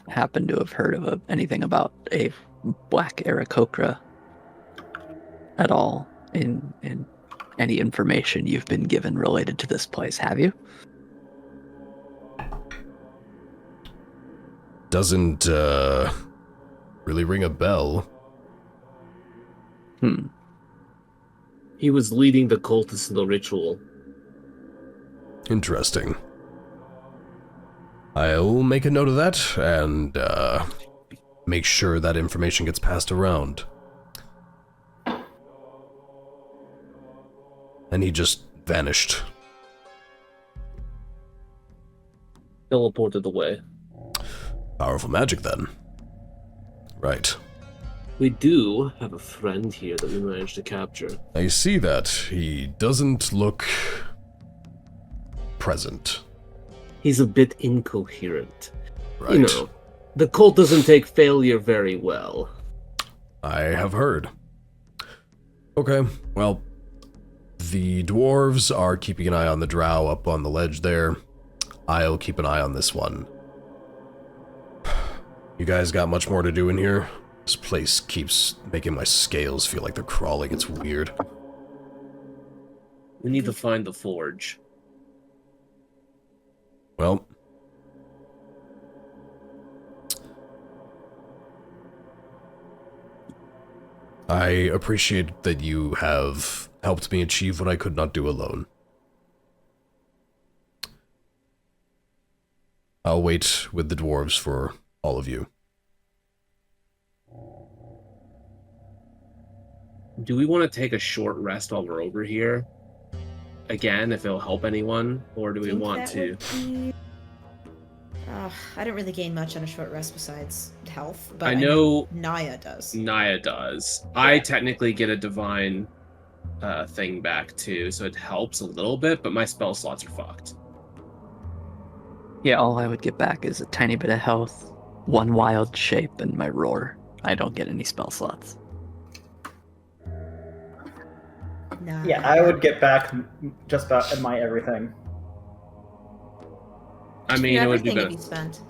happen to have heard of anything about a black Aarakocra at all in any information you've been given related to this place, have you? Doesn't really ring a bell. He was leading the cultists in the ritual. Interesting. I'll make a note of that and make sure that information gets passed around. And he just vanished. Teleported away. Powerful magic, then. Right. We do have a friend here that we managed to capture. I see that. He doesn't look present. He's a bit incoherent. Right. You know, the cult doesn't take failure very well. I have heard. Okay, well, the dwarves are keeping an eye on the drow up on the ledge there. I'll keep an eye on this one. You guys got much more to do in here? This place keeps making my scales feel like they're crawling. It's weird. We need to find the forge. Well, I appreciate that you have helped me achieve what I could not do alone. I'll wait with the dwarves for all of you. Do we want to take a short rest while we're over here? Again, if it'll help anyone, or do we want to? I don't really gain much on a short rest besides health, but I know Niah does. Niah does. I technically get a divine thing back too, so it helps a little bit, but my spell slots are fucked. Yeah, all I would get back is a tiny bit of health, one wild shape, and my roar. I don't get any spell slots. Nah. Yeah, I would get back just about my everything. I mean, it would be better. You spent.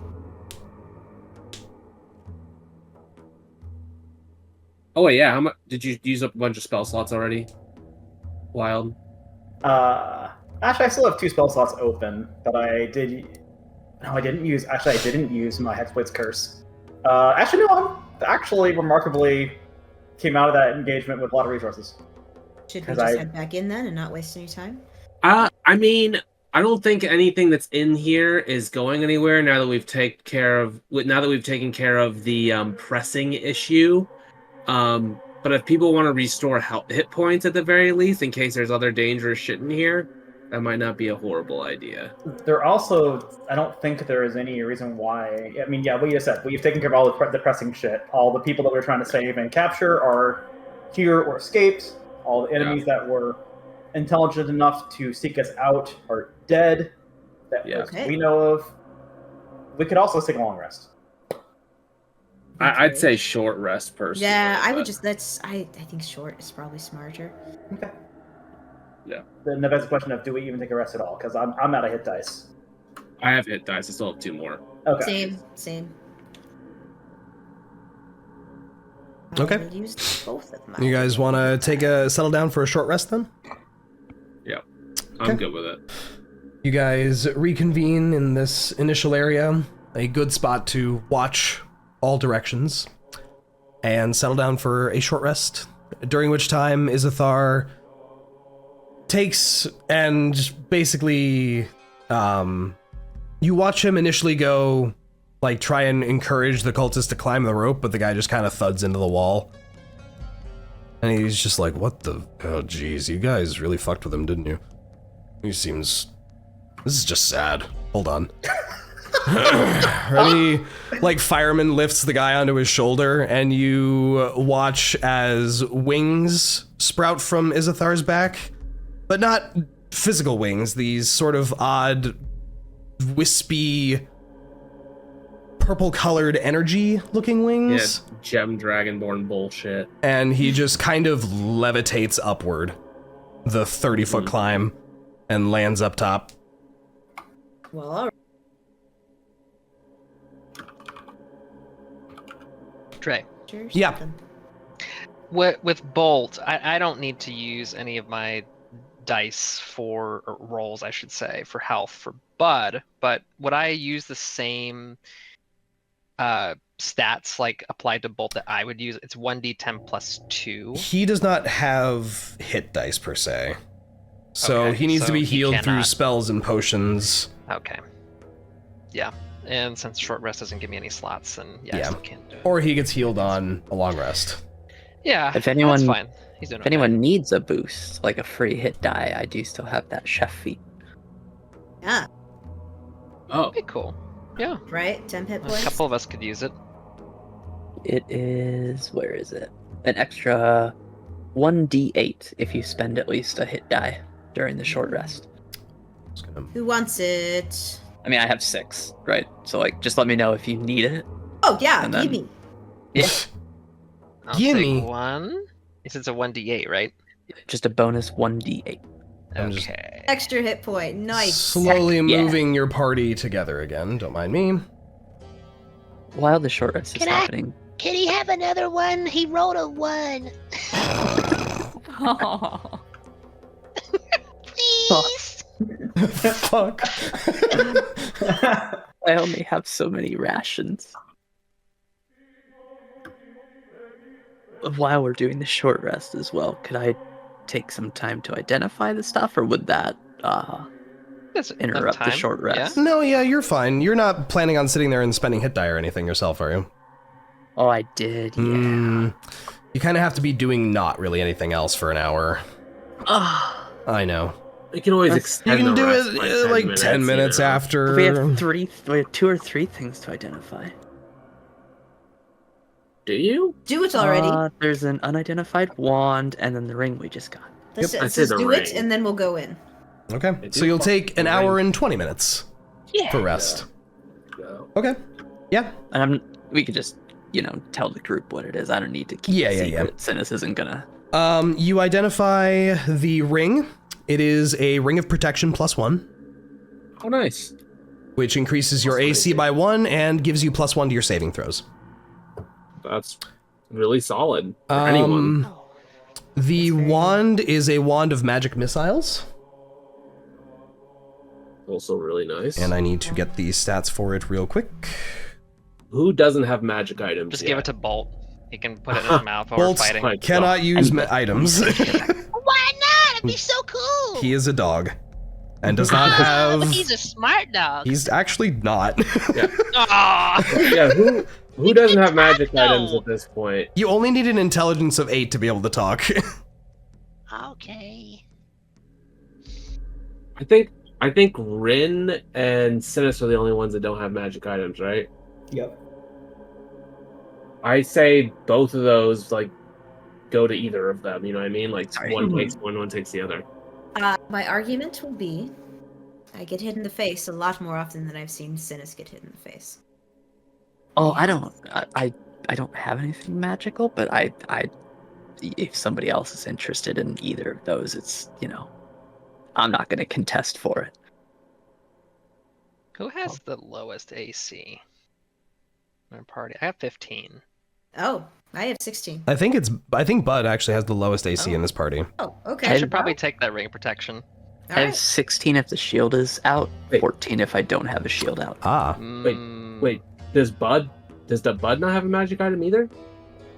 Oh wait, yeah. How much did you use up a bunch of spell slots already? Wyld. Actually, I still have 2 spell slots open, but I did. No, I didn't use. Actually, I didn't use my Hexblade's Curse. Actually, no. I'm remarkably came out of that engagement with a lot of resources. Should we just head back in then and not waste any time? I mean, I don't think anything that's in here is going anywhere now that we've taken care of the pressing issue. But if people want to restore hit points at the very least, in case there's other dangerous shit in here, that might not be a horrible idea. There also, I don't think there is any reason why. I mean, yeah, what you just said. We've taken care of all the pressing shit. All the people that we're trying to save and capture are here or escaped. All the enemies that were intelligent enough to seek us out are dead. That we know of. We could also take a long rest. I'd say short rest personally. Yeah, I would just. I think short is probably smarter. Okay. Yeah. Then that's a question of, do we even take a rest at all? Because I'm out of hit dice. I have hit dice. I still have 2 more. Okay. Same. Okay. Used both of them. You guys want to settle down for a short rest then? Yeah, I'm good with it. You guys reconvene in this initial area, a good spot to watch all directions, and settle down for a short rest, during which time Izithar takes and basically, you watch him initially go, like, try and encourage the cultist to climb the rope, but the guy just kind of thuds into the wall. And he's just like, what the... Oh, geez, you guys really fucked with him, didn't you? He seems... This is just sad. Hold on. And he, like, fireman lifts the guy onto his shoulder, and you watch as wings sprout from Izithar's back, but not physical wings, these sort of odd, wispy, purple-colored energy-looking wings. Yeah, gem dragonborn bullshit. And he just kind of levitates upward the 30-foot climb and lands up top. Well, all right. Dre. Yeah. With Bolt, I don't need to use any of my dice for or rolls, I should say, for health for Bud, but would I use the same stats like applied to Bolt that I would use? It's 1d10 plus 2. He does not have hit dice per se. So Okay, he needs to be he healed through cannot. spells and potions. Okay. Yeah. And since short rest doesn't give me any slots, then I still can't do it. Or he gets healed on a long rest. Yeah, If anyone, that's fine. He's doing if anyone needs a boost, like a free hit die, I do still have that chef feat. Yeah. Oh. Okay, cool. Yeah. Right? 10 hit A points? couple of us could use it. It is, where is it? An extra 1d8 if you spend at least a hit die during the short rest. Who wants it? I mean, I have 6, right? So, like, just let me know if you need it. Oh, yeah, And give then- me. Yeah, I'll Gimme. take one. It's a 1d8, right? just a bonus 1d8. I'm just Okay. Extra hit point. Nice. slowly Heck yeah. moving your party together again. Don't mind me. While the short rest is Can I- happening, Can he have another one? He rolled a 1. Oh. Please. Fuck. I only have so many rations. While we're doing the short rest as well, could I take some time to identify the stuff, or would that That's enough interrupt the time, short rest? No, yeah, you're fine. You're not planning on sitting there and spending hit die or anything yourself, are you? Oh, I did, yeah. You kind of have to be doing not really anything else for an hour. Ah, I know. You can always You extend can the do rest it by 10 minutes you know? after. we have 2 or 3 things to identify. Do you? Do it already. There's an unidentified wand, and then the ring we just got. Let's, I'd let's say just the do it, ring. and then we'll go in. Okay, do so you'll fuck take an the hour ring. and 20 minutes Yeah. for rest. Go. Okay. Yeah. And we could just, tell the group what it is. I don't need to keep Yeah, it yeah, secret. Synas isn't gonna. You identify the ring. It is a ring of protection +1, Oh, nice. which increases your That's AC amazing. by 1 and gives you +1 to your saving throws. That's really solid for anyone. The wand is a wand of magic missiles, Also really nice. and I need to get the stats for it real quick. Who doesn't have magic items Just yet? give it to Bolt. He can put it in his mouth while we're Bolt fighting. Like, cannot use items. Why not? It'd be so cool. He is a dog and does not Oh, but have. he's a smart dog. He's actually not. Aw! Yeah, who doesn't have magic No. items at this point? You only need an intelligence of 8 to be able to talk. Okay. I think Rinn and Synas are the only ones that don't have magic items, right? Yep. I say both of those go to either of them. You know what I mean? Like Sorry. one takes one takes the other. My argument will be, I get hit in the face a lot more often than I've seen Synas get hit in the face. Oh, I don't have anything magical, but I if somebody else is interested in either of those, it's I'm not going to contest for it. Who has the lowest AC? My party. I have 15. Oh, I have 16. I think Bud actually has the lowest AC in this party. Oh, I okay. should probably take that ring of protection. All I have right. 16 if the shield is out, Wait. 14 if I don't have a shield out. Ah. Mm, Wait, does the Bud not have a magic item either?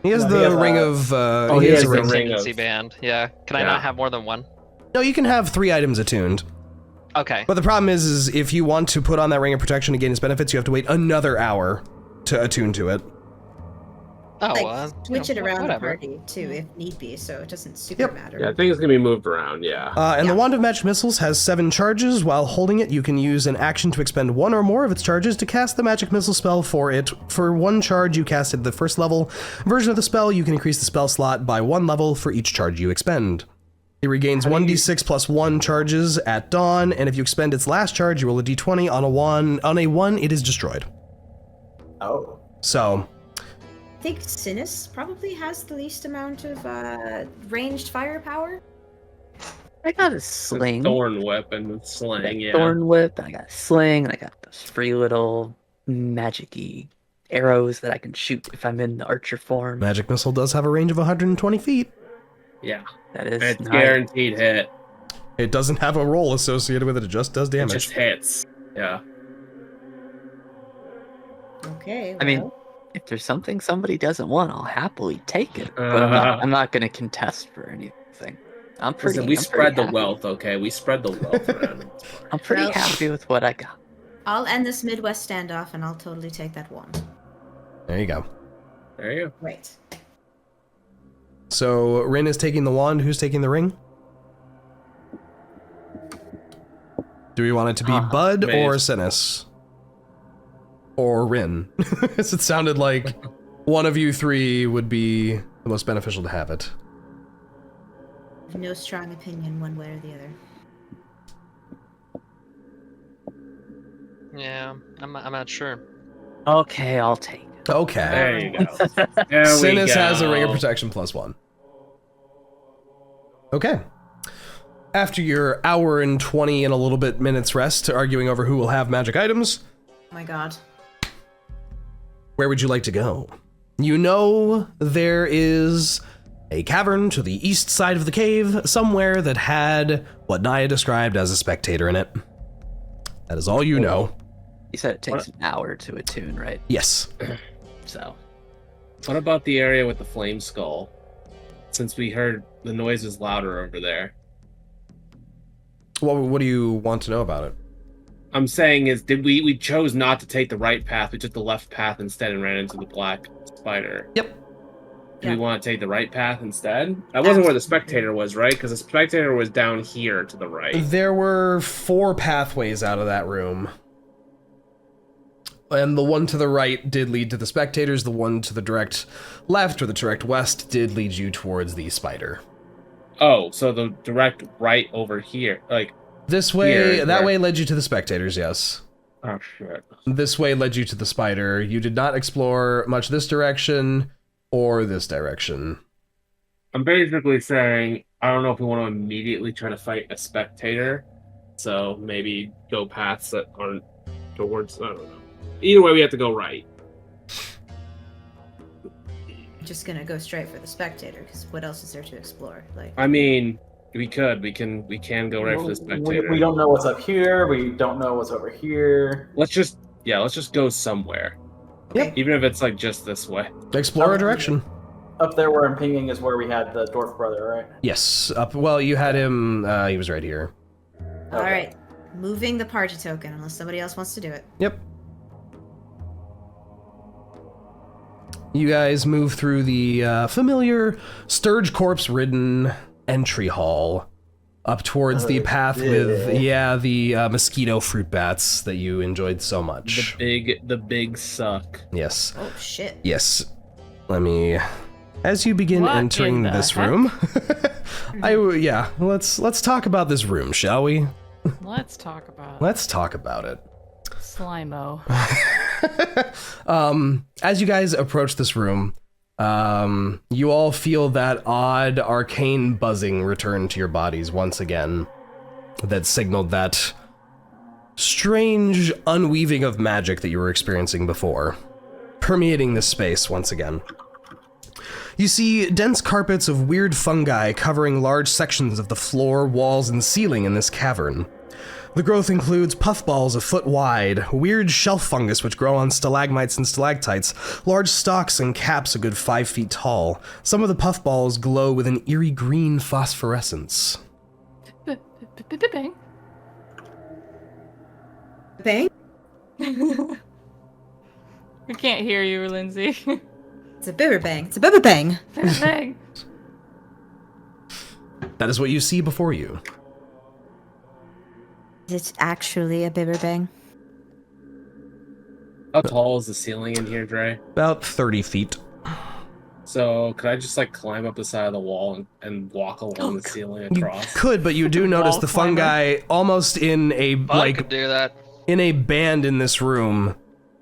He has No, he the has, ring of. he he has has a the ring. ring. contingency band. Yeah. Can I Yeah. not have more than one? No, you can have 3 items attuned. Okay. But the problem is if you want to put on that ring of protection to gain its benefits, you have to wait another hour to attune to it. Oh, Like, switch it around the whatever. party too, if need be, so it doesn't super Yep. matter. Yeah, I think it's gonna be moved around. Yeah. And Yeah. the Wand of Magic Missiles has 7 charges. While holding it, you can use an action to expend 1 or more of its charges to cast the Magic Missile spell for it. For 1 charge you casted the first level version of the spell, you can increase the spell slot by 1 level for each charge you expend. It regains 1d6 plus 1 charges at dawn, and if you expend its last charge, you roll a d20. On a 1, it is destroyed. Oh. So, I think Synas probably has the least amount of ranged firepower. I got a sling. Thorn whip and sling, yeah. Thorn whip, and I got a sling, and I got those free little magic-y arrows that I can shoot if I'm in the archer form. magic missile does have a range of 120 feet. Yeah. That is It's nice. guaranteed hit. It doesn't have a roll associated with it, it just does It damage. just hits. Yeah. Okay. I mean, well, if there's something somebody doesn't want, I'll happily take it. But I'm not going to contest for anything. I'm pretty. Listen, we I'm spread pretty the happy. wealth, okay? We spread the wealth around. In this party. I'm pretty Well- happy with what I got. I'll end this Midwest standoff, and I'll totally take that one. There you go. There you go. Right. So, Rinn is taking the wand. Who's taking the ring? Do we want it to be Bud Maze. or Synas? Or Rinn? As it sounded like one of you three would be the most beneficial to have it. I have no strong opinion one way or the other. Yeah, I'm not sure. Okay, I'll take it. Okay. There you go. There we Synas go. has a ring of protection plus 1. Okay. After your hour and 20 and a little bit minutes rest arguing over who will have magic items, Oh my god. where would you like to go? You know there is a cavern to the east side of the cave somewhere that had what Niah described as a spectator in it. That is all you know. You said it takes an hour to attune, right? Yes. So, What about the area with the flame skull? Since we heard the noise was louder over there. What do you want to know about it? I'm saying is, did we chose not to take the right path, we took the left path instead and ran into the black spider. Yep. Do we want to take the right path instead? That wasn't where the spectator was, right? Because the spectator was down here to the right. There were 4 pathways out of that room. And the one to the right did lead to the spectators. The one to the direct left or the direct west did lead you towards the spider. Oh, so the direct right over here, like This way, Here, that where? way led you to the spectators, yes. oh shit. This way led you to the spider. You did not explore much this direction or this direction. I'm basically saying I don't know if we want to immediately try to fight a spectator, so maybe go paths that aren't towards. I don't know. Either way, we have to go right. Just gonna go straight for the spectator, because what else is there to explore? Like, I mean, we can go right for the spectator. We don't know what's up here. We don't know what's over here. Let's just go somewhere. Yep. Even if it's like just this way. Explore a direction. Up there where I'm pinging is where we had the dwarf brother, right? Yes. Up. Well, you had him. He was right here. all right, moving the party token, unless somebody else wants to do it. Yep. You guys move through the familiar Sturge corpse-ridden entry hall up towards the path with, the mosquito fruit bats that you enjoyed so much. The big suck. Yes. Oh shit. Yes. Let me... As you begin What entering in the this heck? room... let's talk about this room, shall we? Let's talk about Let's talk about it. Slimo. As you guys approach this room, you all feel that odd arcane buzzing return to your bodies once again that signaled that strange unweaving of magic that you were experiencing before, permeating this space once again. You see dense carpets of weird fungi covering large sections of the floor, walls, and ceiling in this cavern. The growth includes puffballs a foot wide, weird shelf fungus which grow on stalagmites and stalactites, large stalks and caps a good 5 feet tall. Some of the puffballs glow with an eerie green phosphorescence. Bang. Bang? We can't hear you, Lindsay. It's a bibber bang. It's a bibber bang. Bang. That is what you see before you. Is it actually a bibber bang? How tall is the ceiling in here, Dre? About 30 feet. So could I just like climb up the side of the wall and walk along the ceiling You across? could, but you do notice Wall the fungi almost in a I could do that. in a band in this room.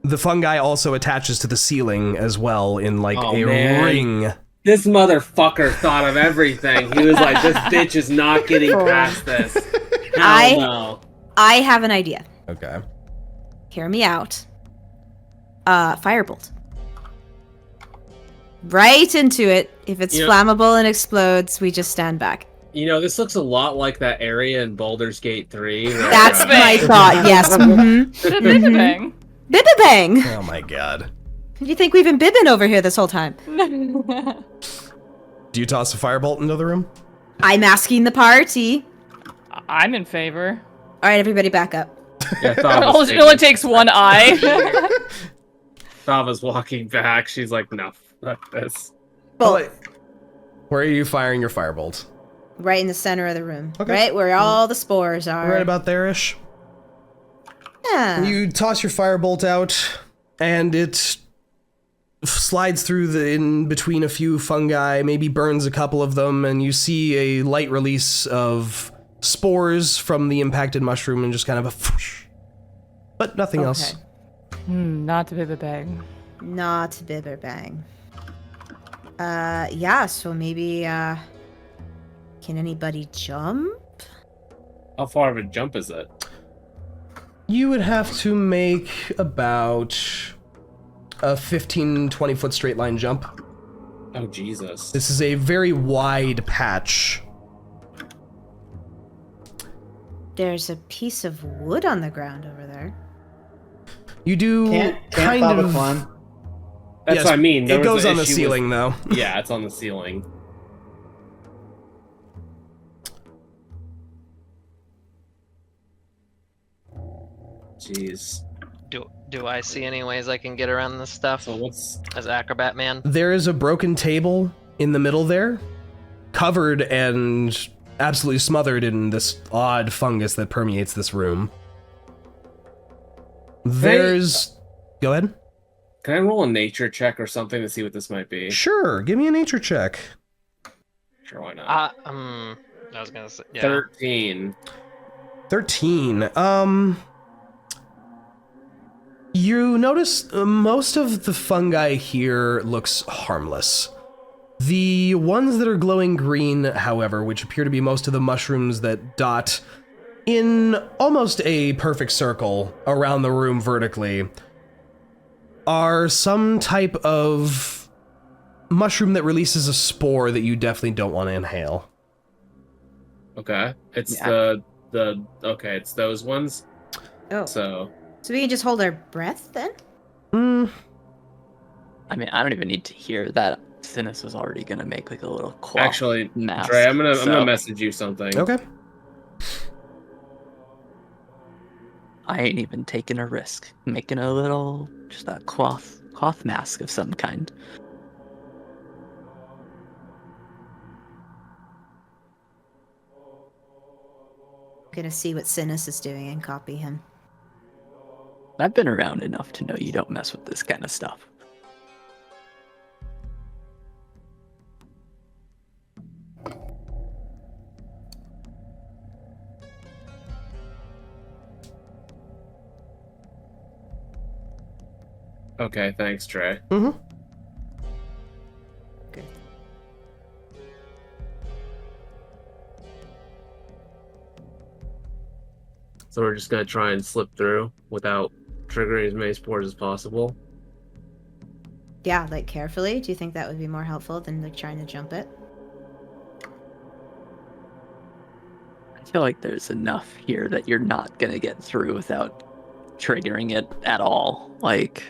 The fungi also attaches to the ceiling as well in like Oh, a man. ring. This motherfucker thought of everything. He was like, this bitch is not getting past this. Hell no. I have an idea. Okay. Hear me out. Firebolt. Right into it. If it's flammable and explodes, we just stand back. You know, this looks a lot like that area in Baldur's Gate 3. Where, That's my thought, yes. Bang. Bibba-bang! Oh my god. Do you think we've been bibbing over here this whole time? Do you toss a firebolt into the room? I'm asking the party. I'm in favor. Alright, everybody back up. Yeah, It only takes one eye. Thava's walking back. She's like, no, fuck this. Bolt. Where are you firing your firebolt? Right in the center of the room. Okay. Right where all the spores are. Right about there-ish. Yeah. You toss your firebolt out, and it slides through in between a few fungi, maybe burns a couple of them, and you see a light release of spores from the impacted mushroom and just kind of a whoosh. But nothing else. Not bang. Not bibber-bang. Yeah, so maybe, can anybody jump? How far of a jump is it? You would have to make about a 15-20 foot straight line jump. Oh, Jesus. This is a very wide patch. There's a piece of wood on the ground over there. You do Can't kind Thava of... climb? That's Yes, what I mean. There It was goes an on the issue ceiling, though. Yeah, it's on the ceiling. Jeez. Do I see any ways I can get around this stuff So what's... as Acrobat Man? There is a broken table in the middle there, covered and absolutely smothered in this odd fungus that permeates this room. There's... Go ahead. Can I roll a nature check or something to see what this might be? Sure, give me a nature check. Sure, why not? I was gonna say, yeah. 13. 13. You notice most of the fungi here looks harmless. The ones that are glowing green, however, which appear to be most of the mushrooms that dot in almost a perfect circle around the room vertically, are some type of mushroom that releases a spore that you definitely don't want to inhale. Okay. It's okay, it's those ones. Oh. So we can just hold our breath then? I mean, I don't even need to hear that. Synas was already gonna make like a little cloth actually, mask. Dre, I'm gonna message you something. Okay. I ain't even taking a risk. Making a little, just a cloth mask of some kind. I'm gonna see what Synas is doing and copy him. I've been around enough to know you don't mess with this kind of stuff. Okay, thanks, Trey. Mm-hmm. Okay. So we're just gonna try and slip through without triggering as many spores as possible. Yeah, like carefully. Do you think that would be more helpful than like trying to jump it? I feel like there's enough here that you're not gonna get through without triggering it at all. Like,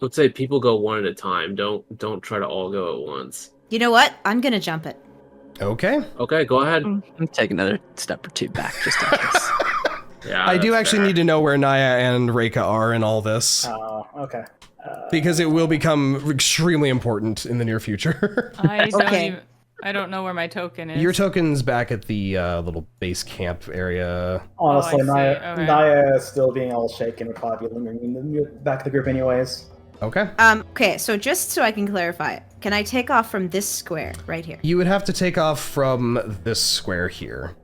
Let's say people go one at a time. Don't try to all go at once. You know what? I'm gonna jump it. Okay. Okay, go ahead. I'm take another step or two back just in case. Yeah, I do that's actually fair. need to know where Niah and Reyka are in all this, Oh, okay. because it will become extremely important in the near future. Okay. I don't know where my token is. Your token's back at the little base camp area. Honestly, I see. Niah, Okay. Niah still being all shaken would probably be lingering in the back of the group anyways. Okay. Okay, so just so I can clarify, can I take off from this square right here? You would have to take off from this square here.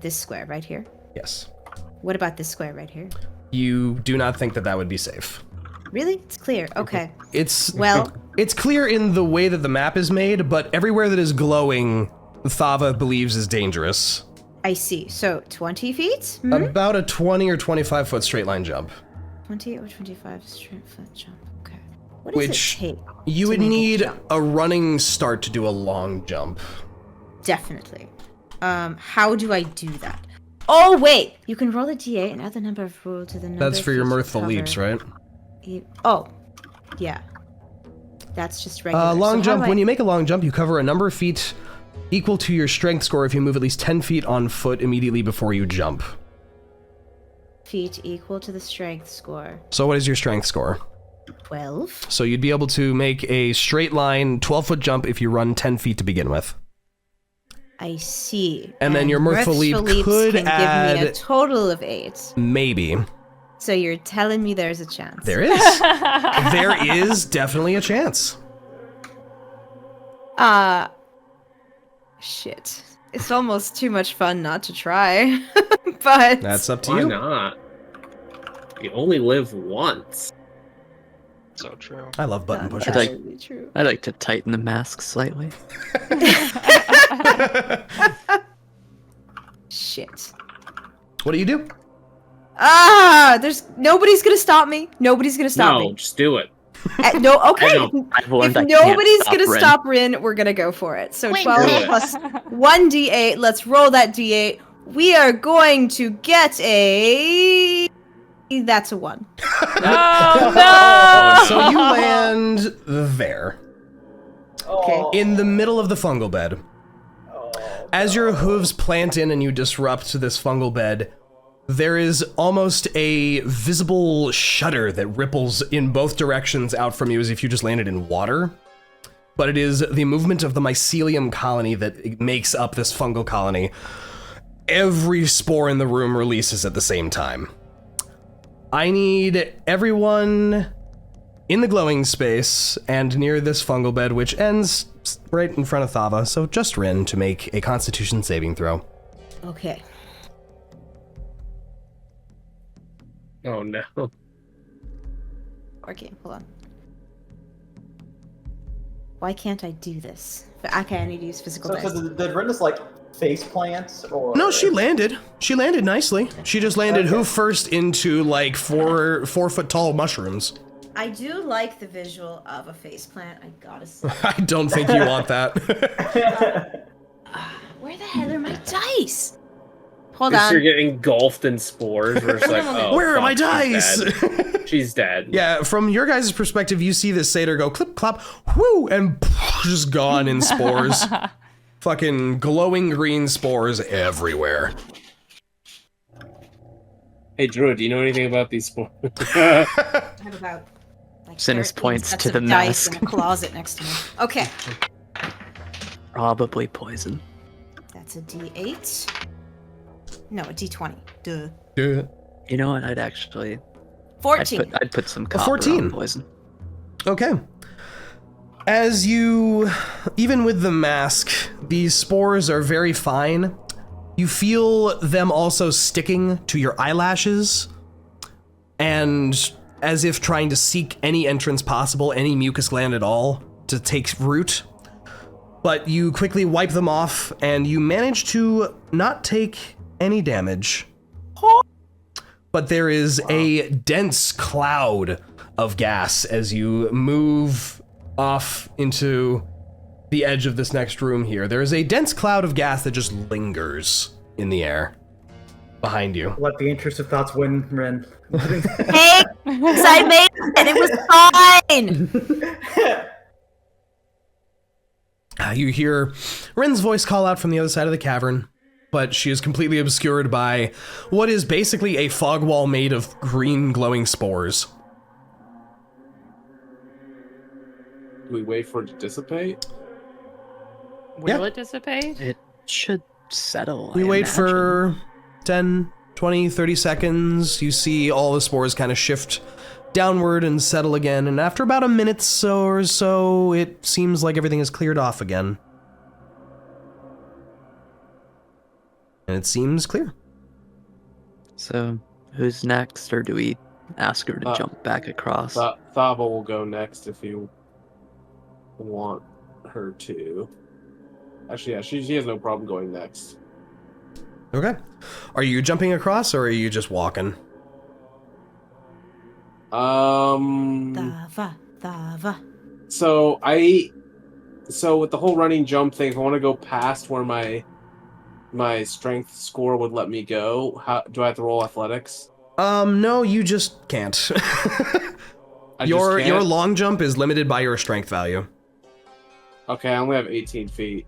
This square right here? Yes. What about this square right here? You do not think that would be safe. Really? It's clear. Okay. It's clear in the way that the map is made, but everywhere that is glowing, Thava believes is dangerous. I see. So 20 feet? About a 20 or 25 foot straight line jump. 20 or 25 straight foot jump. Okay. What does it take? You would need a running start to do a long jump. Definitely. How do I do that? Oh, wait! You can roll a d8 and add the number of roll to the number. That's for your mirthful leaps, right? Oh, yeah. That's just regular. Long jump. When you make a long jump, you cover a number of feet equal to your strength score if you move at least 10 feet on foot immediately before you jump. Feet equal to the strength score. So what is your strength score? 12. So you'd be able to make a straight line 12-foot jump if you run 10 feet to begin with. I see. And then your mirthful leap could can add give me a total of 8. Maybe. So you're telling me there's a chance. There is. There is definitely a chance. Shit. It's almost too much fun not to try. But that's up to Why you. not? You only live once. So true. I love button pushers. I'd like to tighten the mask slightly. Shit. What do you do? There's nobody's gonna stop me. Nobody's gonna stop me. No, just do it. No, okay. I've learned If nobody's gonna stop Rinn, we're gonna go for it. So Wait, 12 Rinn. plus 1d8. Let's roll that d8. We are going to get a. That's a 1. Oh no! So you land there. Okay. In the middle of the fungal bed. As your hooves plant in and you disrupt this fungal bed, there is almost a visible shudder that ripples in both directions out from you as if you just landed in water. But it is the movement of the mycelium colony that makes up this fungal colony. Every spore in the room releases at the same time. I need everyone in the glowing space and near this fungal bed, which ends right in front of Thava, so just Rinn to make a Constitution saving throw. Okay. Oh no. Okay, hold on. Why can't I do this? Okay, I need to use physical dice. So did Rinn just like face plant or? No, she landed. She landed nicely. She just landed hoof first into like 4 foot tall mushrooms. I do like the visual of a faceplant, I gotta say. I don't think you want that. Where the hell are my dice? Hold Because on. you're getting engulfed in spores. We're just like, oh, Where are my fuck, dice? She's dead. She's dead. Yeah, from your guys' perspective, you see this satyr go clip clop, whoo, and just gone in spores. Fucking glowing green spores everywhere. Hey, Drew, do you know anything about these spores? I have about like Synas 13 points sets to of the dice mask. in a closet next to me. Okay, Probably poison. that's a D8. No, a D20. Duh. Yeah. You know what? I'd 14. I'd put some copper 14. on poison. Okay. As you, even with the mask, these spores are very fine. You feel them also sticking to your eyelashes, and as if trying to seek any entrance possible, any mucus gland at all, to take root. But you quickly wipe them off, and you manage to not take any damage. But there is a dense cloud of gas as you move off into the edge of this next room here. There is a dense cloud of gas that just lingers in the air behind you. Let the intrusive thoughts win, Rinn. Hey, I made it and it was fine. You hear Rinn's voice call out from the other side of the cavern, but she is completely obscured by what is basically a fog wall made of green glowing spores. Do we wait for it to dissipate? Will it dissipate? It should settle. We I wait imagine. for 10, 20, 30 seconds. You see all the spores kind of shift downward and settle again, and after about a minute or so, it seems like everything is cleared off again. And it seems clear. So, who's next, or do we ask her to jump back across? Thava will go next if you want her to. Actually, yeah, she has no problem going next. Okay. Are you jumping across, or are you just walking? Thava. So with the whole running jump thing, if I want to go past where my strength score would let me go, how do I have to roll athletics? No, you just can't. Your long jump is limited by your strength value. Okay, I only have 18 feet.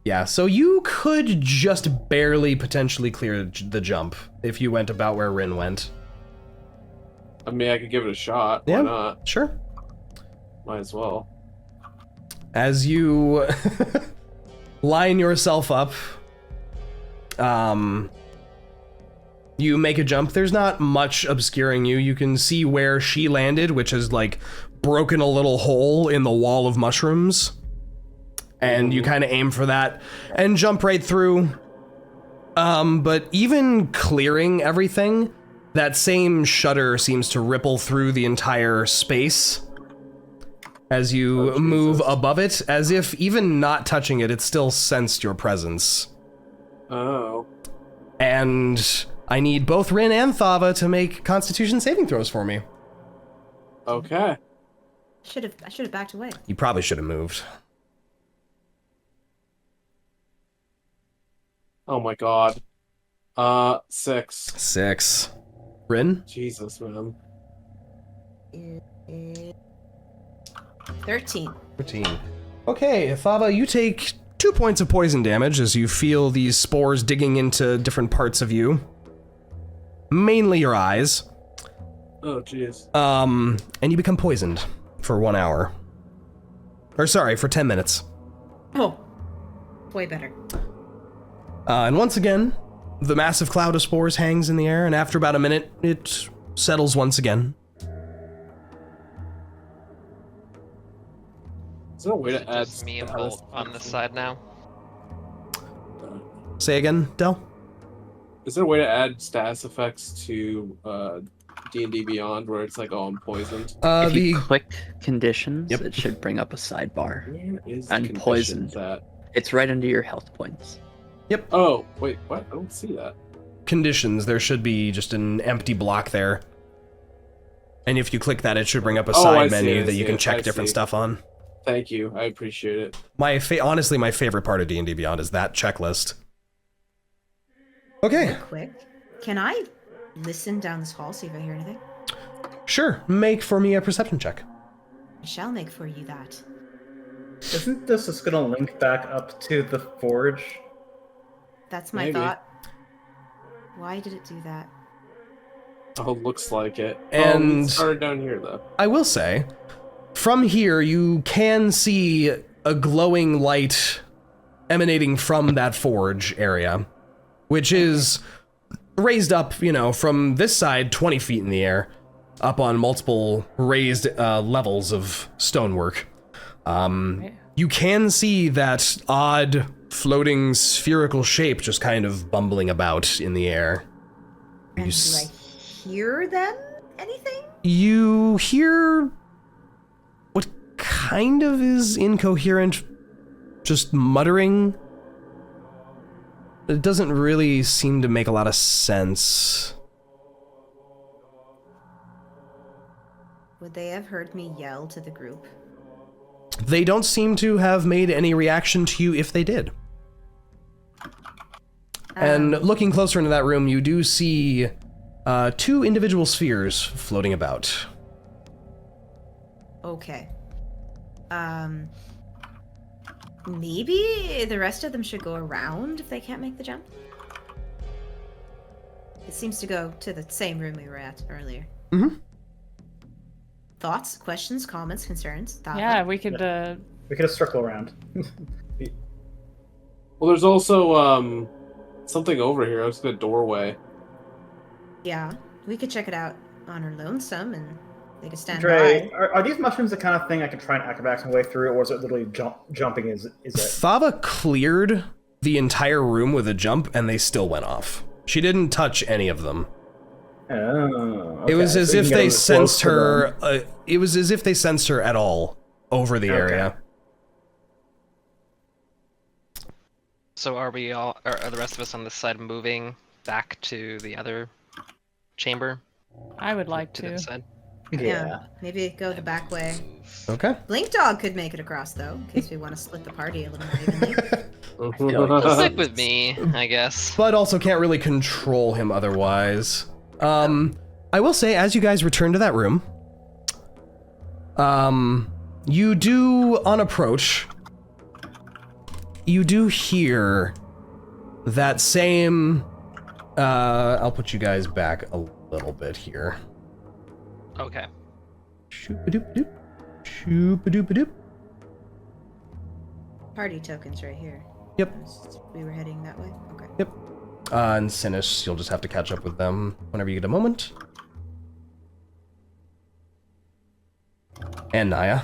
Yeah, so you could just barely potentially clear the jump if you went about where Rinn went. I mean, I could give it a shot. Why not? Sure. Might as well. As you line yourself up, you make a jump. There's not much obscuring you. You can see where she landed, which is like broken a little hole in the wall of mushrooms. And you kind of aim for that and jump right through. But even clearing everything, that same shudder seems to ripple through the entire space as you move above it, as if even not touching it, it still sensed your presence. Oh. And I need both Rinn and Thava to make Constitution saving throws for me. Okay. I should have backed away. You probably should have moved. Oh my god. 6. 6. Rinn? Jesus, man. 13. 13. Okay, Thava, you take 2 points of poison damage as you feel these spores digging into different parts of you. Mainly your eyes. Oh, jeez. And you become poisoned for 1 hour. Or sorry, for 10 minutes. Oh, way better. And once again, the massive cloud of spores hangs in the air, and after about a minute, it settles once again. Is there a way to add Just me and Bolt on this side now. Say again, Del? Is there a way to add status effects to D&D Beyond where it's like, oh, I'm poisoned? If you click conditions, it should bring up a sidebar. Where is And poison. It's right under your health points. Yep. Oh, wait, what? I don't see that. Conditions, there should be just an empty block there. And if you click that, it should bring up a side menu that you can check different stuff on. Thank you, I appreciate it. Honestly, my favorite part of D&D Beyond is that checklist. Okay. Real quick, can I listen down this hall, see if I hear anything? Sure, make for me a perception check. I shall make for you that. Isn't this just gonna link back up to the forge? That's my Maybe. thought. Why did it do that? Oh, looks like it. And it started down here, though. I will say, from here, you can see a glowing light emanating from that forge area, which is raised up, from this side 20 feet in the air, up on multiple raised levels of stonework. You can see that odd floating spherical shape just kind of bumbling about in the air. And do I hear them? Anything? You hear what kind of is incoherent, just muttering. It doesn't really seem to make a lot of sense. Would they have heard me yell to the group? They don't seem to have made any reaction to you if they did. And looking closer into that room, you do see 2 individual spheres floating about. Okay. Maybe the rest of them should go around if they can't make the jump? It seems to go to the same room we were at earlier. Mm-hmm. Thoughts, questions, comments, concerns? Thava? Yeah, we could We could have circle around. Well, there's also something over here. I was in a doorway. Yeah, we could check it out. on her lonesome, and they can stand Dre, by. are these mushrooms the kind of thing I can try and acrobatics my way through, or is it literally jumping? Is it? Thava cleared the entire room with a jump, and they still went off. She didn't touch any of them. Oh, okay. It was as So you if can get they close sensed to them. her. It was as if they sensed her at all over the area. So are we all? Are the rest of us on this side moving back to the other chamber? I would like To to. the side. Yeah, maybe go the back way. Okay. Blink Dog could make it across, though, in case we want to split the party a little more evenly. He'll stick with me, I guess. But also can't really control him otherwise. I will say, as you guys return to that room, you do, on approach, you do hear that same, I'll put you guys back a little bit here. Okay. Shoop-a-doop-a-doop. Shoop-a-doop-a-doop. Party tokens right here. Yep. We were heading that way? Okay. Yep. And Synas, you'll just have to catch up with them whenever you get a moment. And Niah.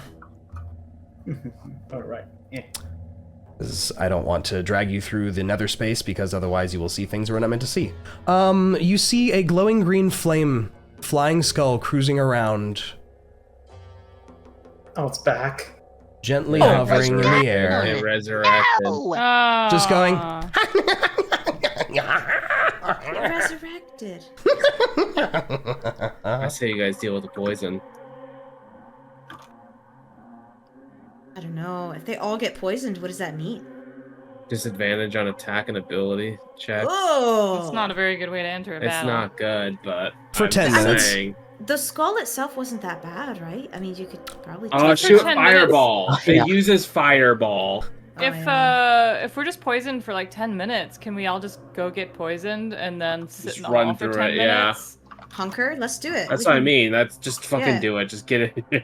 All right. Yeah. 'Cause I don't want to drag you through the nether space because otherwise you will see things we're not meant to see. You see a glowing green flame flying skull cruising around, Oh, it's back. gently hovering in the air. They resurrected. Just going. Resurrected. I say you guys deal with the poison. I don't know. If they all get poisoned, what does that mean? Disadvantage on attack and ability check. Oh! It's not a very good way to enter a It's battle. not good, but For I'm 10 just minutes. saying. The skull itself wasn't that bad, right? I mean, you could probably... Oh, take shoot, 10 fireball. minutes. It Yeah. uses fireball. Oh, If yeah. if we're just poisoned for like 10 minutes, can we all just go get poisoned and then sit Just in the run hall for through 10 it, yeah. minutes? Hunker, let's do it. That's We what I can- mean. That's just fucking Yeah. do it. Just get it.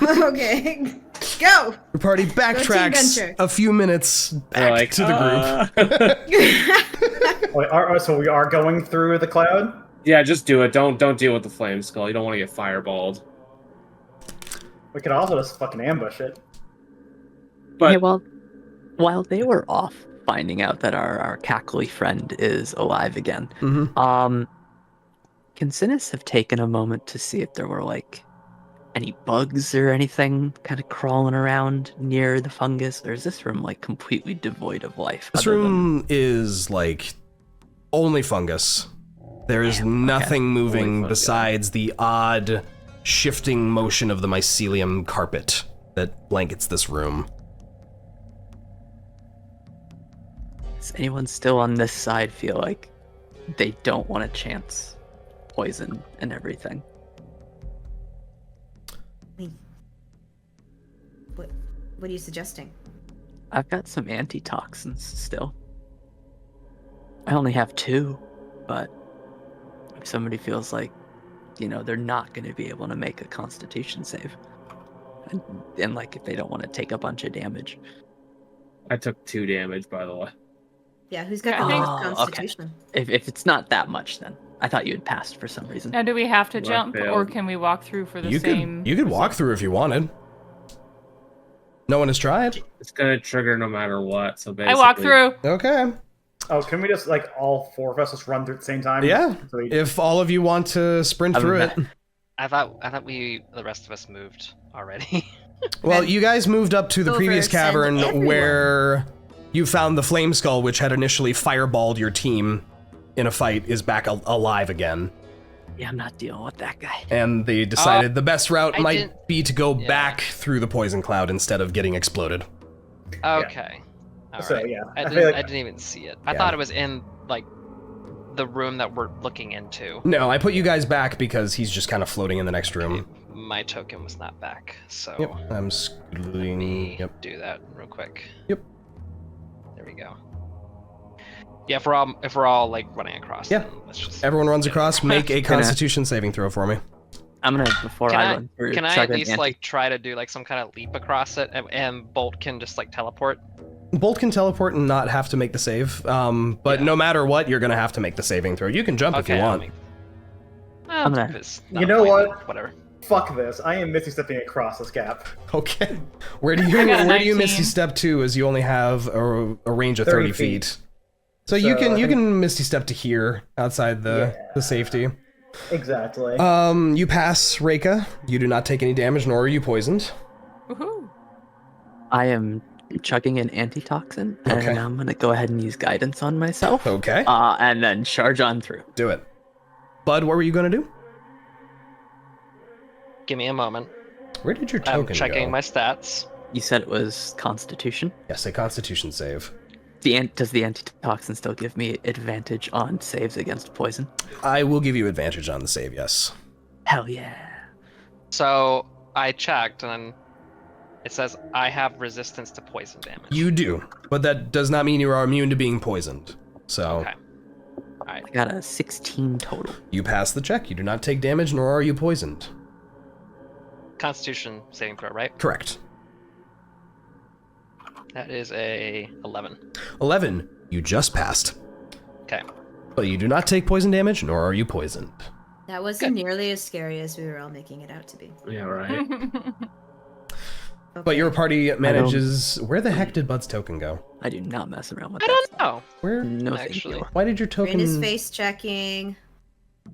Okay, go! The party backtracks venture. a few minutes back Like, to the group. Wait, so we are going through the cloud? Yeah, just do it. Don't deal with the flame skull. You don't want to get fireballed. We could also just fucking ambush it. But Yeah, well, while they were off finding out that our cackly friend is alive again, Mhm. can Synas have taken a moment to see if there were like any bugs or anything kind of crawling around near the fungus, or is this room like completely devoid of life? This other than- room is like only fungus. There is Damn, okay. nothing moving Only fungus. besides the odd shifting motion of the mycelium carpet that blankets this room. Does anyone still on this side feel like they don't want to chance poison and everything? What are you suggesting? I've got some antitoxins still. I only have 2, but if somebody feels like, they're not going to be able to make a constitution save, and like if they don't want to take a bunch of damage. I took 2 damage, by the way. Yeah, who's got I the think- lowest Oh, okay. constitution? If it's not that much, then I thought you had passed for some reason. Now, do we have to Well, I jump, or failed. can we walk through for the You same? could walk through if you wanted. No one has tried. It's gonna trigger no matter what. So I basically, walk through. Okay. Oh, can we just, like, all 4 of us just run through at the same time? Yeah. So we- If all of you want to sprint Other through it. than I thought the rest of us moved already. Well, you guys moved up to the Over, previous send cavern everyone. where you found the flame skull, which had initially fireballed your team in a fight, is back alive again. Yeah, I'm not dealing with that guy. And they decided the best route I might didn't- be to go yeah. back through the poison cloud instead of getting exploded. Okay. All So, right. yeah, I I didn't, feel like- I didn't even see it. I Yeah. thought it was in like the room that we're looking into. No, I put you guys back because he's just kind of floating in the next room. My token was not back, so Yep, I'm let scooting. me Yep. do that real quick. Yep. There we go. Yeah, if we're all like running across, Yeah. then let's just Everyone runs get it. across. Make a Can I- Constitution saving throw for me. I'm gonna before Can I I, run through. can I chug at an least anti- like try to do like some kind of leap across it, and Bolt can just like teleport? Bolt can teleport and not have to make the save. But Yeah. no matter what, you're gonna have to make the saving throw. You can jump if you I'll want. make- I'm gonna- It's You not know a point, what? Whatever. Fuck this. I am Misty stepping across this gap. Okay. Where do you I got a where do you 19. misty step to? As you only have a range of 30 feet. So you So, I think- can misty step to here outside the safety. Exactly. You pass Reyka. You do not take any damage, nor are you poisoned. Woohoo. I am chugging an antitoxin, Okay. and I'm gonna go ahead and use guidance on myself. Okay. And then charge on through. Do it. Bud, what were you gonna do? Give me a moment. Where did your I'm token checking go? my stats. You said it was Constitution. Yes, a Constitution save. Does the antitoxin still give me advantage on saves against poison? I will give you advantage on the save. Yes. Hell yeah. So I checked, and it says I have resistance to poison damage. You do, but that does not mean you are immune to being poisoned. So Okay. Alright. I got a 16 total. you pass the check. You do not take damage, nor are you poisoned. Constitution saving throw, right? Correct. That is a 11. 11. You just passed. Okay. But you do not take poison damage, nor are you poisoned. That wasn't nearly as scary as we were all making it out to be. Yeah, right. But your party manages. Where the heck did Bud's token go? I do not mess around with I that. don't know. Where? No, Actually. thank you. Why did your Rinn is token? face checking.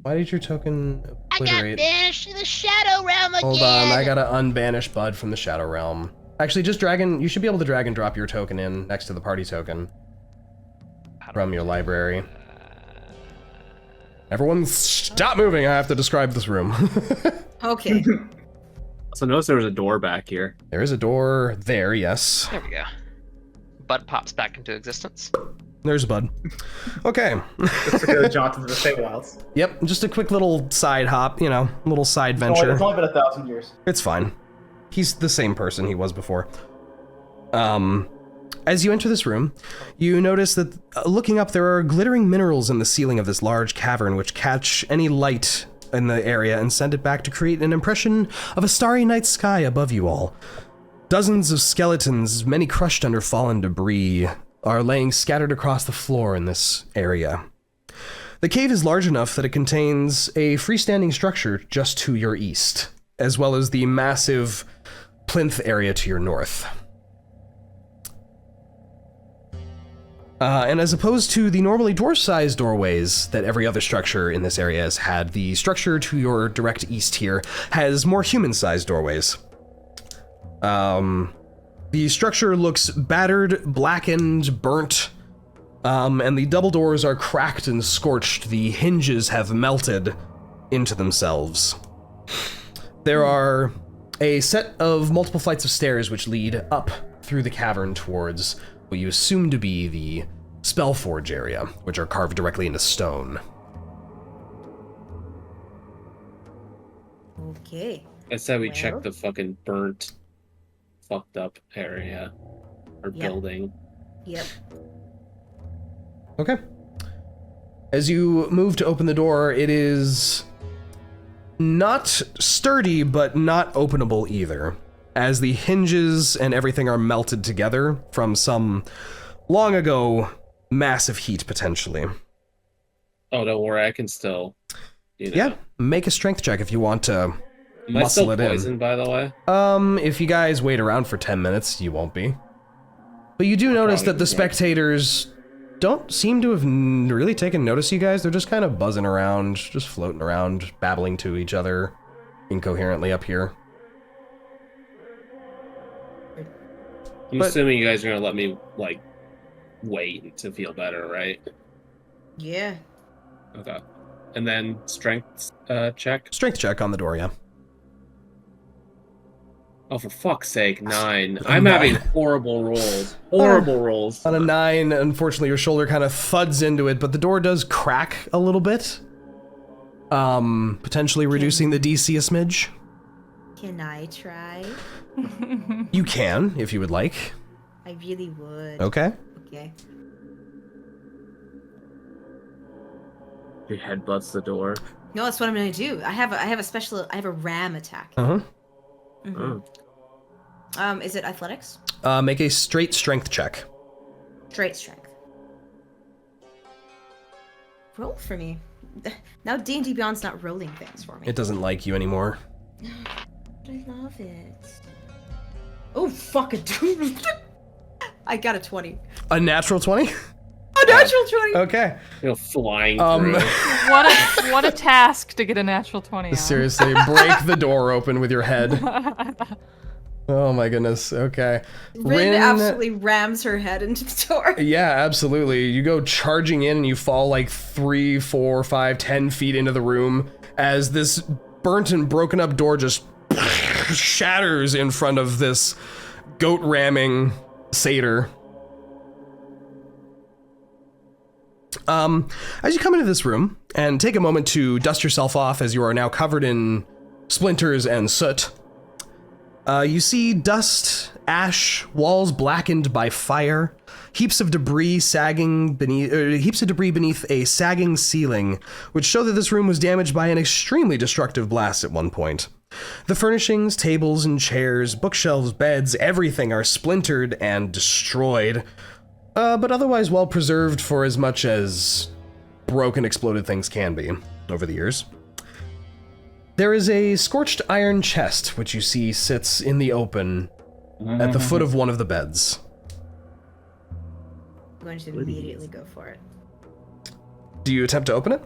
Why did your token I got obliterate? banished to the Shadow Realm again. Hold on, I gotta unbanish Bud from the Shadow Realm. Actually, just drag in. You should be able to drag and drop your token in next to the party token from your library. Everyone, stop moving! I have to describe this room. Okay. So notice there was a door back here. There is a door there. Yes. There we go. Bud pops back into existence. There's Bud. Okay. Just to go jaunt into the Feywilds. Yep. Just a quick little side hop. You know, little side It's venture. only been 1,000 years. It's fine. He's the same person he was before. As you enter this room, you notice that looking up, there are glittering minerals in the ceiling of this large cavern which catch any light in the area and send it back to create an impression of a starry night sky above you all. Dozens of skeletons, many crushed under fallen debris, are laying scattered across the floor in this area. The cave is large enough that it contains a freestanding structure just to your east, as well as the massive plinth area to your north. And as opposed to the normally dwarf-sized doorways that every other structure in this area has had, the structure to your direct east here has more human-sized doorways. The structure looks battered, blackened, burnt, and the double doors are cracked and scorched. The hinges have melted into themselves. There are a set of multiple flights of stairs which lead up through the cavern towards what you assume to be the Spellforge area, which are carved directly into stone. Okay. I said we Well. check the fucking burnt, fucked up area or Yep. building. Yep. Okay. As you move to open the door, it is not sturdy, but not openable either, as the hinges and everything are melted together from some long ago massive heat, potentially. Oh, don't worry, I can still. You know. Yeah, make a strength check if you want to Am I muscle still it in. poisoned, by the way? If you guys wait around for 10 minutes, you won't be. But you do notice that the spectators don't seem to have really taken notice of you guys. They're just kind of buzzing around, just floating around, babbling to each other incoherently up here. I'm But- assuming you guys are gonna let me, like, wait to feel better, right? Yeah. Okay. And then strength check? Strength check on the door, yeah. Oh, for fuck's sake, 9. I'm having horrible rolls. Horrible rolls. On a 9, unfortunately, your shoulder kind of thuds into it, but the door does crack a little bit. Potentially reducing the DC a smidge. Can I try? You can, if you would like. I really would. Okay. Okay. He headbutts the door. No, that's what I'm gonna do. I have a ram attack. Uh-huh. Mm-hmm. Is it athletics? Make a straight strength check. Straight strength. Roll for me. now D&D Beyond's not rolling things for me. It doesn't like you anymore. I love it. Oh, fuck it, dude. I got a 20. A natural 20? A natural 20! Okay. Flying through. What a task to get a natural 20 on. Seriously, break the door open with your head. Oh my goodness, okay. Rinn absolutely rams her head into the door. Yeah, absolutely. You go charging in and you fall like 3, 4, 5, 10 feet into the room as this burnt and broken up door just shatters in front of this goat ramming satyr. As you come into this room and take a moment to dust yourself off as you are now covered in splinters and soot, you see dust, ash, walls blackened by fire, heaps of debris beneath a sagging ceiling, which show that this room was damaged by an extremely destructive blast at one point. The furnishings, tables and chairs, bookshelves, beds, everything are splintered and destroyed, but otherwise well preserved for as much as broken, exploded things can be over the years. There is a scorched iron chest, which you see sits in the open at the foot of one of the beds. I'm going to immediately go for it. Do you attempt to open it?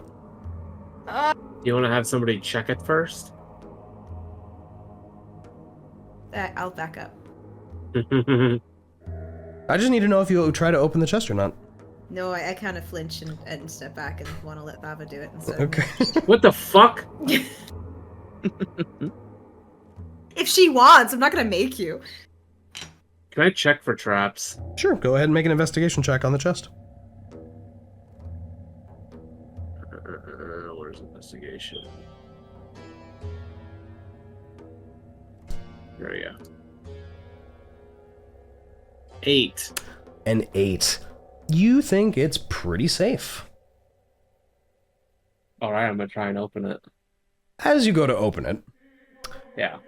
You want to have somebody check it first? I'll back up. I just need to know if you'll try to open the chest or not. No, I kind of flinch and step back and want to let Thava do it instead. Okay. What the fuck? If she wants, I'm not going to make you. Can I check for traps? Sure, go ahead and make an investigation check on the chest. Where's investigation? There we go. 8. An 8. You think it's pretty safe. Alright, I'm gonna try and open it. As you go to open it, Yeah.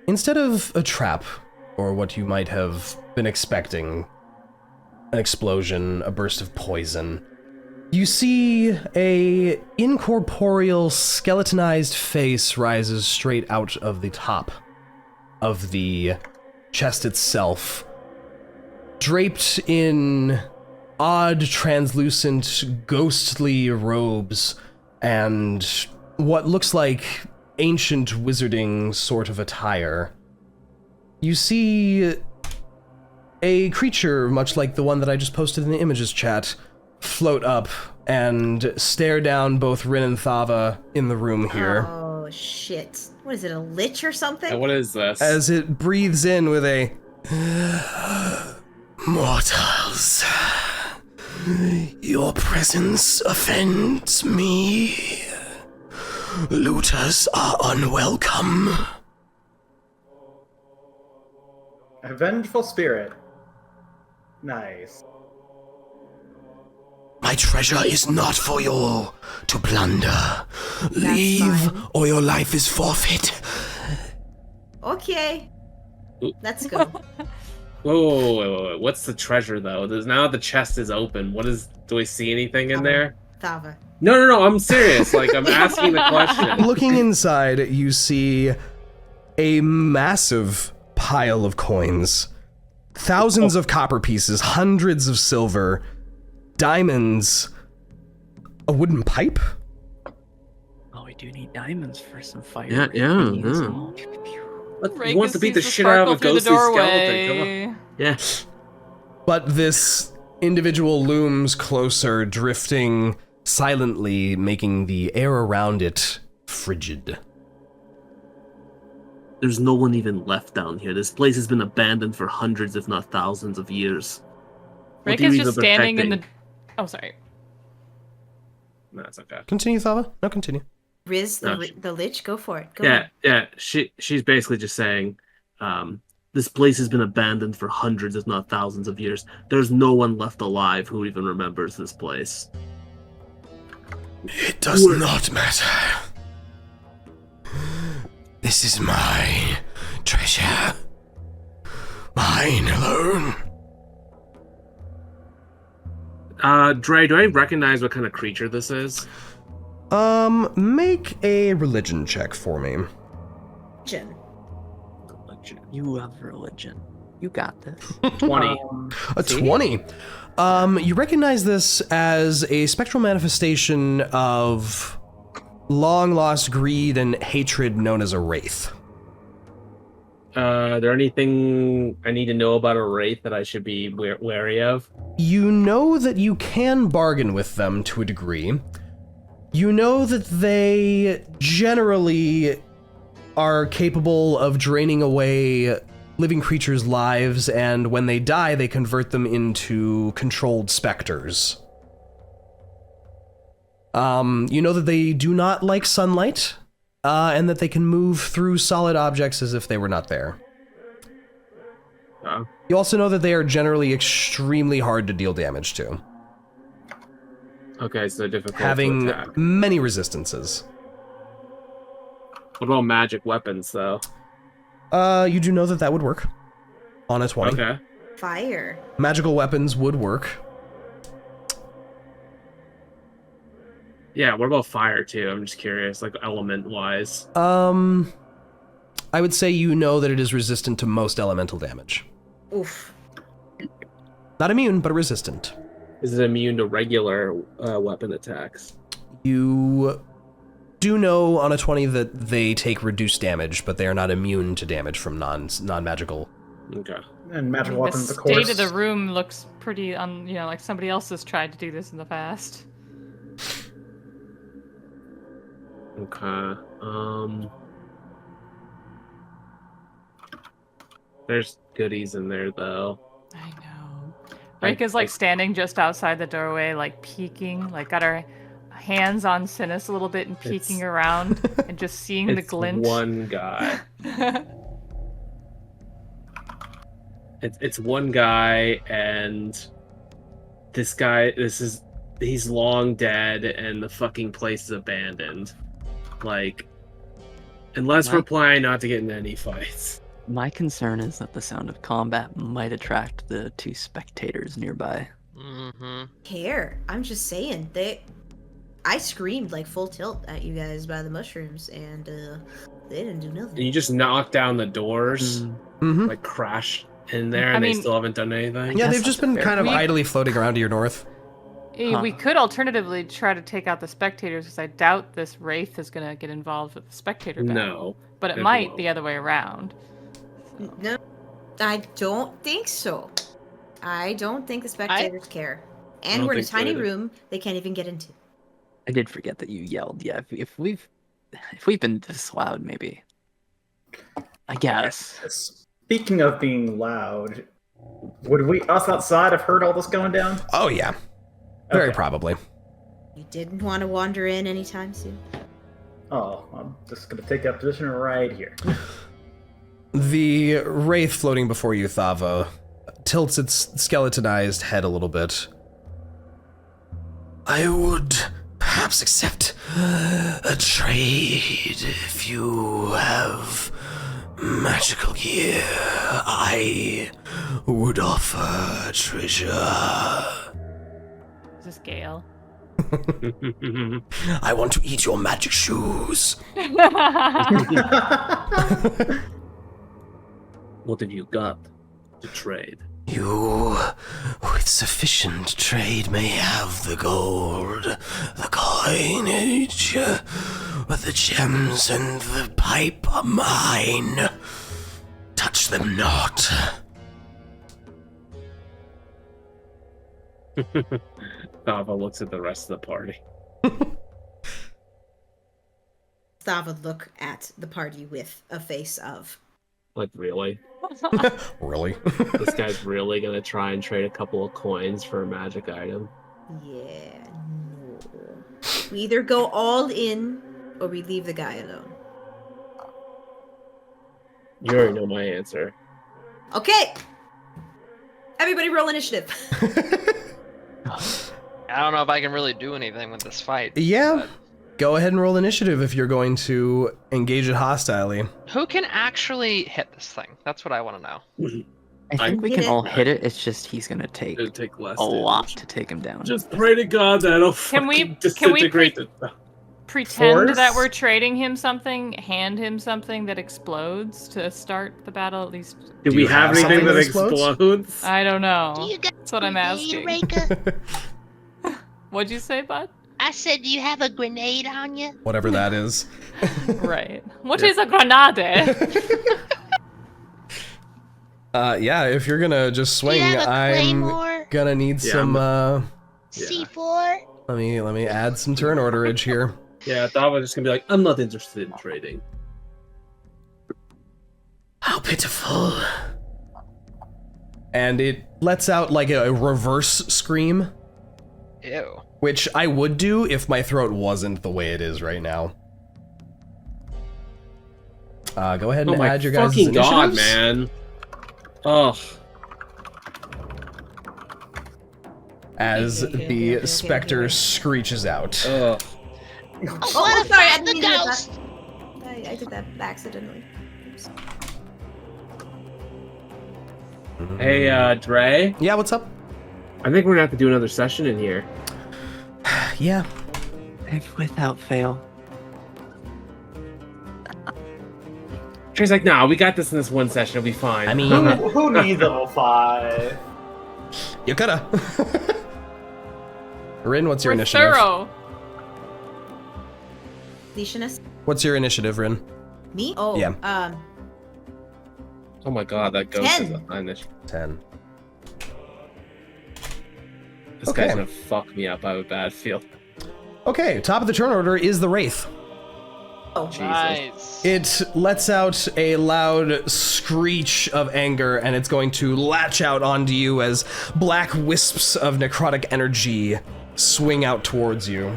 instead of a trap, or what you might have been expecting, an explosion, a burst of poison, you see a incorporeal, skeletonized face rises straight out of the top of the chest itself, draped in odd, translucent, ghostly robes and what looks like ancient wizarding sort of attire. You see a creature much like the one that I just posted in the images chat float up and stare down both Rinn and Thava in the room here. Oh, shit. What is it, a lich or something? And what is this? As it breathes in with a... Mortals, your presence offends me. Looters are unwelcome. A vengeful spirit. Nice. My treasure is not for you to plunder. Leave, or your life is forfeit. Okay. Let's go. Whoa. What's the treasure, though? Now the chest is open. Do we see anything in there? Thava. No, I'm serious. Like, I'm asking the question. Looking inside, you see a massive pile of coins. Thousands of copper pieces, hundreds of silver, diamonds, a wooden pipe? Oh, we do need diamonds for some fire. Yeah. Reyka You want to beat the sees shit out of a sparkle through the ghostly skeleton. doorway. Come on. Yeah. But this individual looms closer, drifting silently, making the air around it frigid. There's no one even left down here. This place has been abandoned for hundreds, if not thousands of years. What are you Reyka's even just standing in the... protecting? Oh, sorry. No, it's okay. Continue, Thava. No, continue. Riz, No. the lich, go for it. Go ahead. Yeah. She's basically just saying, This place has been abandoned for hundreds, if not thousands of years. There's no one left alive who even remembers this place. It does not matter. This is my treasure. Mine alone. Dre, do I recognize what kind of creature this is? Make a religion check for me. Religion. You have religion. You got this. 20. A 20. You recognize this as a spectral manifestation of long-lost greed and hatred known as a wraith. There anything I need to know about a wraith that I should be wary of? You know that you can bargain with them to a degree. You know that they generally are capable of draining away living creatures' lives, and when they die, they convert them into controlled specters. You know that they do not like sunlight, and that they can move through solid objects as if they were not there. You also know that they are generally extremely hard to deal damage to. Okay, so difficult having to attack. Many resistances. What about magic weapons, though? You do know that that would work on a 20. Okay. Fire. Magical weapons would work. Yeah, what about fire, too? I'm just curious, like, element-wise. I would say you know that it is resistant to most elemental damage. Oof. Not immune, but resistant. Is it immune to regular weapon attacks? You do know on a 20 that they take reduced damage, but they are not immune to damage from non-magical. Okay. And magical The weapons, of course. state of the room looks pretty, like somebody else has tried to do this in the past. Okay. There's goodies in there, though. I know. Reyka's like standing just outside the doorway, like peeking, like got her hands on Synas a little bit and peeking around and just seeing the glint. One guy. It's one guy, and this guy, he's long dead, and the fucking place is abandoned. Like, unless we're planning not to get into any fights. My concern is that the sound of combat might attract the two spectators nearby. Mm-hmm. Care. I'm just saying I screamed like full tilt at you guys by the mushrooms, and they didn't do nothing. And you just knock down the doors, like crash in there, and they still haven't done anything. Yeah, they've just been kind of idly floating around to your north. We could alternatively try to take out the spectators, because I doubt this wraith is going to get involved with the spectator battle. No. But it might the other way around. No, I don't think so. I don't think the spectators care. And we're in a tiny room they can't even get into. I did forget that you yelled. Yeah, if we've been this loud, maybe. I guess. Speaking of being loud, would us outside have heard all this going down? Oh yeah, very probably. You didn't want to wander in anytime soon? Oh, I'm just gonna take that position right here. The wraith floating before you, Thava, tilts its skeletonized head a little bit. I would perhaps accept a trade if you have magical gear. I would offer treasure. Is this Gale? I want to eat your magic shoes. What have you got to trade? You, with sufficient trade, may have the gold, the coinage, but the gems and the pipe are mine. Touch them not. Thava looks at the rest of the party. Thava look at the party with a face of... Like, really? Really? This guy's really gonna try and trade a couple of coins for a magic item? Yeah, no. We either go all in, or we leave the guy alone. You already know my answer. Okay! Everybody roll initiative. I don't know if I can really do anything with this fight. Yeah. but Go ahead and roll initiative if you're going to engage it hostilely. Who can actually hit this thing? That's what I want to know. I think we can all hit it. It's just he's gonna take It'll take less a lot damage. to take him down. Just pray to God that it'll Can we fucking disintegrate the... pretend Force? that we're trading him something, hand him something that explodes to start the battle at least? Do we have anything that explodes? I don't know. Do you got That's what I'm asking. Reyka? What'd you say, bud? I said, do you have a grenade on you? Whatever that is. Right. What is a grenade? Yeah, if you're gonna just swing, Do you have a I'm claymore? gonna need some. C4? Let me add some turn orderage here. Yeah, Thava's just gonna be like, I'm not interested in trading. How pitiful. And it lets out like a reverse scream. Ew. Which I would do if my throat wasn't the way it is right now. Go ahead and add your guys' fucking god, initiatives. man. Ugh. As the specter screeches out. Ugh. Oh, sorry, I didn't the mean to do that. ghost? I did that accidentally. Oops. Hey, Dre? Yeah, what's up? I think we're gonna have to do another session in here. Yeah. Without fail. Dre's like, nah, we got this in this one session, it'll be fine. I mean, Who needs level 5? you coulda. Rinn, what's your We're initiative? thorough. Lesionis? What's your initiative, Rinn? Me? Oh, Yeah. Oh my god, that ghost 10. is a initiative. 10. This Okay. guy's gonna fuck me up, I have a bad feel. Okay, top of the turn order is the Wraith. Oh, Nice. It lets out a loud screech of anger, and it's going to latch out onto you as black wisps of necrotic energy swing out towards you.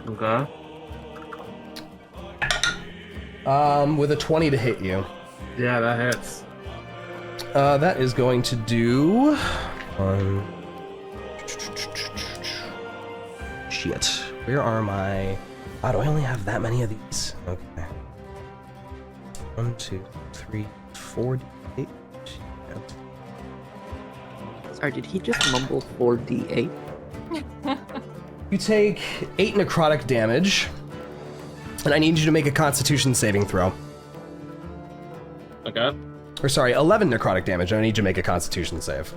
Okay. With a 20 to hit you. Yeah, that hits. That is going to do... Shit. Where are my... Oh, do I only have that many of these? Okay. 1, 2, 3, 4, 8. Sorry, did he just mumble 4d8? You take 8 necrotic damage, and I need you to make a Constitution saving throw. Okay. Or sorry, 11 necrotic damage, and I need you to make a Constitution save.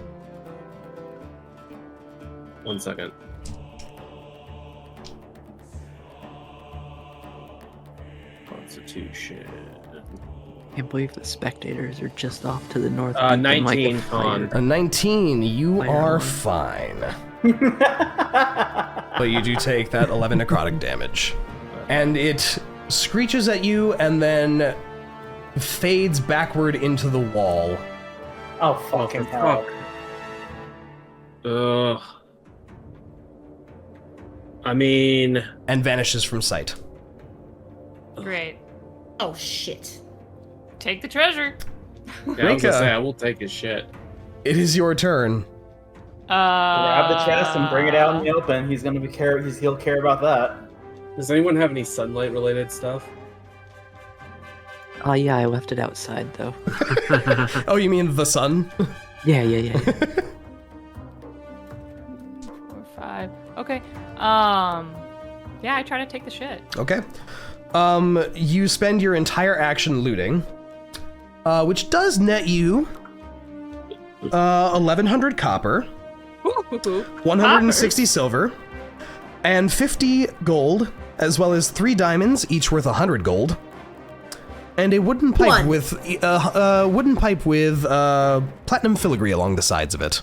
1 second. Constitution. Can't believe the spectators are just off to the north. 19 on. A 19, you Fire are on. fine. But you do take that 11 necrotic damage. And it screeches at you and then fades backward into the wall. Oh, fucking hell. Ugh. I mean... And vanishes from sight. Great. Oh, shit. Take the treasure. Yeah, I was gonna Reyka. say, I will take his shit. It is your turn. Grab the chest and bring it out in the open. He's gonna be he'll care about that. Does anyone have any sunlight-related stuff? Oh yeah, I left it outside though. Oh, you mean the sun? Yeah. 4, 5. Okay. Yeah, I try to take the shit. Okay. You spend your entire action looting, which does net you 1,100 copper, 160 silver, and 50 gold, as well as 3 diamonds, each worth 100 gold, and a wooden pipe with platinum filigree along the sides of it.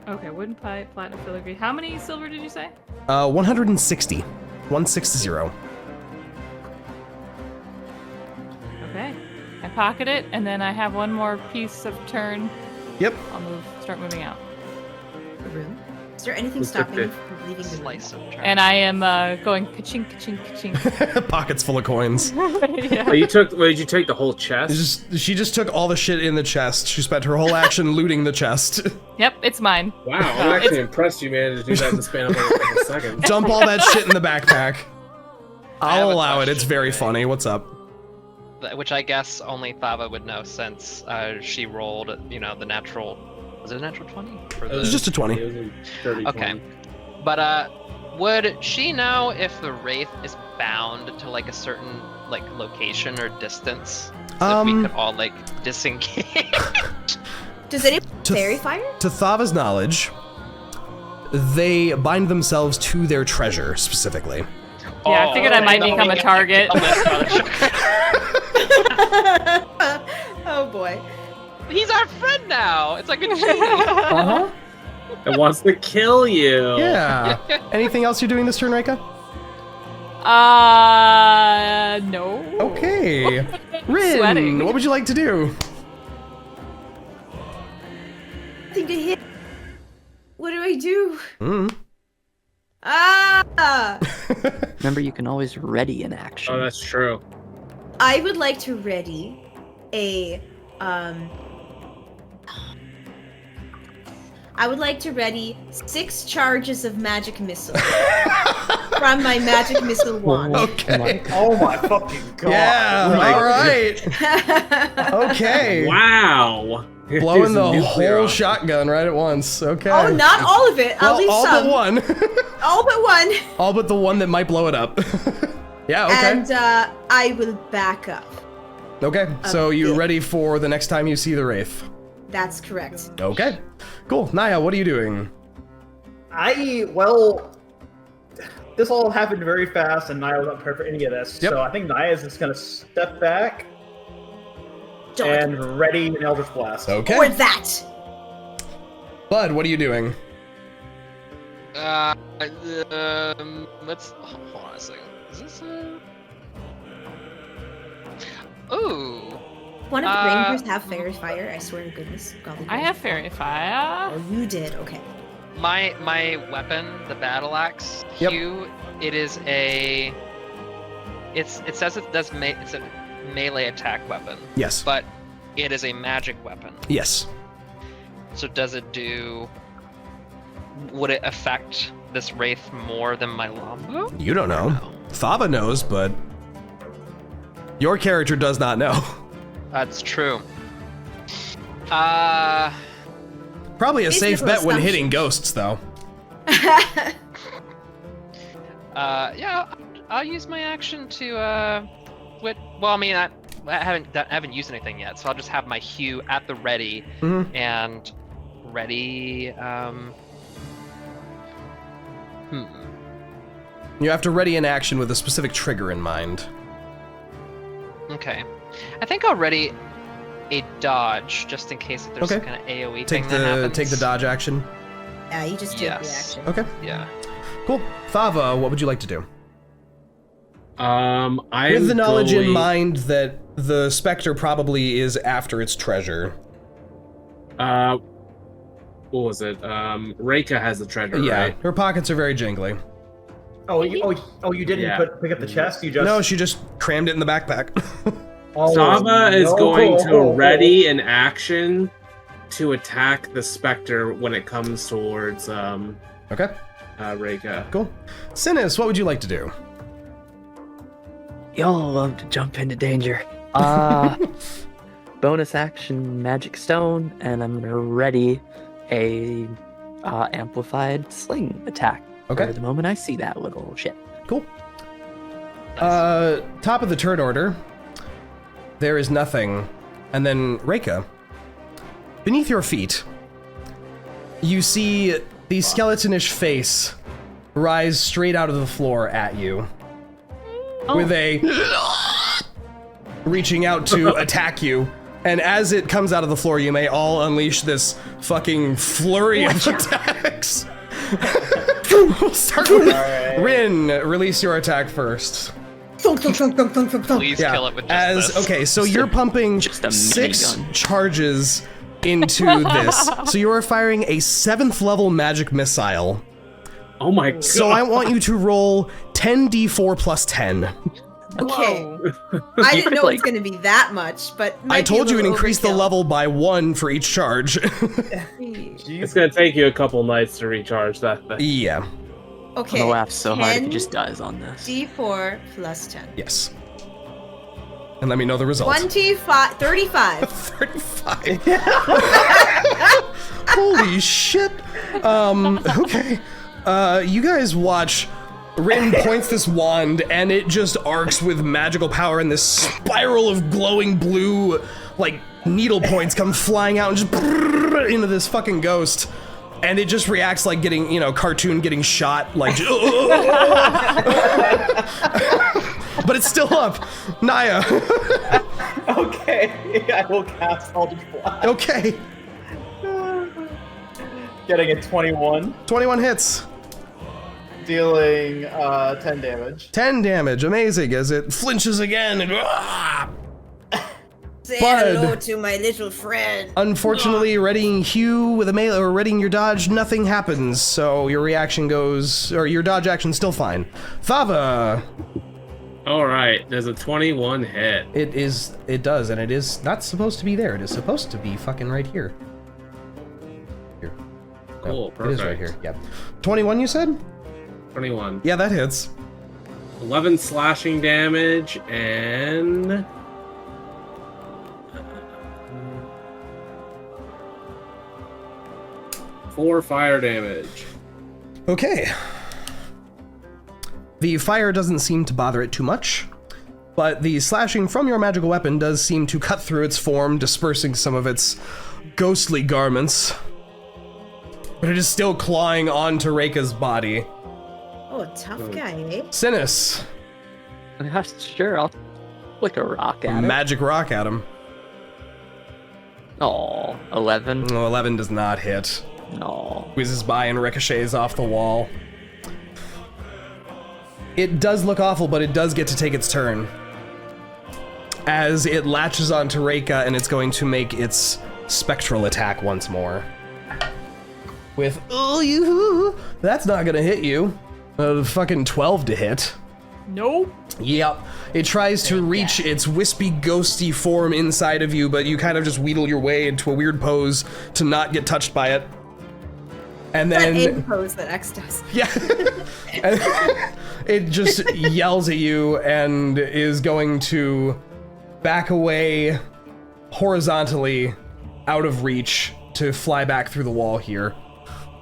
Okay, wooden pipe, platinum filigree. How many silver did you say? 160. 160. Okay. I pocket it, and then I have one more piece of turn. Yep. I'll start moving out. The room? Is there anything Let's stopping take you from leaving the room? Slice of turn. And I am going ka-ching, ka-ching, ka-ching. Pockets full of coins. Yeah. Wait, did you take the whole chest? She just took all the shit in the chest. She spent her whole action looting the chest. Yep, it's mine. Wow, I'm actually impressed you managed to do that in the span of like a couple seconds. Dump all that shit in the backpack. I have I'll a allow it. It's question, very Jay. funny. What's up? Which I guess only Thava would know since she rolled, the natural. Was it a natural 20? It was just a 20. It was a dirty Okay. 20. But Would she know if the wraith is bound to like a certain like location or distance? So if we could all like disengage. Does anyone fairy fire? To Thava's knowledge, they bind themselves to their treasure specifically. Yeah, I figured I might become a target. Oh boy. He's our friend now. It's like a cheat. Uh-huh. It wants to kill you. Yeah. Anything else you're doing this turn, Reyka? No. Okay. Rinn, Sweating. what would you like to do? Nothing to hit. What do I do? Mm. Ah! Remember, you can always ready an action. Oh, that's true. I would like to ready a I would like to ready 6 charges of magic missile from my magic missile wand. Okay. Oh my fucking god. Yeah, all right. Okay. Wow. Blowing the Nuclear whole op- shotgun right at once. Okay. Oh, not all of it. I'll Well, leave all some. but one. All but one. All but the one that might blow it up. Yeah, okay. And I will back up. Okay, so you bit. ready for the next time you see the Wraith? That's correct. Okay. Cool. Niah, what are you doing? Well, this all happened very fast, and Niah wasn't prepared for any of this. Yep. So I think Niah is just gonna step back Don't. and ready an Eldritch Blast. Okay. Or that. Bud, what are you doing? Let's hold on a second. Is this a? Ooh. One of the rangers have fairy fire. I swear to goodness. Godly I have fairy fire. Oh, you did. Okay. My weapon, the battle axe, Yep. Hugh, it is a. It says it does it's a melee attack weapon, Yes. but it is a magic weapon. Yes. So does it do? Would it affect this wraith more than my longbow? You don't know. Thava knows, but your character does not know. That's true. Probably a safe Reasonable bet when assumption. hitting ghosts, though. Yeah, I'll use my action to well, I mean, I haven't used anything yet, so I'll just have my Hugh at the ready and ready. You have to ready an action with a specific trigger in mind. Okay, I think I'll ready a dodge just in case if there's Okay. some kind of AOE Take thing that happens. the dodge action. Yeah, you just take the Yes. action. Okay. Yeah. Cool. Thava, what would you like to do? I'm With the knowledge in going- mind that the specter probably is after its treasure. What was it? Reyka has the treasure, Yeah, right? her pockets are very jingly. You didn't Yeah. pick up the chest. You just No, she just crammed it in the backpack. Thava is no. going to ready an action to attack the specter when it comes towards Okay. Reyka. Cool. Synas, what would you like to do? Y'all love to jump into danger. Bonus action magic stone, and I'm gonna ready a amplified sling attack. Okay. For the moment I see that little shit. Cool. Top of the turn order. There is nothing. And then Reyka. Beneath your feet, you see the skeletonish face rise straight out of the floor at you. With a reaching out to attack you. And as it comes out of the floor, you may all unleash this fucking flurry of attacks. We'll start with Rinn. Release your attack first. Please kill it with just this. Okay, so you're pumping Just a 6 minigun. charges into this. So you are firing a 7th level magic missile. Oh my god. So I want you to roll 10d4 plus 10. Okay. Whoa. I didn't know it was like- going to be that much, but I told you it increased the level. level by 1 for each charge. It's gonna take you a couple nights to recharge that thing. Yeah, I'm Okay. gonna laugh so hard if he 10 just dies on this. D4 plus 10. yes. And let me know the result. 25, 35. 35. Holy shit. Okay. You guys watch. Rinn points this wand, and it just arcs with magical power, and this spiral of glowing blue, like, needle points come flying out and just into this fucking ghost. And it just reacts like getting, cartoon getting shot, like. But it's still up. Niah. Okay, I will cast Eldritch Blast. Okay. Getting a 21. 21 hits. Dealing 10 damage. 10 damage, amazing, as it flinches again and. Say Bud. hello to my little friend. Unfortunately, readying Hugh with a melee or readying your dodge, nothing happens. So your reaction goes, or your dodge action's still fine. Thava. All right, there's a 21 hit. It does, and it is not supposed to be there. It is supposed to be fucking right here. Here. Cool, No, it is right perfect. here. Yeah. 21, you said? 21. Yeah, that hits. 11 slashing damage and 4 fire damage. Okay. The fire doesn't seem to bother it too much, but the slashing from your magical weapon does seem to cut through its form, dispersing some of its ghostly garments. But it is still clawing onto Reyka's body. Oh, tough guy, eh? Synas. Sure, I'll flick a rock at it. Magic rock at him. Oh, 11. Oh, 11 does not hit. No. Whizzes by and ricochets off the wall. It does look awful, but it does get to take its turn. As it latches onto Reyka, and it's going to make its spectral attack once more. With, that's not gonna hit you. Fucking 12 to hit. Nope. Yep. It tries to reach its wispy, ghosty form inside of you, but you kind of just wheedle your way into a weird pose to not get touched by it. And then... That aim pose that X does. Yeah. And it just yells at you and is going to back away horizontally out of reach to fly back through the wall here.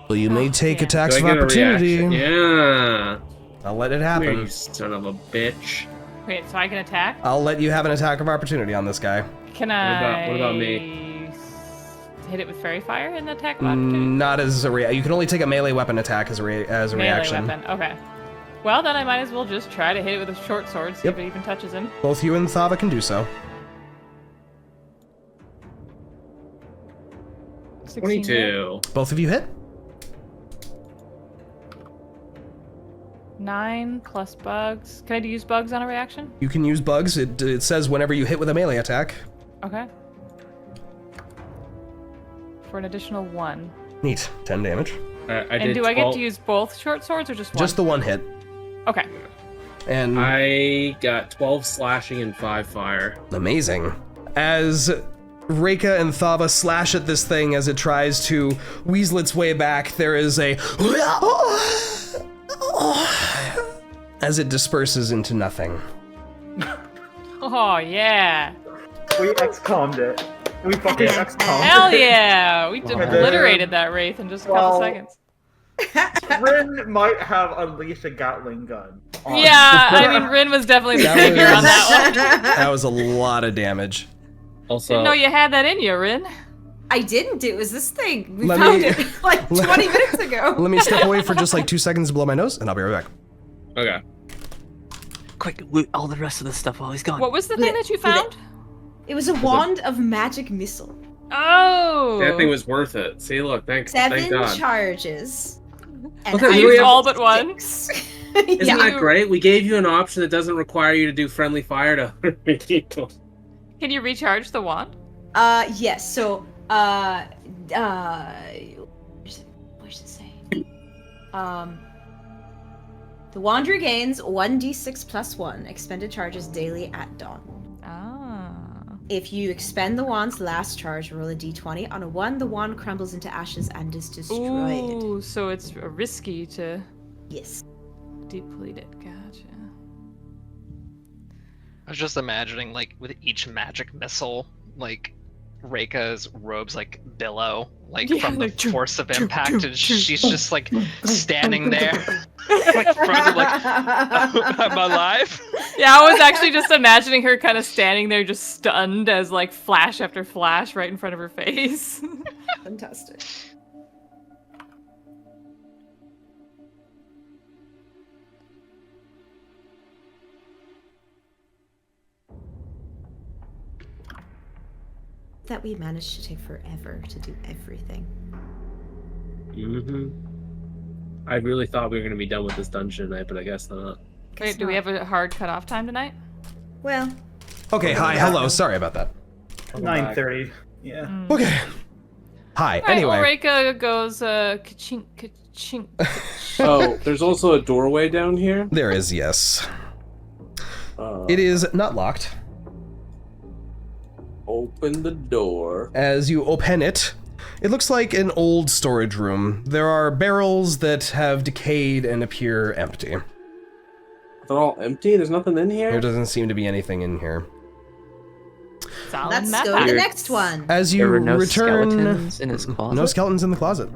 Well, you may take attacks of opportunity. Yeah. I'll let it Come here, happen. you son of a bitch. Wait, so I can attack? I'll let you have an attack of opportunity on this guy. Can I... What about me? Hit it with fairy fire in the attack of opportunity? Not as a you can only take a melee weapon attack as a Melee reaction. weapon, okay. Well, then I might as well just try to hit it with a short sword, see if it even touches him. Both you and Thava can do so. 22. Both of you hit. 9 plus bugs. Can I use bugs on a reaction? You can use bugs. It says whenever you hit with a melee attack. Okay. For an additional 1. Neat. 10 damage. And do I get to use both short swords or just one? Just the one hit. Okay. And I got 12 slashing and 5 fire. Amazing. As Reyka and Thava slash at this thing as it tries to weasel its way back, there is a as it disperses into nothing. Oh, yeah. We XCOM'd it. We fucking XCOM'd Hell yeah! We obliterated that Wraith in just a couple seconds. Rinn might have unleashed a Gatling gun. Yeah, I mean, Rinn was definitely the savior on that one. That was a lot of damage. Also, Didn't know you had that in you, Rinn. I didn't. It was this thing. We Let found me- it like 20 minutes ago. Let me step away for just like 2 seconds to blow my nose, and I'll be right back. Okay. Quick, loot all the rest of this stuff while he's gone. What was the thing that you found? It was a wand of magic missile. Oh! That thing was worth it. See, look, thank 7 God. charges. And Okay, I we used have- all but one. Isn't Yeah. that great? We gave you an option that doesn't require you to do friendly fire to other people. Can you recharge the wand? Yes. So, where's it say? The wand regains 1d6 plus 1 expended charges daily at dawn. Ah. If you expend the wand's last charge, roll a d20. On a 1, the wand crumbles into ashes and is destroyed. Ooh, so it's risky to Yes. deplete it. Gotcha. I was just imagining, like, with each magic missile, like, Reyka's robes like billow, like Yeah, from the like, force of impact, and she's just like standing there, like frozen, like, am I alive? Yeah, I was actually just imagining her kind of standing there, just stunned as like flash after flash right in front of her face. Fantastic. That we managed to take forever to do everything. Mm-hmm. I really thought we were going to be done with this dungeon tonight, but I guess not. Wait, do we have a hard cutoff time tonight? Well. Okay, hi, hello, sorry about that. 9:30. Yeah. Okay. Hi, All right, anyway. well, Reyka goes, ka-chink, ka-chink, ka-chink. Oh, there's also a doorway down here? There is, yes. It is not locked. Open the door. As you open it, it looks like an old storage room. There are barrels that have decayed and appear empty. They're all empty? There's nothing in here? There doesn't seem to be anything in here. Solid Let's map go to the hack. next one. As you There were no return, skeletons in his closet. no skeletons in the closet.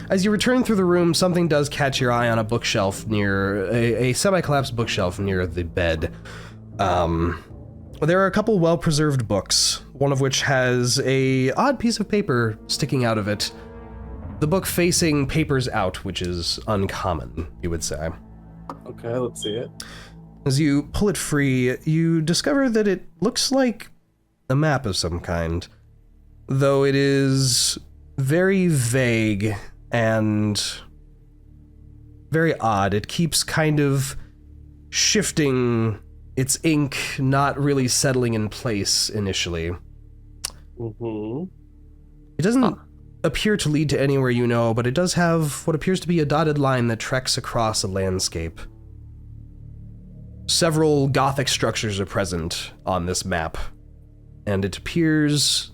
As you return through the room, something does catch your eye on a bookshelf near a semi-collapsed bookshelf near the bed. There are a couple well-preserved books, one of which has a odd piece of paper sticking out of it. The book facing papers out, which is uncommon, you would say. Okay, let's see it. As you pull it free, you discover that it looks like a map of some kind, though it is very vague and very odd. It keeps kind of shifting its ink, not really settling in place initially. Mm-hmm. It doesn't appear to lead to anywhere you know, but it does have what appears to be a dotted line that treks across a landscape. Several Gothic structures are present on this map, and it appears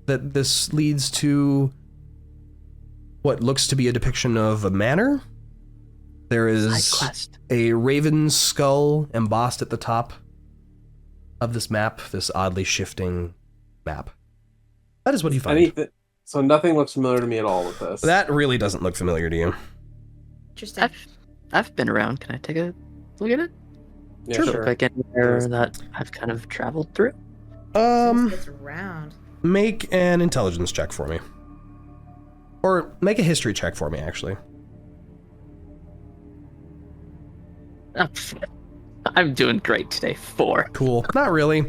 that this leads to what looks to be a depiction of a manor. There is a raven's skull embossed at the top of this map, this oddly shifting map. That is what you find. So nothing looks familiar to me at all with this. That really doesn't look familiar to you. Interesting. I've been around. Can I take a look at it? Yeah, Does it sure. look like anywhere that I've kind of traveled through? It's round. Make an intelligence check for me. Or make a history check for me, actually. I'm doing great today. 4. Cool. Not really.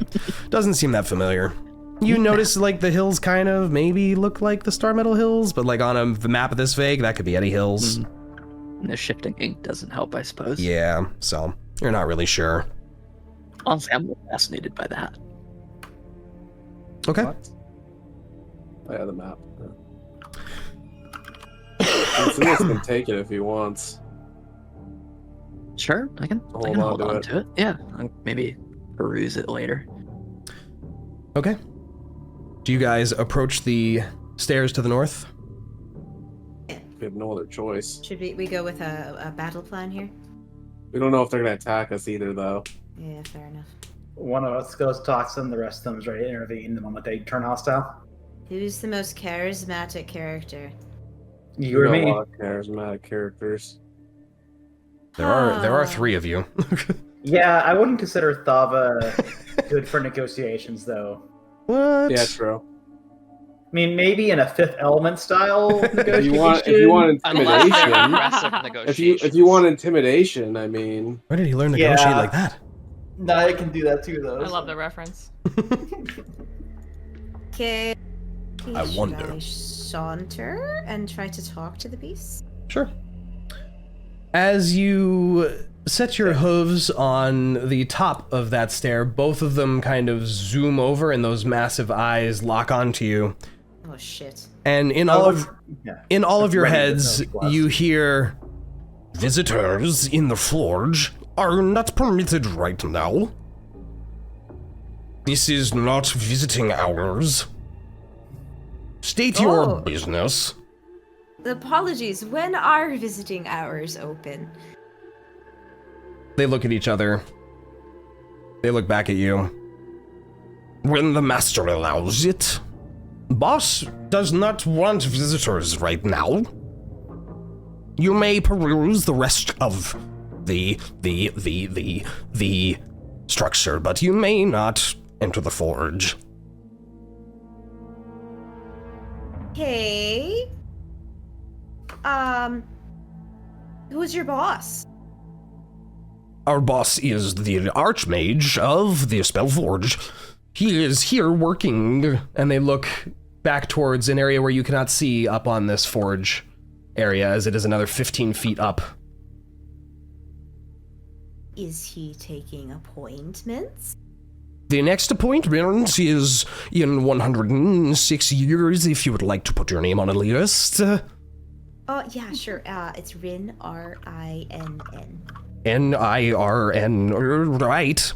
Doesn't seem that familiar. You notice, like, the hills kind of maybe look like the Star Meadow Hills, but, like, on a map this vague, that could be any hills. And the shifting ink doesn't help, I suppose. Yeah, so you're not really sure. Honestly, I'm fascinated by that. Okay. What? Oh, yeah, the map. Synas can take it if he wants. Sure, I can hold on to it. Yeah, I'll maybe peruse it later. Okay. Do you guys approach the stairs to the north? We have no other choice. Should we go with a battle plan here? We don't know if they're going to attack us either, though. Yeah, fair enough. One of us goes talks to them, the rest of them is ready to intervene the moment they turn hostile. Who's the most charismatic character? You or We got me. a lot of charismatic characters. There are 3 of you. Yeah, I wouldn't consider Thava good for negotiations, though. What? Yeah, true. I mean, maybe in a Fifth Element style negotiation. If you want Unless they're intimidation, aggressive negotiations. if you want intimidation, I mean, Where did he learn to negotiate Yeah. like that? Niah can do that too, though. I love the reference. Okay. I wonder. Should I saunter and try to talk to the beast? Sure. As you set your hooves on the top of that stair, both of them kind of zoom over and those massive eyes lock onto you. Oh shit. And in all of your heads, you hear, "Visitors in the forge are not permitted right now. This is not visiting hours. State your business." Apologies, when are visiting hours open? They look at each other. They look back at you. "When the master allows it. Boss does not want visitors right now. You may peruse the rest of the structure, but you may not enter the forge. Okay. Who's your boss? Our boss is the Archmage of the Spellforge. He is here working, and they look back towards an area where you cannot see up on this forge area, as it is another 15 feet up. Is he taking appointments? The next appointment is in 106 years, if you would like to put your name on a list. Oh, yeah, sure. It's Rinn, Rinn. Nirn, right.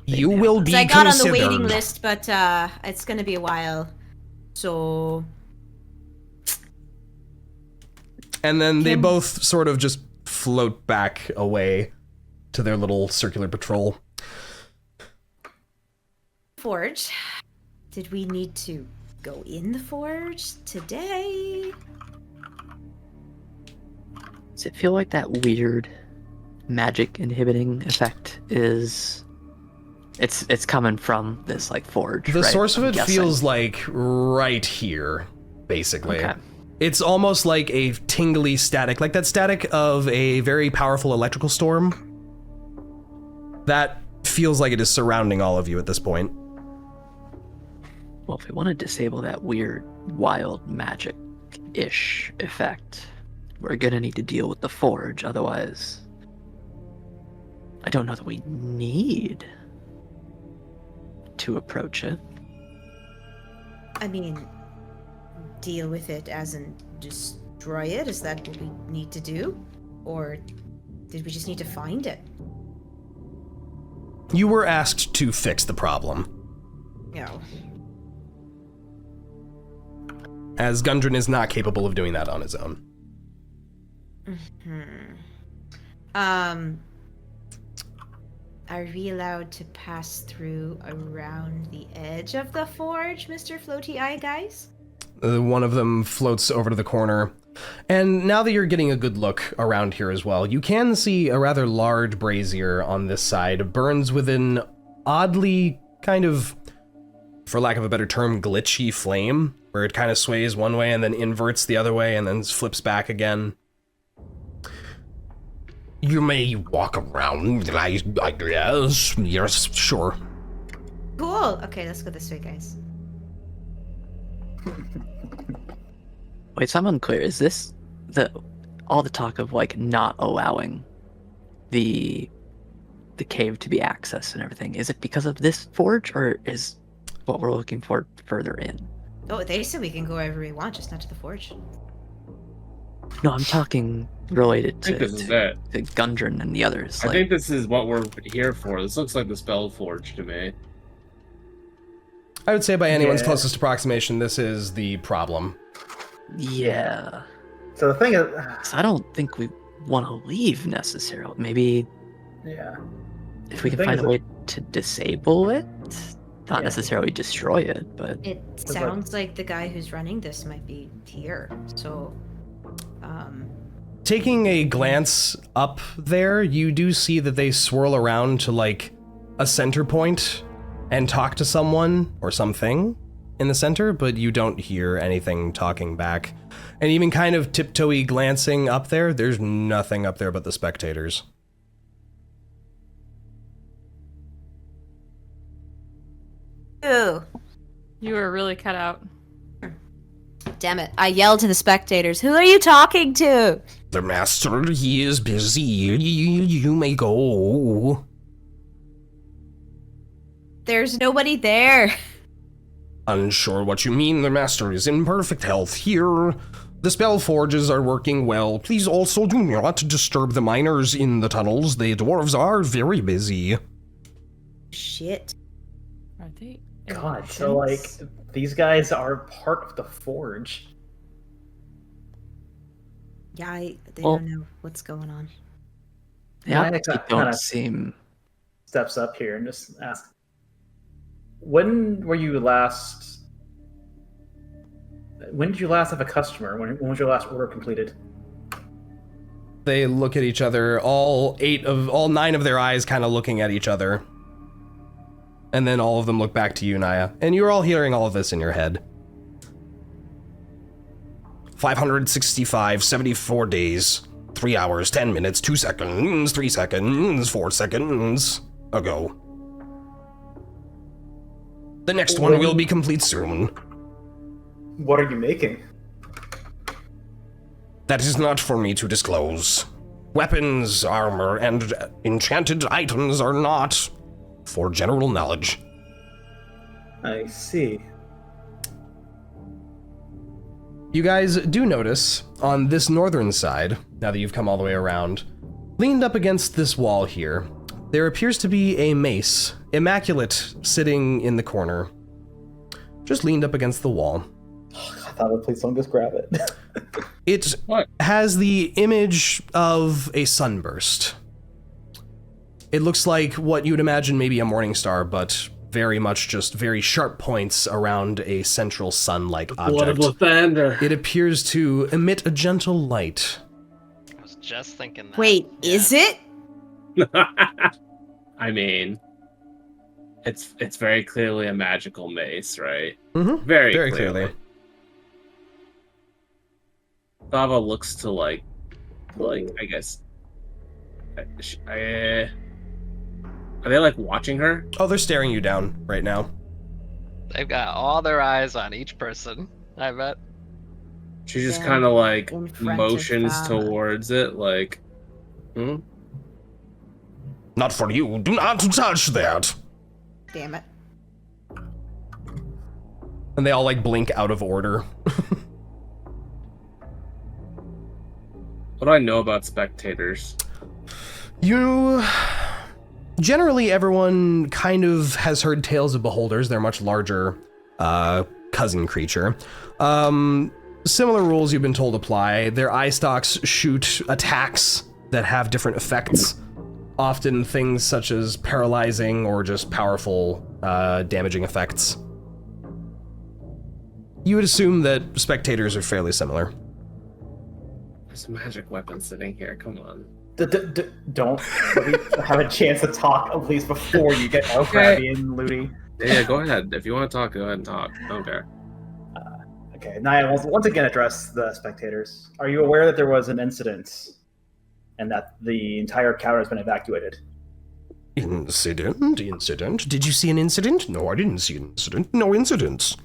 You will be I got considered. on the waiting list, but it's gonna be a while. So... And then they both sort of just float back away to their little circular patrol. Forge. Did we need to go in the forge today? Does it feel like that weird magic inhibiting effect is... It's coming from this, like, forge, The right? source of I'm it guessing. feels like right here, basically. Okay. It's almost like a tingly static, like that static of a very powerful electrical storm. That feels like it is surrounding all of you at this point. Well, if we want to disable that weird, wild magic-ish effect, we're gonna need to deal with the forge, otherwise... I don't know that we need to approach it. I mean, deal with it as in destroy it? Is that what we need to do? Or did we just need to find it? You were asked to fix the problem, No. as Gundren is not capable of doing that on his own. Are we allowed to pass through around the edge of the forge, Mr. Floaty Eye Guys? One of them floats over to the corner. And now that you're getting a good look around here as well, you can see a rather large brazier on this side. Burns with an oddly kind of, for lack of a better term, glitchy flame, where it kind of sways one way and then inverts the other way and then flips back again. You may walk around, I guess. Yes, sure. Cool. Okay, let's go this way, guys. Wait, so I'm unclear. Is this all the talk of like not allowing the cave to be accessed and everything? Is it because of this forge, or is what we're looking for further in? Oh, they said we can go wherever we want, just not to the forge. No, I'm talking related I think this is it. to Gundren and the others. I Like, think this is what we're here for. This looks like the spell forge to me. I would say by anyone's Yeah. closest approximation, this is the problem. yeah. So the thing is, 'Cause I don't think we want to leave necessarily. Maybe yeah. if we The can thing find is a way to disable it, not Yeah. necessarily destroy it, but It sounds like the guy who's running this might be here. So, Taking a glance up there, you do see that they swirl around to like a center point and talk to someone or something in the center, but you don't hear anything talking back. And even kind of tiptoey glancing up there, there's nothing up there but the spectators. Ooh, You were really cut out. damn it. I yelled to the spectators, who are you talking to? The master, he is busy. You may go. There's nobody there. Unsure what you mean. The master is in perfect health here. The spell forges are working well. Please also do not disturb the miners in the tunnels. The dwarves are very busy. Shit. Are they? God, so like these guys are part of the forge. Yeah, they Well- don't know what's going on. yeah, Niah they kinda don't seem. Steps up here and just asks, When were you last? When did you last have a customer? When was your last order completed? They look at each other, all 9 of their eyes kind of looking at each other. And then all of them look back to you, Niah. And you're all hearing all of this in your head. 565, 74 days, 3 hours, 10 minutes, 2 seconds, 3 seconds, 4 seconds ago. The next one will be complete soon. What are you making? That is not for me to disclose. Weapons, armor, and enchanted items are not for general knowledge. I see. You guys do notice, on this northern side, now that you've come all the way around, leaned up against this wall here, there appears to be a mace, immaculate, sitting in the corner. Just leaned up against the wall. I thought, please don't just grab it. It has the image of a sunburst. It looks like what you'd imagine maybe a morning star, but very much just very sharp points around a central sun-like object. Blood of Lathander. It appears to emit a gentle light. I was just thinking that. Wait, is it? I mean, it's very clearly a magical mace, right? Mm-hmm. Very clearly. Thava looks to like I guess. Are they like watching her? Oh, they're staring you down right now. They've got all their eyes on each person, I bet. She just Yeah, kind of like in front of motions Thava. towards it, like, Not for you. Do not touch that. Damn it. And they all like blink out of order. What do I know about spectators? Generally, everyone kind of has heard tales of beholders. They're a much larger cousin creature. Similar rules you've been told apply. Their eye stalks shoot attacks that have different effects. Often things such as paralyzing or just powerful damaging effects. You would assume that spectators are fairly similar. There's a magic weapon sitting here. Come on. Don't let me have a chance to talk, please, before you get all crabby and looty. Yeah, go ahead. If you want to talk, go ahead and talk. I don't care. Okay, Niah will once again address the spectators. Are you aware that there was an incident and that the entire tower has been evacuated? Incident? Did you see an incident? No, I didn't see an incident. No incidents.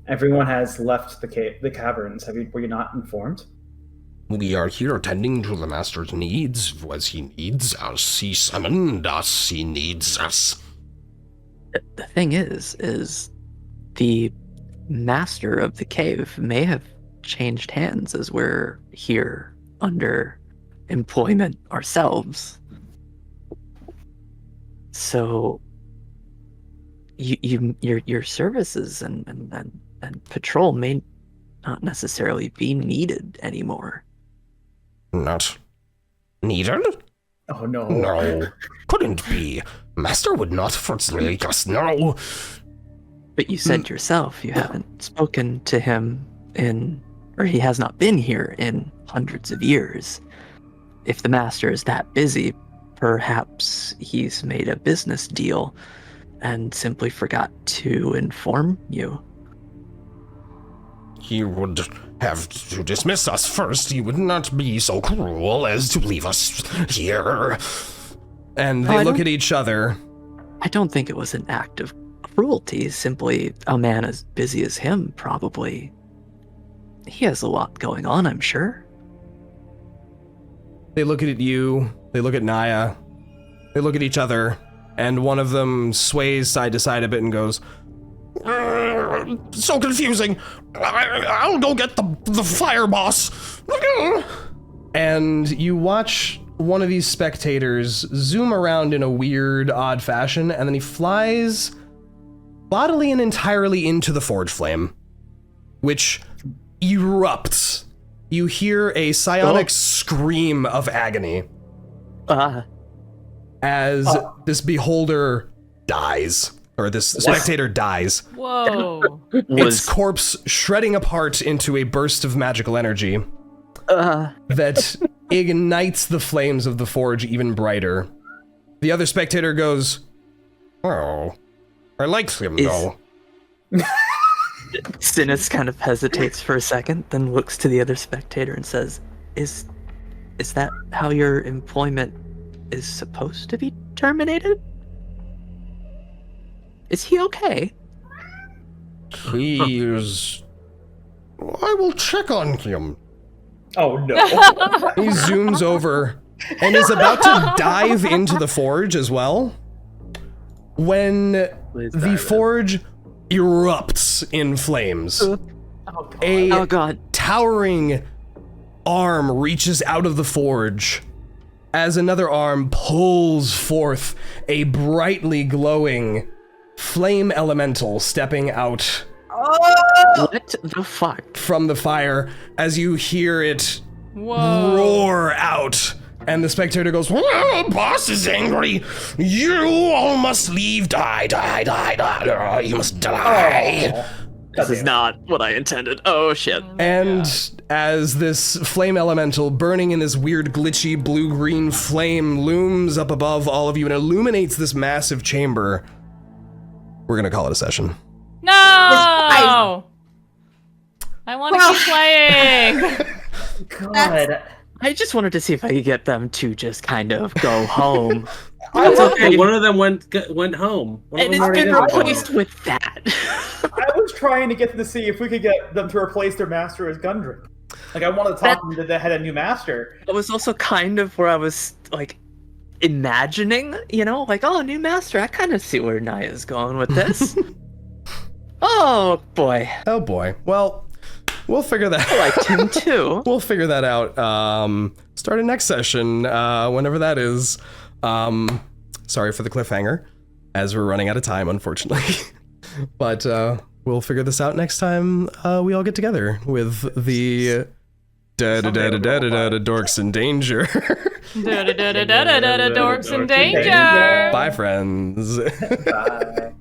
Everyone has left the caverns. Were you not informed? We are here attending to the Master's needs. As he needs us, he summoned us, he needs us. The thing is the Master of the cave may have changed hands as we're here under employment ourselves. So your services and patrol may not necessarily be needed anymore. Not needed? Oh no. No, couldn't be. Master would not forsake us, no. But you said yourself you haven't spoken to him or he has not been here in hundreds of years. If the Master is that busy, perhaps he's made a business deal and simply forgot to inform you. He would have to dismiss us first. He would not be so cruel as to leave us here. And they look at each other. I don't think it was an act of cruelty. Simply a man as busy as him, probably. He has a lot going on, I'm sure. They look at you. They look at Niah. They look at each other. And one of them sways side to side a bit and goes, so confusing. I'll go get the fire boss. And you watch one of these spectators zoom around in a weird, odd fashion, and then he flies bodily and entirely into the forge flame, which erupts. You hear a psionic scream of agony as this beholder dies, or this spectator dies. Whoa. Its corpse shredding apart into a burst of magical energy that ignites the flames of the forge even brighter. The other spectator goes, "Oh, I like him though." Synas kind of hesitates for a second, then looks to the other spectator and says, Is that how your employment is supposed to be terminated? Is he okay? He is... I will check on him. Oh no. He zooms over and is about to dive into the forge as well when the forge erupts in flames. A towering arm reaches out of the forge as another arm pulls forth a brightly glowing flame elemental stepping out. What the fuck? From the fire as you hear it roar out. And the spectator goes, "Boss is angry. You all must leave. Die. You must die." This is not what I intended. Oh, shit. And as this flame elemental burning in this weird glitchy blue-green flame looms up above all of you and illuminates this massive chamber, we're going to call it a session. No! I want to keep playing. God. I just wanted to see if I could get them to just kind of go home. That's okay. One of them went home. And it's been replaced with that. I was trying to get them to see if we could get them to replace their master as Gundren. Like, I wanted to talk to them that they had a new master. It was also kind of where I was, like, imagining, like, oh, new master. I kind of see where Niah's going with this. Oh, boy. Oh, boy. Well... we'll figure that out. I liked him too. We'll figure that out. Starting next session, whenever that is. Sorry for the cliffhanger, as we're running out of time, unfortunately. But we'll figure this out next time we all get together with the Dorks in Danger. Dorks in Danger. Bye, friends. Bye.